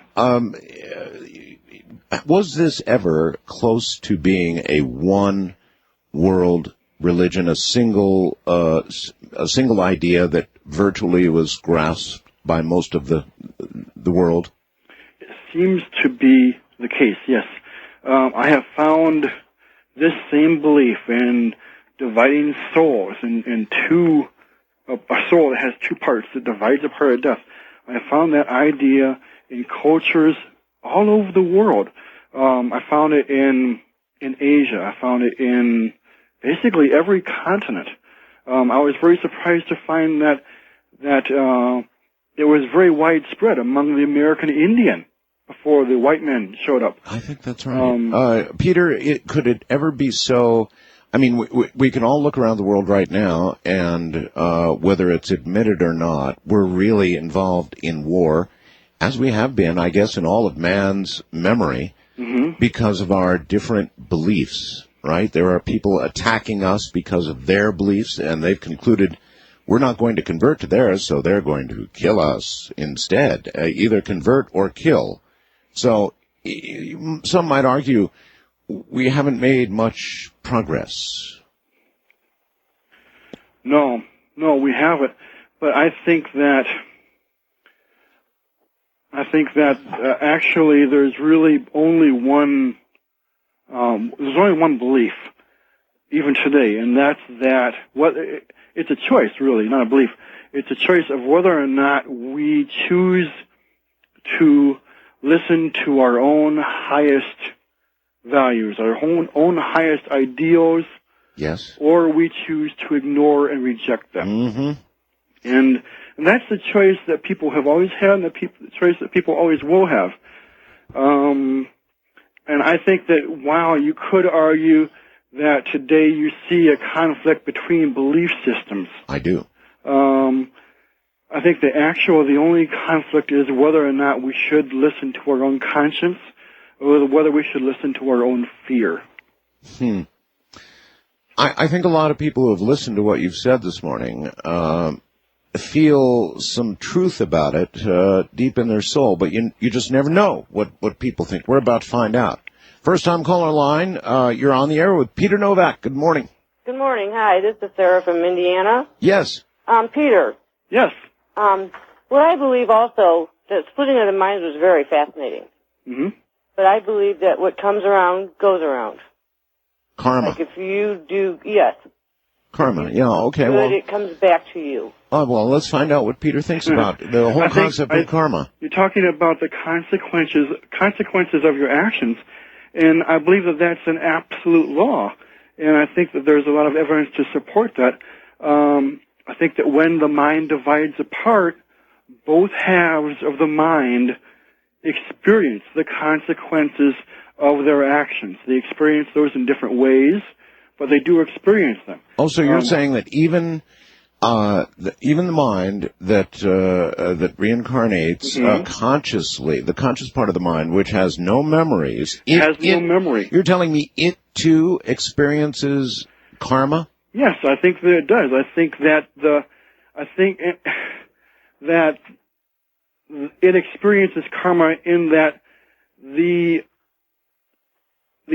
Speaker 1: Was this ever close to being a one-world religion, a single idea that virtually was grasped by most of the world?
Speaker 14: It seems to be the case, yes. I have found this same belief in dividing souls in two, a soul that has two parts that divides apart at death. I found that idea in cultures all over the world. I found it in Asia. I found it in basically every continent. I was very surprised to find that it was very widespread among the American Indian before the white men showed up.
Speaker 1: I think that's right. Peter, could it ever be so? I mean, we can all look around the world right now, and whether it's admitted or not, we're really involved in war, as we have been, I guess, in all of man's memory, because of our different beliefs, right? There are people attacking us because of their beliefs, and they've concluded we're not going to convert to theirs, so they're going to kill us instead, either convert or kill. So some might argue we haven't made much progress.
Speaker 14: No, we haven't. But I think that actually there's really only one belief, even today, and that's that it's a choice, really, not a belief. It's a choice of whether or not we choose to listen to our own highest values, our own highest ideals,
Speaker 1: yes,
Speaker 14: or we choose to ignore and reject them. And that's the choice that people have always had, and the choice that people always will have. And I think that while you could argue that today you see a conflict between belief systems,
Speaker 1: I do.
Speaker 14: I think the only conflict is whether or not we should listen to our own conscience, or whether we should listen to our own fear.
Speaker 1: I think a lot of people who have listened to what you've said this morning feel some truth about it deep in their soul, but you just never know what people think. We're about to find out. First time caller line, you're on the air with Peter Novak. Good morning.
Speaker 15: Good morning. Hi, this is Sarah from Indiana.
Speaker 1: Yes.
Speaker 15: Peter.
Speaker 14: Yes.
Speaker 15: What I believe also, that splitting of the minds was very fascinating. But I believe that what comes around goes around.
Speaker 1: Karma.
Speaker 15: Like if you do, yes.
Speaker 1: Karma, yeah, okay.
Speaker 15: Good,
Speaker 1: Well,
Speaker 15: it comes back to you.
Speaker 1: Oh, well, let's find out what Peter thinks about the whole concept of karma.
Speaker 14: You're talking about the consequences of your actions, and I believe that that's an absolute law, and I think that there's a lot of evidence to support that. I think that when the mind divides apart, both halves of the mind experience the consequences of their actions. They experience those in different ways, but they do experience them.
Speaker 1: Oh, so you're saying that even the mind that reincarnates consciously, the conscious part of the mind, which has no memories,
Speaker 14: no memory.
Speaker 1: You're telling me it too experiences karma?
Speaker 14: Yes, I think that it does. I think that it experiences karma in that the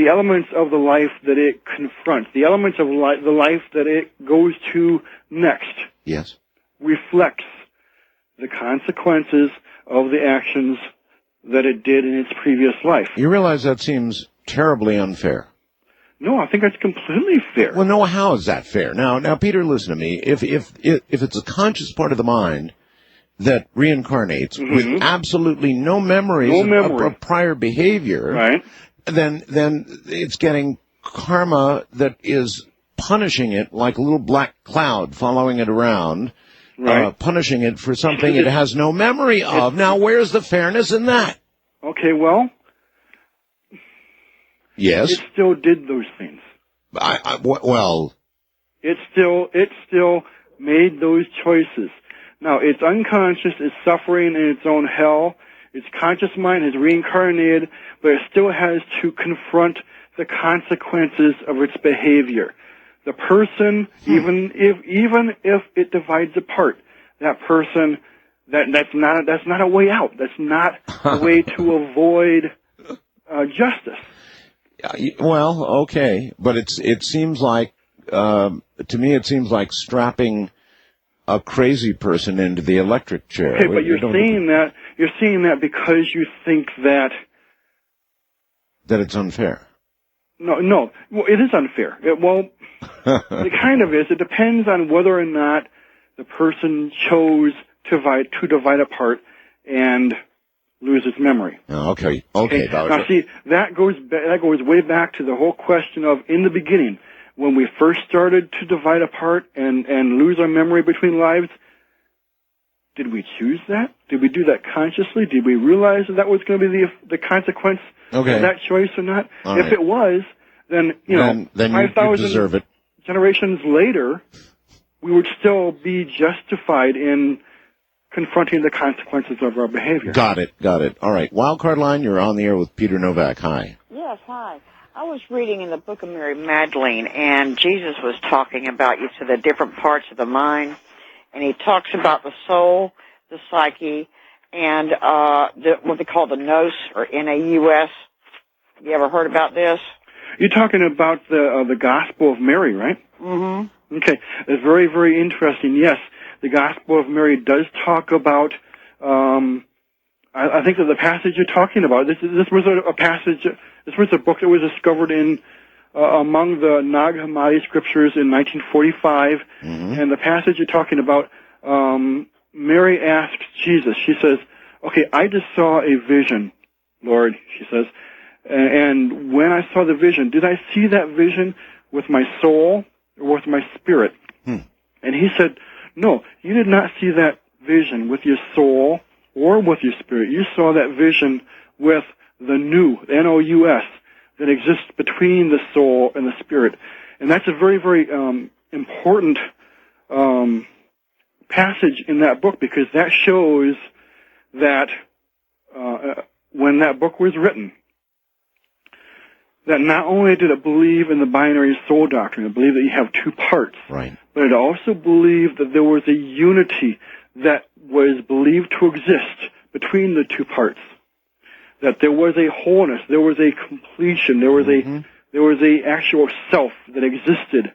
Speaker 14: elements of the life that it confronts, the elements of the life that it goes to next,
Speaker 1: yes,
Speaker 14: reflects the consequences of the actions that it did in its previous life.
Speaker 1: You realize that seems terribly unfair.
Speaker 14: No, I think that's completely fair.
Speaker 1: Well, no, how is that fair? Now, Peter, listen to me. If it's a conscious part of the mind that reincarnates with absolutely no memories of prior behavior,
Speaker 14: right,
Speaker 1: then it's getting karma that is punishing it like a little black cloud following it around, punishing it for something it has no memory of. Now, where's the fairness in that?
Speaker 14: Okay, well,
Speaker 1: yes,
Speaker 14: it still did those things.
Speaker 1: Well,
Speaker 14: it still made those choices. Now, it's unconscious, it's suffering in its own hell. Its conscious mind has reincarnated, but it still has to confront the consequences of its behavior. The person, even if it divides apart, that person, that's not a way out. That's not a way to avoid justice.
Speaker 1: Well, okay, but it seems like to me it seems like strapping a crazy person into the electric chair.
Speaker 14: Okay, but you're seeing that because you think that
Speaker 1: it's unfair.
Speaker 14: No. Well, it is unfair. It kind of is. It depends on whether or not the person chose to divide apart and lose its memory.
Speaker 1: Okay.
Speaker 14: Now, see, that goes way back to the whole question of in the beginning, when we first started to divide apart and lose our memory between lives. Did we choose that? Did we do that consciously? Did we realize that was going to be the consequence of that choice or not? If it was, then
Speaker 1: then
Speaker 14: 5,000
Speaker 1: you deserve it.
Speaker 14: Generations later, we would still be justified in confronting the consequences of our behavior.
Speaker 1: Got it. All right. Wildcard line, you're on the air with Peter Novak. Hi.
Speaker 16: Yes, hi. I was reading in the Book of Mary Magdalene, and Jesus was talking about the different parts of the mind, and he talks about the soul, the psyche, and what they call the nous, or N-A-U-S. Have you ever heard about this?
Speaker 14: You're talking about the Gospel of Mary, right?
Speaker 16: Mm-hmm.
Speaker 14: Okay. It's very, very interesting. Yes, the Gospel of Mary does talk about, I think that the passage you're talking about, this was a passage, this was a book that was discovered in among the Nag Hammadi scriptures in 1945, and the passage you're talking about, Mary asks Jesus, she says, okay, I just saw a vision, Lord, she says, and when I saw the vision, did I see that vision with my soul or with my spirit? And he said, no, you did not see that vision with your soul or with your spirit. You saw that vision with the nous, N-O-U-S, that exists between the soul and the spirit. And that's a very, very important passage in that book, because that shows that when that book was written, that not only did it believe in the binary soul doctrine, it believed that you have two parts,
Speaker 1: right,
Speaker 14: but it also believed that there was a unity that was believed to exist between the two parts. That there was a wholeness, there was a completion, there was a actual self that existed.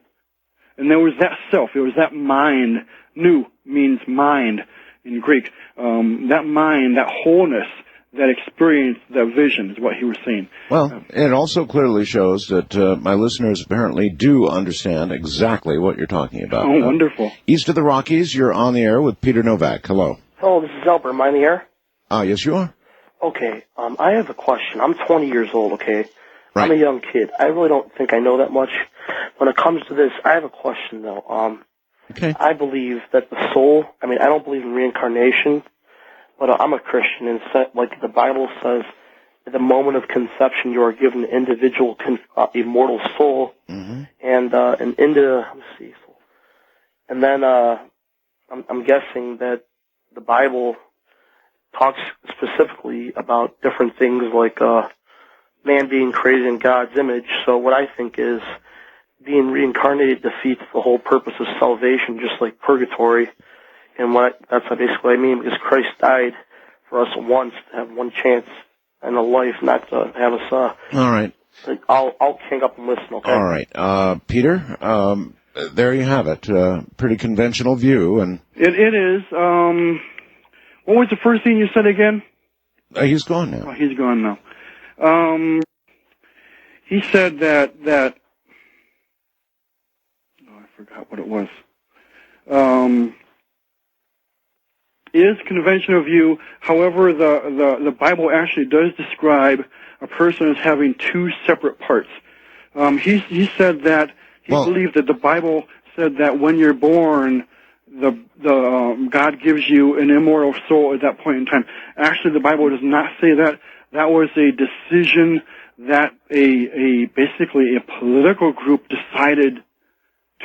Speaker 14: And there was that self, there was that mind. Nu means mind in Greek. That mind, that wholeness, that experience, that vision is what he was saying.
Speaker 1: Well, it also clearly shows that my listeners apparently do understand exactly what you're talking about.
Speaker 14: Oh, wonderful.
Speaker 1: East of the Rockies, you're on the air with Peter Novak. Hello.
Speaker 17: Hello, this is Albert. Am I in the air?
Speaker 1: Yes, you are.
Speaker 17: Okay, I have a question. I'm 20 years old, okay? Right. I'm a young kid. I really don't think I know that much. When it comes to this, I have a question, though.
Speaker 1: Okay.
Speaker 17: I believe that the soul, I don't believe in reincarnation, but I'm a Christian, and like the Bible says, at the moment of conception, you are given an individual immortal soul, and and then I'm guessing that the Bible talks specifically about different things like man being created in God's image. So what I think is being reincarnated defeats the whole purpose of salvation, just like purgatory. And that's basically what I mean, because Christ died for us once to have one chance in a life, not to have us.
Speaker 1: All right.
Speaker 17: I'll hang up and listen. Okay.
Speaker 1: All right, Peter. There you have it. Pretty conventional view, and
Speaker 14: it is. What was the first thing you said again?
Speaker 1: He's gone now.
Speaker 14: Oh, he's gone now. He said that. Oh, I forgot what it was. Is conventional view. However, the Bible actually does describe a person as having two separate parts. He said that he believed that the Bible said that when you're born, God gives you an immortal soul at that point in time. Actually, the Bible does not say that. That was a decision that basically a political group decided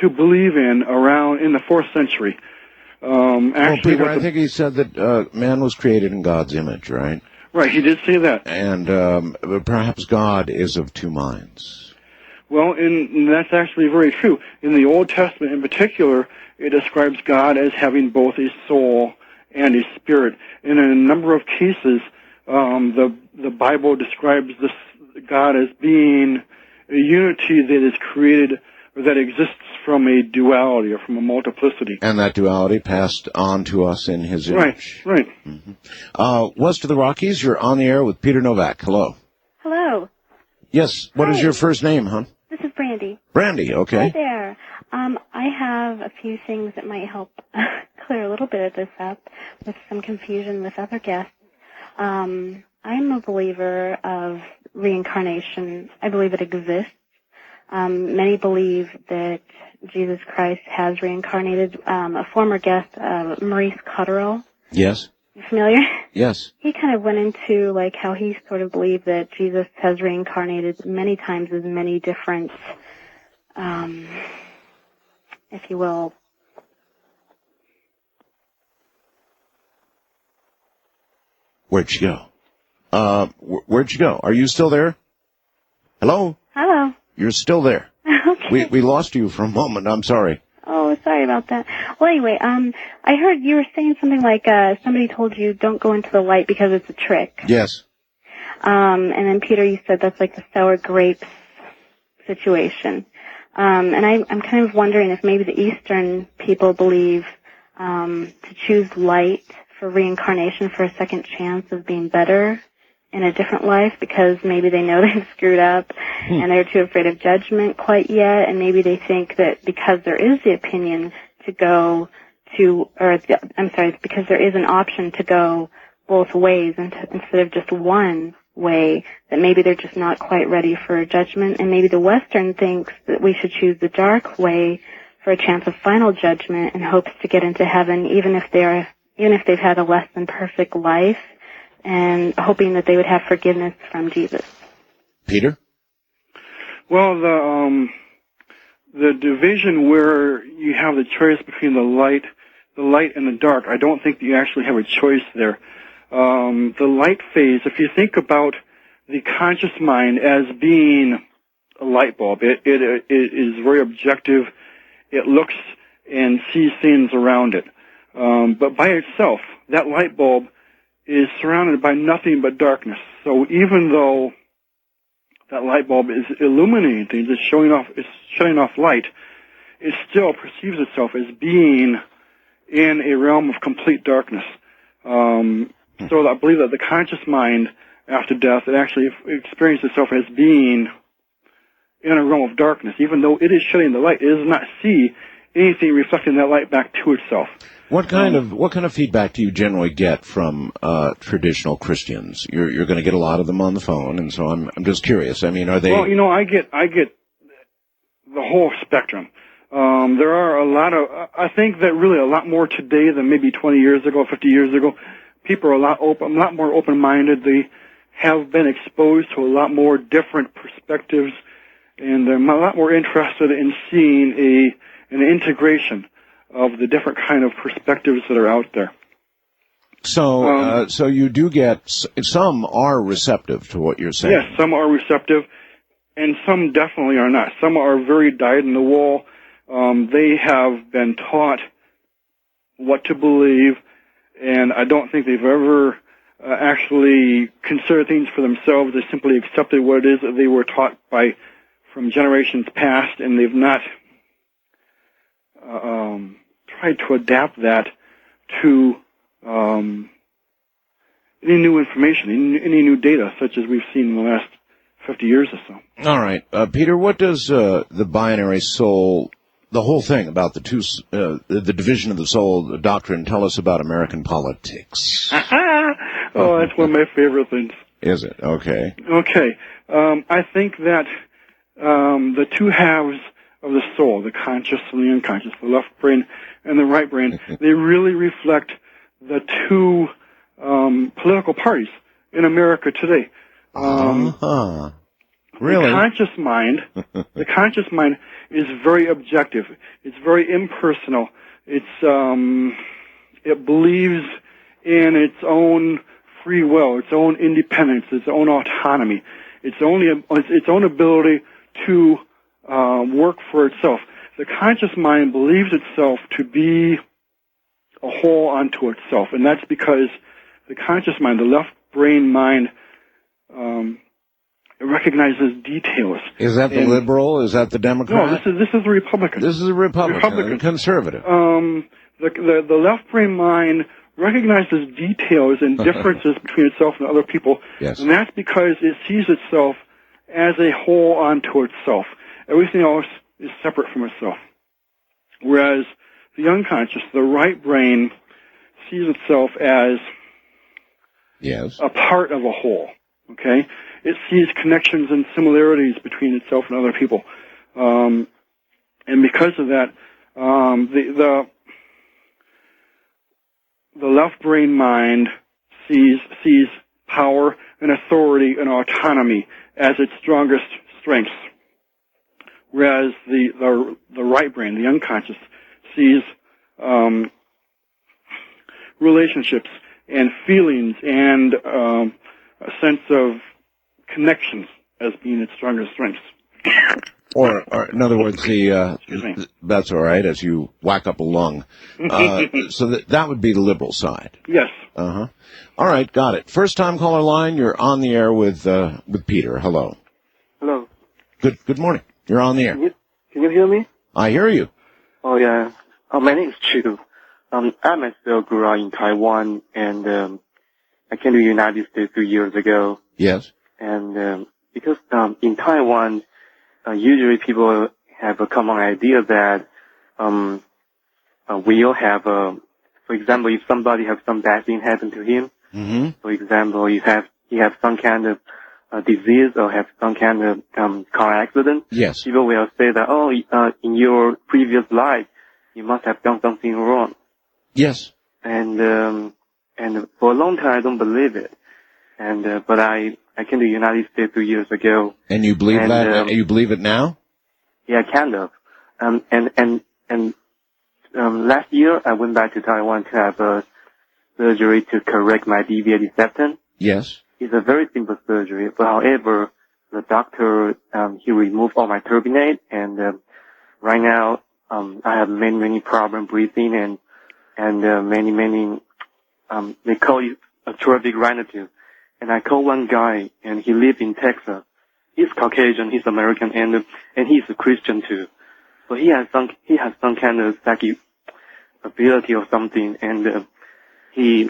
Speaker 14: to believe in around in the 4th century.
Speaker 1: Peter, I think he said that man was created in God's image, right?
Speaker 14: Right, he did say that.
Speaker 1: And perhaps God is of two minds.
Speaker 14: Well, and that's actually very true. In the Old Testament in particular, it describes God as having both a soul and a spirit. And in a number of cases, the Bible describes this God as being a unity that is created or that exists from a duality or from a multiplicity.
Speaker 1: And that duality passed on to us in his image.
Speaker 14: Right.
Speaker 1: West of the Rockies, you're on the air with Peter Novak. Hello.
Speaker 18: Hello.
Speaker 1: Yes, what is your first name, hon?
Speaker 18: This is Brandy.
Speaker 1: Brandy, okay.
Speaker 18: Hi there. I have a few things that might help clear a little bit of this up with some confusion with other guests. I'm a believer of reincarnation. I believe it exists. Many believe that Jesus Christ has reincarnated. A former guest, Maurice Cotterill.
Speaker 1: Yes.
Speaker 18: You familiar?
Speaker 1: Yes.
Speaker 18: He kind of went into like how he sort of believed that Jesus has reincarnated many times as many different, if you will,
Speaker 1: Where'd she go? Where'd she go? Are you still there? Hello?
Speaker 18: Hello.
Speaker 1: You're still there.
Speaker 18: Okay.
Speaker 1: We lost you for a moment. I'm sorry.
Speaker 18: Oh, sorry about that. Well, anyway, I heard you were saying something like, somebody told you don't go into the light because it's a trick.
Speaker 1: Yes.
Speaker 18: And then Peter, you said that's like the sour grapes situation. And I'm kind of wondering if maybe the Eastern people believe, to choose light for reincarnation for a second chance of being better in a different life because maybe they know they've screwed up and they're too afraid of judgment quite yet, and maybe they think that because there is the opinion to go to, because there is an option to go both ways instead of just one way, that maybe they're just not quite ready for judgment, and maybe the Western thinks that we should choose the dark way for a chance of final judgment and hopes to get into heaven even if they've had a less than perfect life, and hoping that they would have forgiveness from Jesus.
Speaker 1: Peter?
Speaker 14: Well, the division where you have the choice between the light and the dark, I don't think that you actually have a choice there. The light phase, if you think about the conscious mind as being a light bulb, it is very objective. It looks and sees things around it. But by itself, that light bulb is surrounded by nothing but darkness. So even though that light bulb is illuminating things, it's shutting off light, it still perceives itself as being in a realm of complete darkness. So I believe that the conscious mind after death, it actually experiences itself as being in a realm of darkness. Even though it is shutting the light, it does not see anything reflecting that light back to itself.
Speaker 1: What kind of feedback do you generally get from traditional Christians? You're going to get a lot of them on the phone, and so I'm just curious. I mean, are they?
Speaker 14: Well, I get the whole spectrum. There are a lot of. I think that really a lot more today than maybe 20 years ago, 50 years ago. People are a lot more open-minded. They have been exposed to a lot more different perspectives, and they're a lot more interested in seeing an integration of the different kind of perspectives that are out there.
Speaker 1: So, so you do get, some are receptive to what you're saying.
Speaker 14: Yes, some are receptive, and some definitely are not. Some are very dyed-in-the-wool. They have been taught what to believe, and I don't think they've ever actually considered things for themselves. They simply accepted what it is that they were taught from generations past, and they've not tried to adapt that to any new information, any new data, such as we've seen in the last 50 years or so.
Speaker 1: All right. Peter, what does the binary soul, the whole thing about the division of the soul, the doctrine, tell us about American politics?
Speaker 14: Oh, that's one of my favorite things.
Speaker 1: Is it? Okay.
Speaker 14: Okay. I think that the two halves of the soul, the conscious and the unconscious, the left brain and the right brain, they really reflect the two political parties in America today.
Speaker 1: Really?
Speaker 14: The conscious mind is very objective. It's very impersonal. It believes in its own free will, its own independence, its own autonomy, its own ability to work for itself. The conscious mind believes itself to be a whole unto itself, and that's because the conscious mind, the left brain mind, it recognizes details.
Speaker 1: Is that the liberal? Is that the Democrat?
Speaker 14: No, this is the Republican.
Speaker 1: This is a Republican. Conservative.
Speaker 14: The left brain mind recognizes details and differences between itself and other people,
Speaker 1: yes.
Speaker 14: And that's because it sees itself as a whole unto itself. Everything else is separate from itself. Whereas the unconscious, the right brain, sees itself as a part of a whole. Okay? It sees connections and similarities between itself and other people. And because of that, the left brain mind sees power and authority and autonomy as its strongest strengths, whereas the right brain, the unconscious, sees relationships and feelings and a sense of connections as being its strongest strengths.
Speaker 1: Or in other words, that's all right, as you whack up a lung. So that would be the liberal side.
Speaker 14: Yes.
Speaker 1: Uh-huh. All right, got it. First time caller line, you're on the air with Peter. Hello.
Speaker 19: Hello.
Speaker 1: Good morning. You're on the air.
Speaker 19: Can you hear me?
Speaker 1: I hear you.
Speaker 19: Oh, yeah. My name is Chu. I myself grew up in Taiwan, and I came to the United States 2 years ago.
Speaker 1: Yes.
Speaker 19: And because in Taiwan, usually people have a common idea that we all have for example, if somebody has some bad thing happen to him, for example, he have some kind of disease or have some kind of car accident,
Speaker 1: yes,
Speaker 19: people will say that, in your previous life, you must have done something wrong.
Speaker 1: Yes.
Speaker 19: And for a long time, I don't believe it. But I came to the United States 2 years ago.
Speaker 1: And you believe that? You believe it now?
Speaker 19: Yeah, kind of. Last year I went back to Taiwan to have a surgery to correct my deviated septum.
Speaker 1: Yes.
Speaker 19: It's a very simple surgery, but however, the doctor, he removed all my turbinate, and right now, I have many problems breathing and many, they call it a traumatic rhinitis. And I call one guy, and he lives in Texas. He's Caucasian, he's American, and he's a Christian too. So he has some kind of psychic ability or something, and he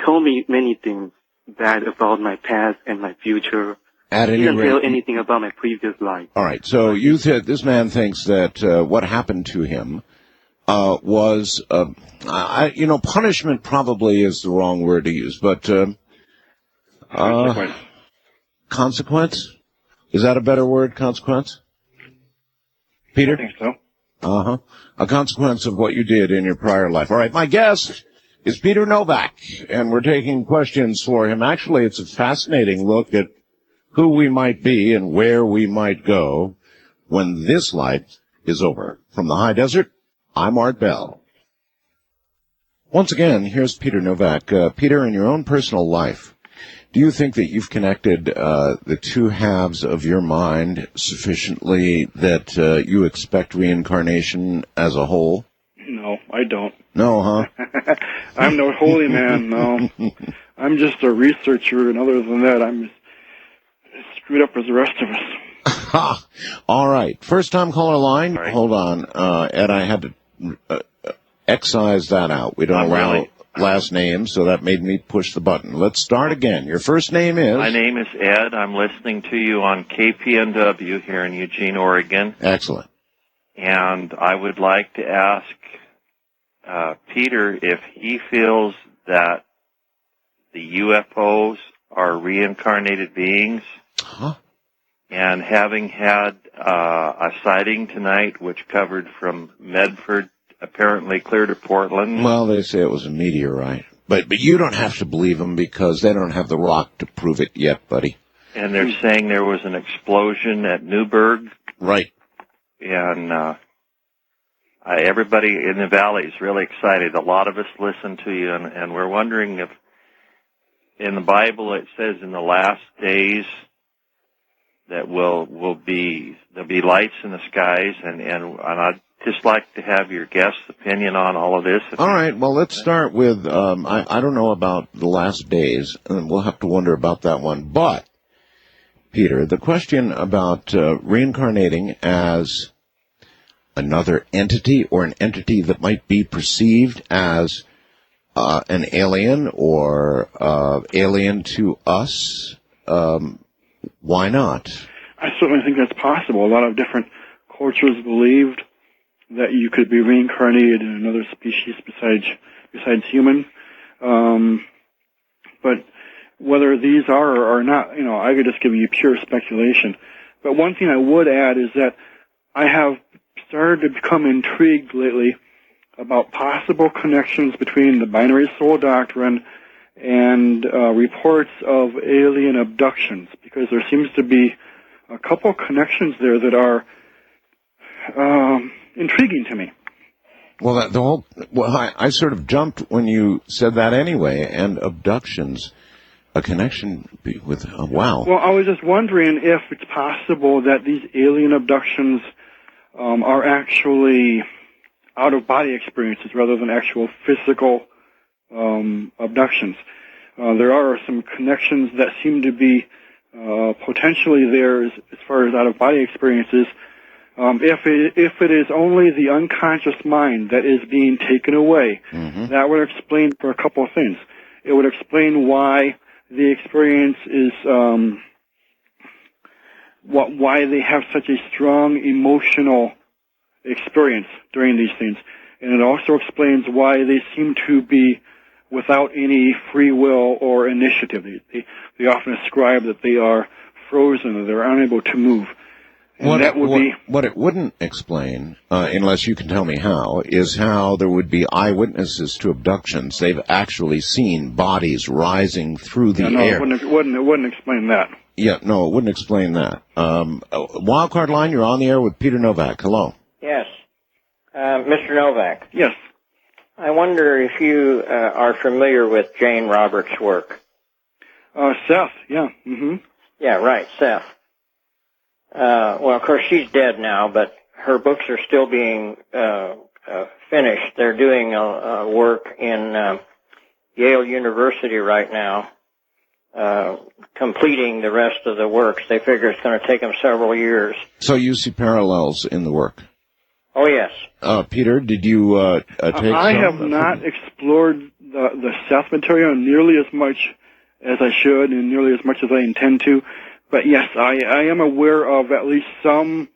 Speaker 19: told me many things bad about my past and my future.
Speaker 1: At any
Speaker 19: he didn't
Speaker 1: rate,
Speaker 19: tell anything about my previous life.
Speaker 1: All right. So you said this man thinks that what happened to him was, punishment probably is the wrong word to use, but consequence? Is that a better word, consequence? Peter?
Speaker 14: I think so.
Speaker 1: Uh-huh. A consequence of what you did in your prior life. All right, my guest is Peter Novak, and we're taking questions for him. Actually, it's a fascinating look at who we might be and where we might go when this life is over. From the high desert, I'm Art Bell. Once again, here's Peter Novak. Peter, in your own personal life, do you think that you've connected the two halves of your mind sufficiently that you expect reincarnation as a whole?
Speaker 14: No, I don't.
Speaker 1: No, huh?
Speaker 14: I'm no holy man, no. I'm just a researcher, and other than that, I'm as screwed up as the rest of us.
Speaker 1: All right. First time caller line. Right. Hold on. Ed, I had to excise that out. We don't allow last names, so that made me push the button. Let's start again. Your first name is?
Speaker 20: My name is Ed. I'm listening to you on KPNW here in Eugene, Oregon.
Speaker 1: Excellent.
Speaker 20: And I would like to ask Peter if he feels that the UFOs are reincarnated beings.
Speaker 1: Huh?
Speaker 20: And having had a sighting tonight, which covered from Medford, apparently clear to Portland.
Speaker 1: Well, they say it was a meteorite. But you don't have to believe them because they don't have the rock to prove it yet, buddy.
Speaker 20: And they're saying there was an explosion at Newburgh.
Speaker 1: Right.
Speaker 20: And everybody in the valley is really excited. A lot of us listen to you, and we're wondering if in the Bible it says in the last days that there'll be lights in the skies, and I'd just like to have your guest's opinion on all of this.
Speaker 1: All right, well, let's start with, I don't know about the last days, and we'll have to wonder about that one. But, Peter, the question about reincarnating as another entity or an entity that might be perceived as an alien or alien to us, why not?
Speaker 14: I certainly think that's possible. A lot of different cultures believed that you could be reincarnated in another species besides human. But whether these are or are not, I could just give you pure speculation. But one thing I would add is that I have started to become intrigued lately about possible connections between the binary soul doctrine and reports of alien abductions, because there seems to be a couple connections there that are intriguing to me.
Speaker 1: Well, I sort of jumped when you said that anyway, and abductions, a connection with, wow.
Speaker 14: Well, I was just wondering if it's possible that these alien abductions are actually out-of-body experiences rather than actual physical abductions. There are some connections that seem to be potentially there as far as out-of-body experiences. If it is only the unconscious mind that is being taken away, that would explain for a couple of things. It would explain why the experience is, why they have such a strong emotional experience during these things. And it also explains why they seem to be without any free will or initiative. They often describe that they are frozen, or they're unable to move. And
Speaker 1: what it wouldn't explain, unless you can tell me how, is how there would be eyewitnesses to abductions. They've actually seen bodies rising through the air.
Speaker 14: It wouldn't explain that.
Speaker 1: Yeah, no, it wouldn't explain that. Wildcard line, you're on the air with Peter Novak. Hello.
Speaker 21: Yes. Mr. Novak.
Speaker 14: Yes.
Speaker 21: I wonder if you are familiar with Jane Roberts' work.
Speaker 14: Seth, yeah. Mm-hmm.
Speaker 21: Yeah, right, Seth. Well, of course, she's dead now, but her books are still being finished. They're doing work in Yale University right now, completing the rest of the works. They figure it's going to take them several years.
Speaker 1: So you see parallels in the work?
Speaker 21: Oh, yes.
Speaker 1: Peter, did you take
Speaker 14: I have not explored the Seth material nearly as much as I should and nearly as much as I intend to. But yes, I am aware of at least some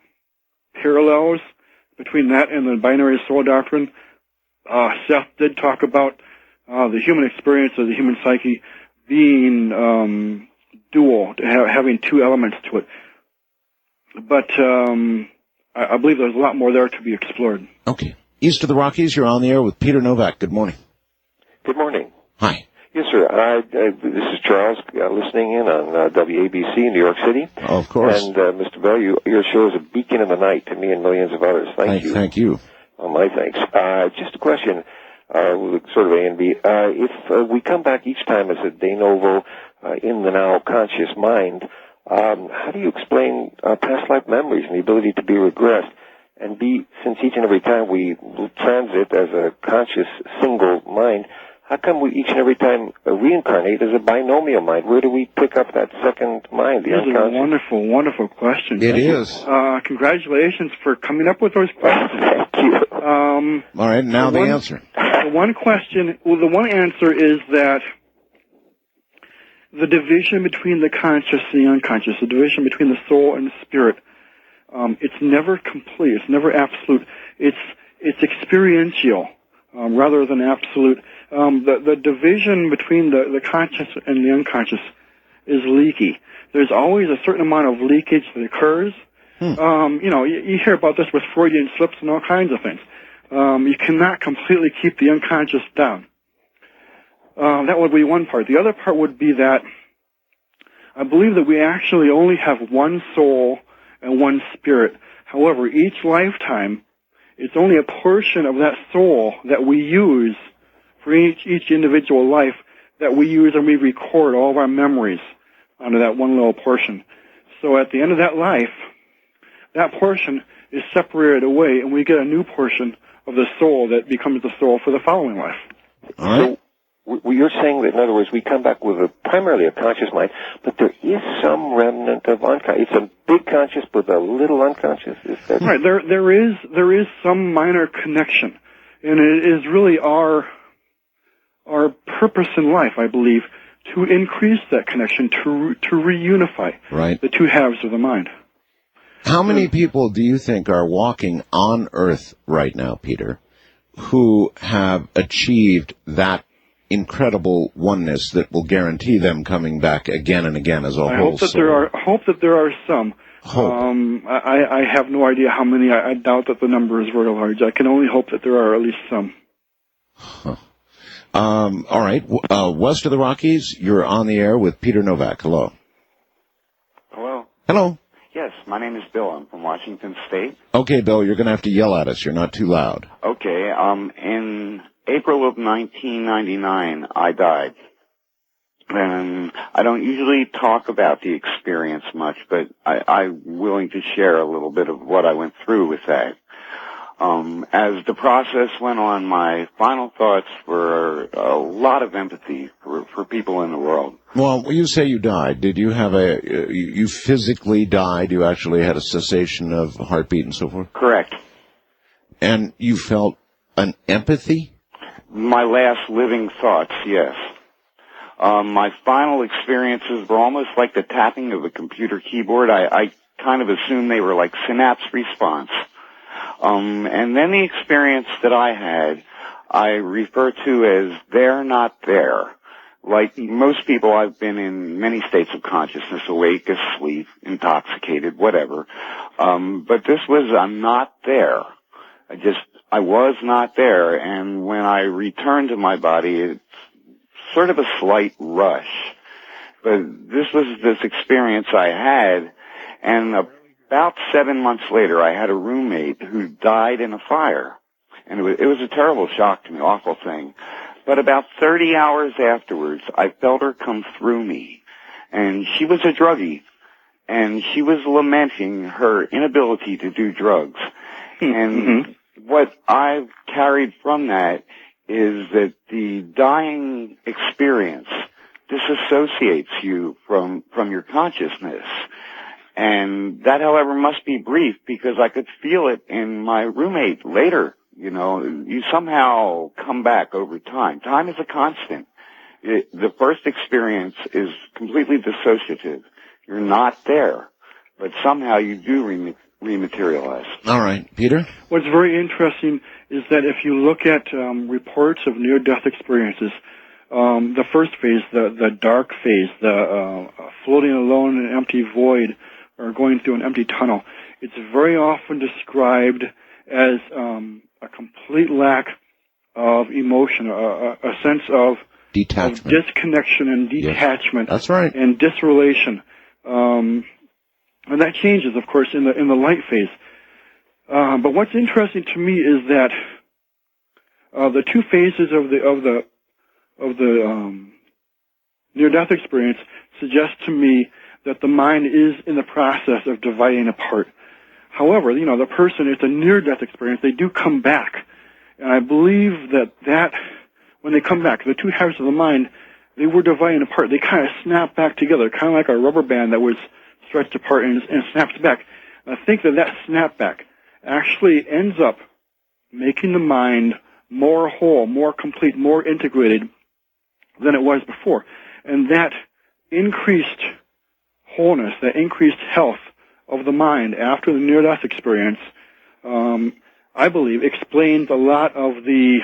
Speaker 14: parallels between that and the binary soul doctrine. Seth did talk about the human experience of the human psyche being dual, having two elements to it. But I believe there's a lot more there to be explored.
Speaker 1: Okay. East of the Rockies, you're on the air with Peter Novak. Good morning.
Speaker 22: Good morning.
Speaker 1: Hi.
Speaker 22: Yes, sir. This is Charles listening in on WABC in New York City.
Speaker 1: Oh, of course.
Speaker 22: And Mr. Bell, your show is a beacon in the night to me and millions of others. Thank you.
Speaker 1: Thank you.
Speaker 22: Oh, my thanks. Just a question, sort of A and B. If we come back each time as a de novo in the now conscious mind, how do you explain past life memories and the ability to be regressed? And B, since each and every time we transit as a conscious single mind, how come we each and every time reincarnate as a binomial mind? Where do we pick up that second mind, the unconscious?
Speaker 14: This is a wonderful, wonderful question.
Speaker 1: It is.
Speaker 14: Congratulations for coming up with those questions.
Speaker 22: Thank you.
Speaker 1: All right, now the answer.
Speaker 14: The one answer is that the division between the conscious and the unconscious, the division between the soul and the spirit, it's never complete. It's never absolute. It's experiential rather than absolute. The division between the conscious and the unconscious is leaky. There's always a certain amount of leakage that occurs. You hear about this with Freudian slips and all kinds of things. You cannot completely keep the unconscious down. That would be one part. The other part would be that I believe that we actually only have one soul and one spirit. However, each lifetime, it's only a portion of that soul that we use for each individual life that we use, and we record all of our memories onto that one little portion. So at the end of that life, that portion is separated away, and we get a new portion of the soul that becomes the soul for the following life.
Speaker 1: All right.
Speaker 22: So you're saying that, in other words, we come back with primarily a conscious mind, but there is some remnant of unconscious. It's a big conscious with a little unconscious. Is that
Speaker 14: right? There is some minor connection, and it is really our purpose in life, I believe, to increase that connection, to reunify the two halves of the mind.
Speaker 1: How many people do you think are walking on Earth right now, Peter, who have achieved that incredible oneness that will guarantee them coming back again and again as a whole soul?
Speaker 14: I hope that there are some. I have no idea how many. I doubt that the number is very large. I can only hope that there are at least some.
Speaker 1: Huh. All right. West of the Rockies, you're on the air with Peter Novak. Hello.
Speaker 2: Hello.
Speaker 1: Hello.
Speaker 2: Yes, my name is Bill. I'm from Washington State.
Speaker 1: Okay, Bill, you're going to have to yell at us. You're not too loud.
Speaker 2: Okay. In April of 1999, I died. And I don't usually talk about the experience much, but I'm willing to share a little bit of what I went through with that. As the process went on, my final thoughts were a lot of empathy for people in the world.
Speaker 1: Well, when you say you died, did you have you physically died? You actually had a cessation of heartbeat and so forth?
Speaker 2: Correct.
Speaker 1: And you felt an empathy?
Speaker 2: My last living thoughts, yes. My final experiences were almost like the tapping of a computer keyboard. I kind of assumed they were like synapse response. And then the experience that I had, I refer to as they're not there. Like most people, I've been in many states of consciousness, awake, asleep, intoxicated, whatever. But this was, I'm not there. I was not there. And when I returned to my body, it's sort of a slight rush. But this was this experience I had, and about 7 months later, I had a roommate who died in a fire. And it was a terrible shock to me, awful thing. But about 30 hours afterwards, I felt her come through me. And she was a druggie. And she was lamenting her inability to do drugs. And what I've carried from that is that the dying experience disassociates you from your consciousness. And that, however, must be brief because I could feel it in my roommate later. You know, you somehow come back over time. Time is a constant. The first experience is completely dissociative. You're not there, but somehow you do rematerialize.
Speaker 1: All right, Peter?
Speaker 14: What's very interesting is that if you look at reports of near-death experiences, the first phase, the dark phase, the floating alone in an empty void or going through an empty tunnel, it's very often described as a complete lack of emotion, a sense of
Speaker 1: detachment,
Speaker 14: of disconnection and detachment.
Speaker 1: That's right.
Speaker 14: And disrelation. And that changes, of course, in the light phase. But what's interesting to me is that the two phases of the near-death experience suggest to me that the mind is in the process of dividing apart. However, you know, the person, it's a near-death experience, they do come back. And I believe that when they come back, the two halves of the mind, they were dividing apart. They kind of snap back together, kind of like a rubber band that was stretched apart and snaps back. And I think that snapback actually ends up making the mind more whole, more complete, more integrated than it was before. And that increased wholeness, that increased health of the mind after the near-death experience, I believe, explains a lot of the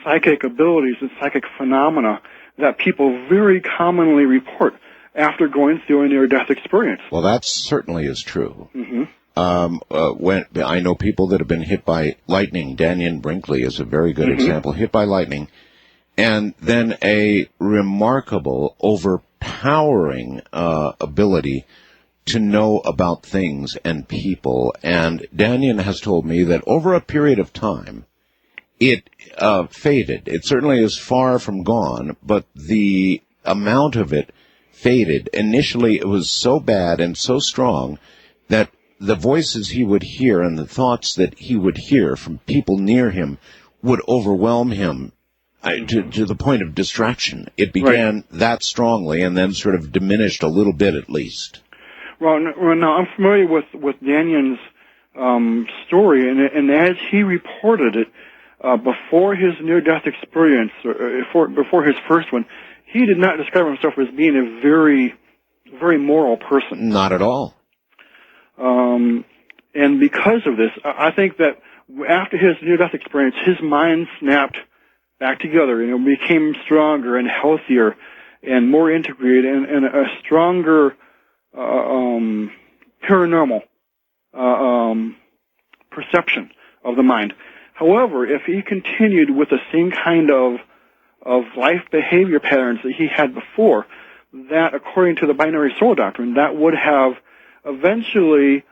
Speaker 14: psychic abilities and psychic phenomena that people very commonly report after going through a near-death experience.
Speaker 1: Well, that certainly is true.
Speaker 14: Mm-hmm.
Speaker 1: When I know people that have been hit by lightning. Daniel Brinkley is a very good example. Hit by lightning, and then a remarkable, overpowering ability to know about things and people. And Daniel has told me that over a period of time, it faded. It certainly is far from gone, but the amount of it faded. Initially, it was so bad and so strong that the voices he would hear and the thoughts that he would hear from people near him would overwhelm him to the point of distraction. It began that strongly and then sort of diminished a little bit at least.
Speaker 14: Well, now I'm familiar with Daniel's story, and as he reported it, before his near-death experience, before his first one, he did not describe himself as being a very, very moral person.
Speaker 1: Not at all.
Speaker 14: And because of this, I think that after his near-death experience, his mind snapped back together, became stronger and healthier and more integrated and a stronger paranormal perception of the mind. However, if he continued with the same kind of life behavior patterns that he had before, that, according to the binary soul doctrine, that would have eventually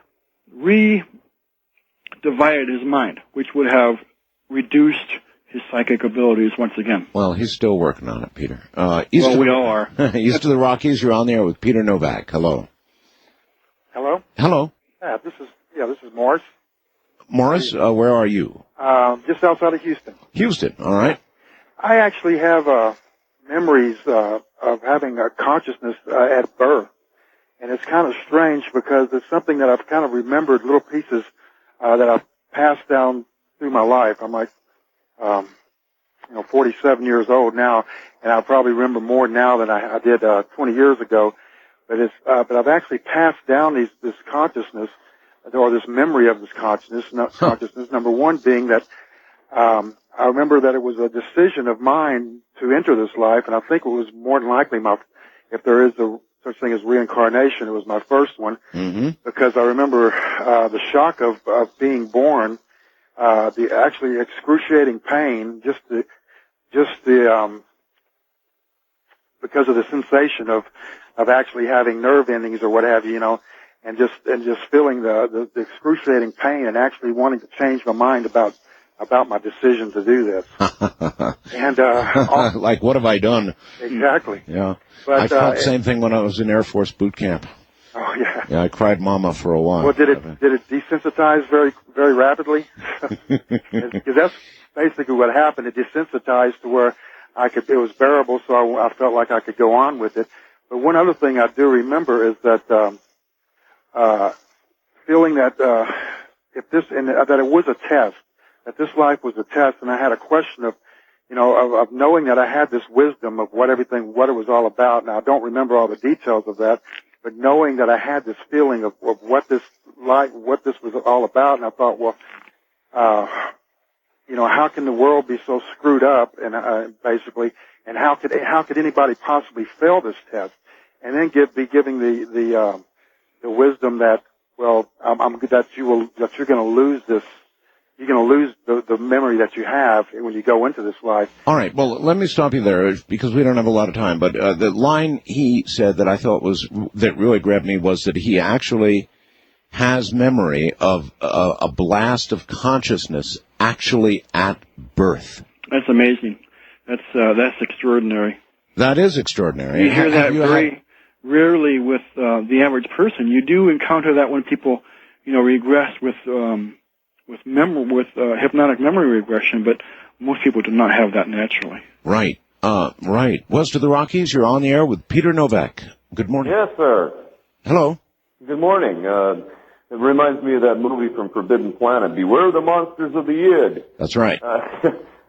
Speaker 14: re-divided his mind, which would have reduced his psychic abilities once again.
Speaker 1: Well, he's still working on it, Peter.
Speaker 14: We all are.
Speaker 1: East of the Rockies, you're on there with Peter Novak. Hello.
Speaker 4: Hello?
Speaker 1: Hello.
Speaker 4: This is Morris.
Speaker 1: Morris, where are you?
Speaker 4: Just outside of Houston.
Speaker 1: Houston, all right.
Speaker 4: I actually have memories of having a consciousness at birth. And it's kind of strange because it's something that I've kind of remembered, little pieces that I've passed down through my life. I'm like, 47 years old now, and I probably remember more now than I did 20 years ago. But I've actually passed down this consciousness, or this memory of this consciousness. Number one being that I remember that it was a decision of mine to enter this life, and I think it was more than likely if there is such thing as reincarnation, it was my first one, because I remember the shock of being born, the actually excruciating pain, because of the sensation of actually having nerve endings or what have you, and just feeling the excruciating pain and actually wanting to change my mind about my decision to do this. And
Speaker 1: like, what have I done?
Speaker 4: Exactly.
Speaker 1: Yeah.
Speaker 4: But,
Speaker 1: I felt the same thing when I was in Air Force boot camp.
Speaker 4: Oh yeah.
Speaker 1: Yeah, I cried mama for a while.
Speaker 4: Well, did it desensitize very, very rapidly? Because that's basically what happened. It desensitized to where it was bearable, so I felt like I could go on with it. But one other thing I do remember is that feeling that that it was a test, that this life was a test, and I had a question of knowing that I had this wisdom of what it was all about. Now, I don't remember all the details of that, but knowing that I had this feeling of what this was all about, and I thought, well, how can the world be so screwed up, and basically, and how could anybody possibly fail this test, and then be giving the wisdom that, well, that you're going to lose this. You're going to lose the memory that you have when you go into this life.
Speaker 1: All right. Well, let me stop you there because we don't have a lot of time. But the line he said that I thought that really grabbed me was that he actually has memory of a blast of consciousness actually at birth.
Speaker 14: That's amazing. That's extraordinary.
Speaker 1: That is extraordinary.
Speaker 14: You hear that very rarely with the average person. You do encounter that when people, regress with hypnotic memory regression, but most people do not have that naturally.
Speaker 1: Right. Right. West of the Rockies, you're on the air with Peter Novak. Good morning.
Speaker 5: Yes, sir.
Speaker 1: Hello.
Speaker 5: Good morning. It reminds me of that movie from Forbidden Planet, Beware the Monsters of the Id.
Speaker 1: That's right.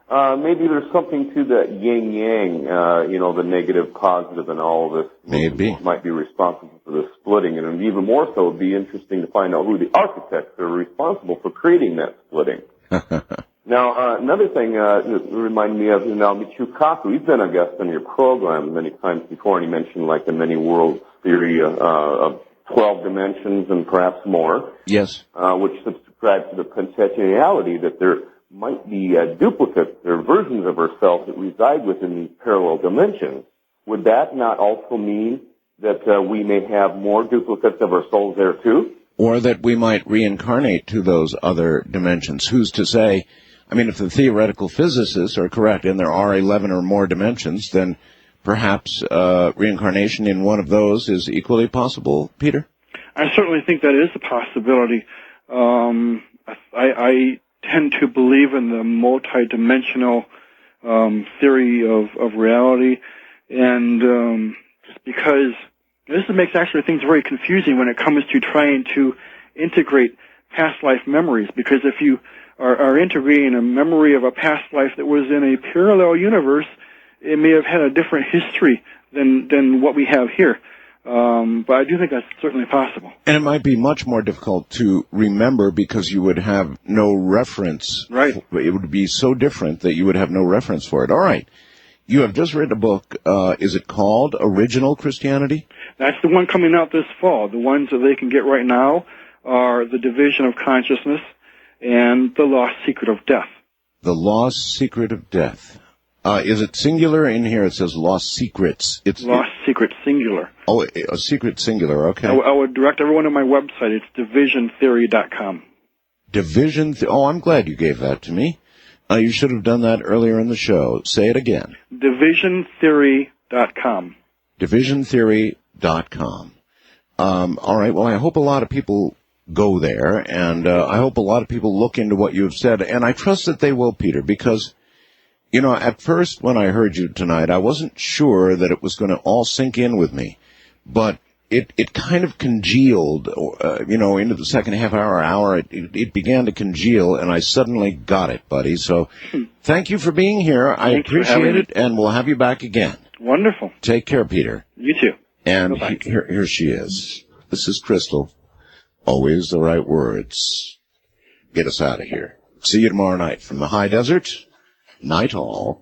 Speaker 5: Maybe there's something to that yin-yang, the negative, positive, and all of this.
Speaker 1: Maybe.
Speaker 5: Might be responsible for the splitting, and even more so, it would be interesting to find out who the architects are responsible for creating that splitting. Now, another thing that reminded me of Michio Kaku. He's been a guest on your program many times before, and he mentioned like the many worlds theory of 12 dimensions and perhaps more.
Speaker 1: Yes.
Speaker 5: Which subscribes to the potentiality that there might be duplicates or versions of ourselves that reside within these parallel dimensions. Would that not also mean that we may have more duplicates of our souls there too?
Speaker 1: Or that we might reincarnate to those other dimensions. Who's to say? I mean, if the theoretical physicists are correct and there are 11 or more dimensions, then perhaps reincarnation in one of those is equally possible, Peter?
Speaker 14: I certainly think that is a possibility. I tend to believe in the multidimensional theory of reality, and just because this makes actually things very confusing when it comes to trying to integrate past life memories, because if you are integrating a memory of a past life that was in a parallel universe, it may have had a different history than what we have here. But I do think that's certainly possible.
Speaker 1: And it might be much more difficult to remember because you would have no reference.
Speaker 14: Right.
Speaker 1: It would be so different that you would have no reference for it. All right. You have just written a book. Is it called Original Christianity?
Speaker 14: That's the one coming out this fall. The ones that they can get right now are The Division of Consciousness and The Lost Secret of Death.
Speaker 1: The Lost Secret of Death. Is it singular? In here it says Lost Secrets. It's
Speaker 14: Lost Secret singular.
Speaker 1: Oh, a secret singular, okay.
Speaker 14: I would direct everyone to my website. It's divisiontheory.com.
Speaker 1: I'm glad you gave that to me. You should have done that earlier in the show. Say it again.
Speaker 14: Divisiontheory.com.
Speaker 1: Divisiontheory.com. All right, well, I hope a lot of people go there, and I hope a lot of people look into what you've said, and I trust that they will, Peter, because, you know, at first when I heard you tonight, I wasn't sure that it was going to all sink in with me, but it kind of congealed, into the second half hour, it began to congeal, and I suddenly got it, buddy. So thank you for being here. I appreciate it, and we'll have you back again.
Speaker 14: Wonderful.
Speaker 1: Take care, Peter.
Speaker 14: You too.
Speaker 1: And here she is. This is Crystal. Always the right words. Get us out of here. See you tomorrow night from the high desert. Night all.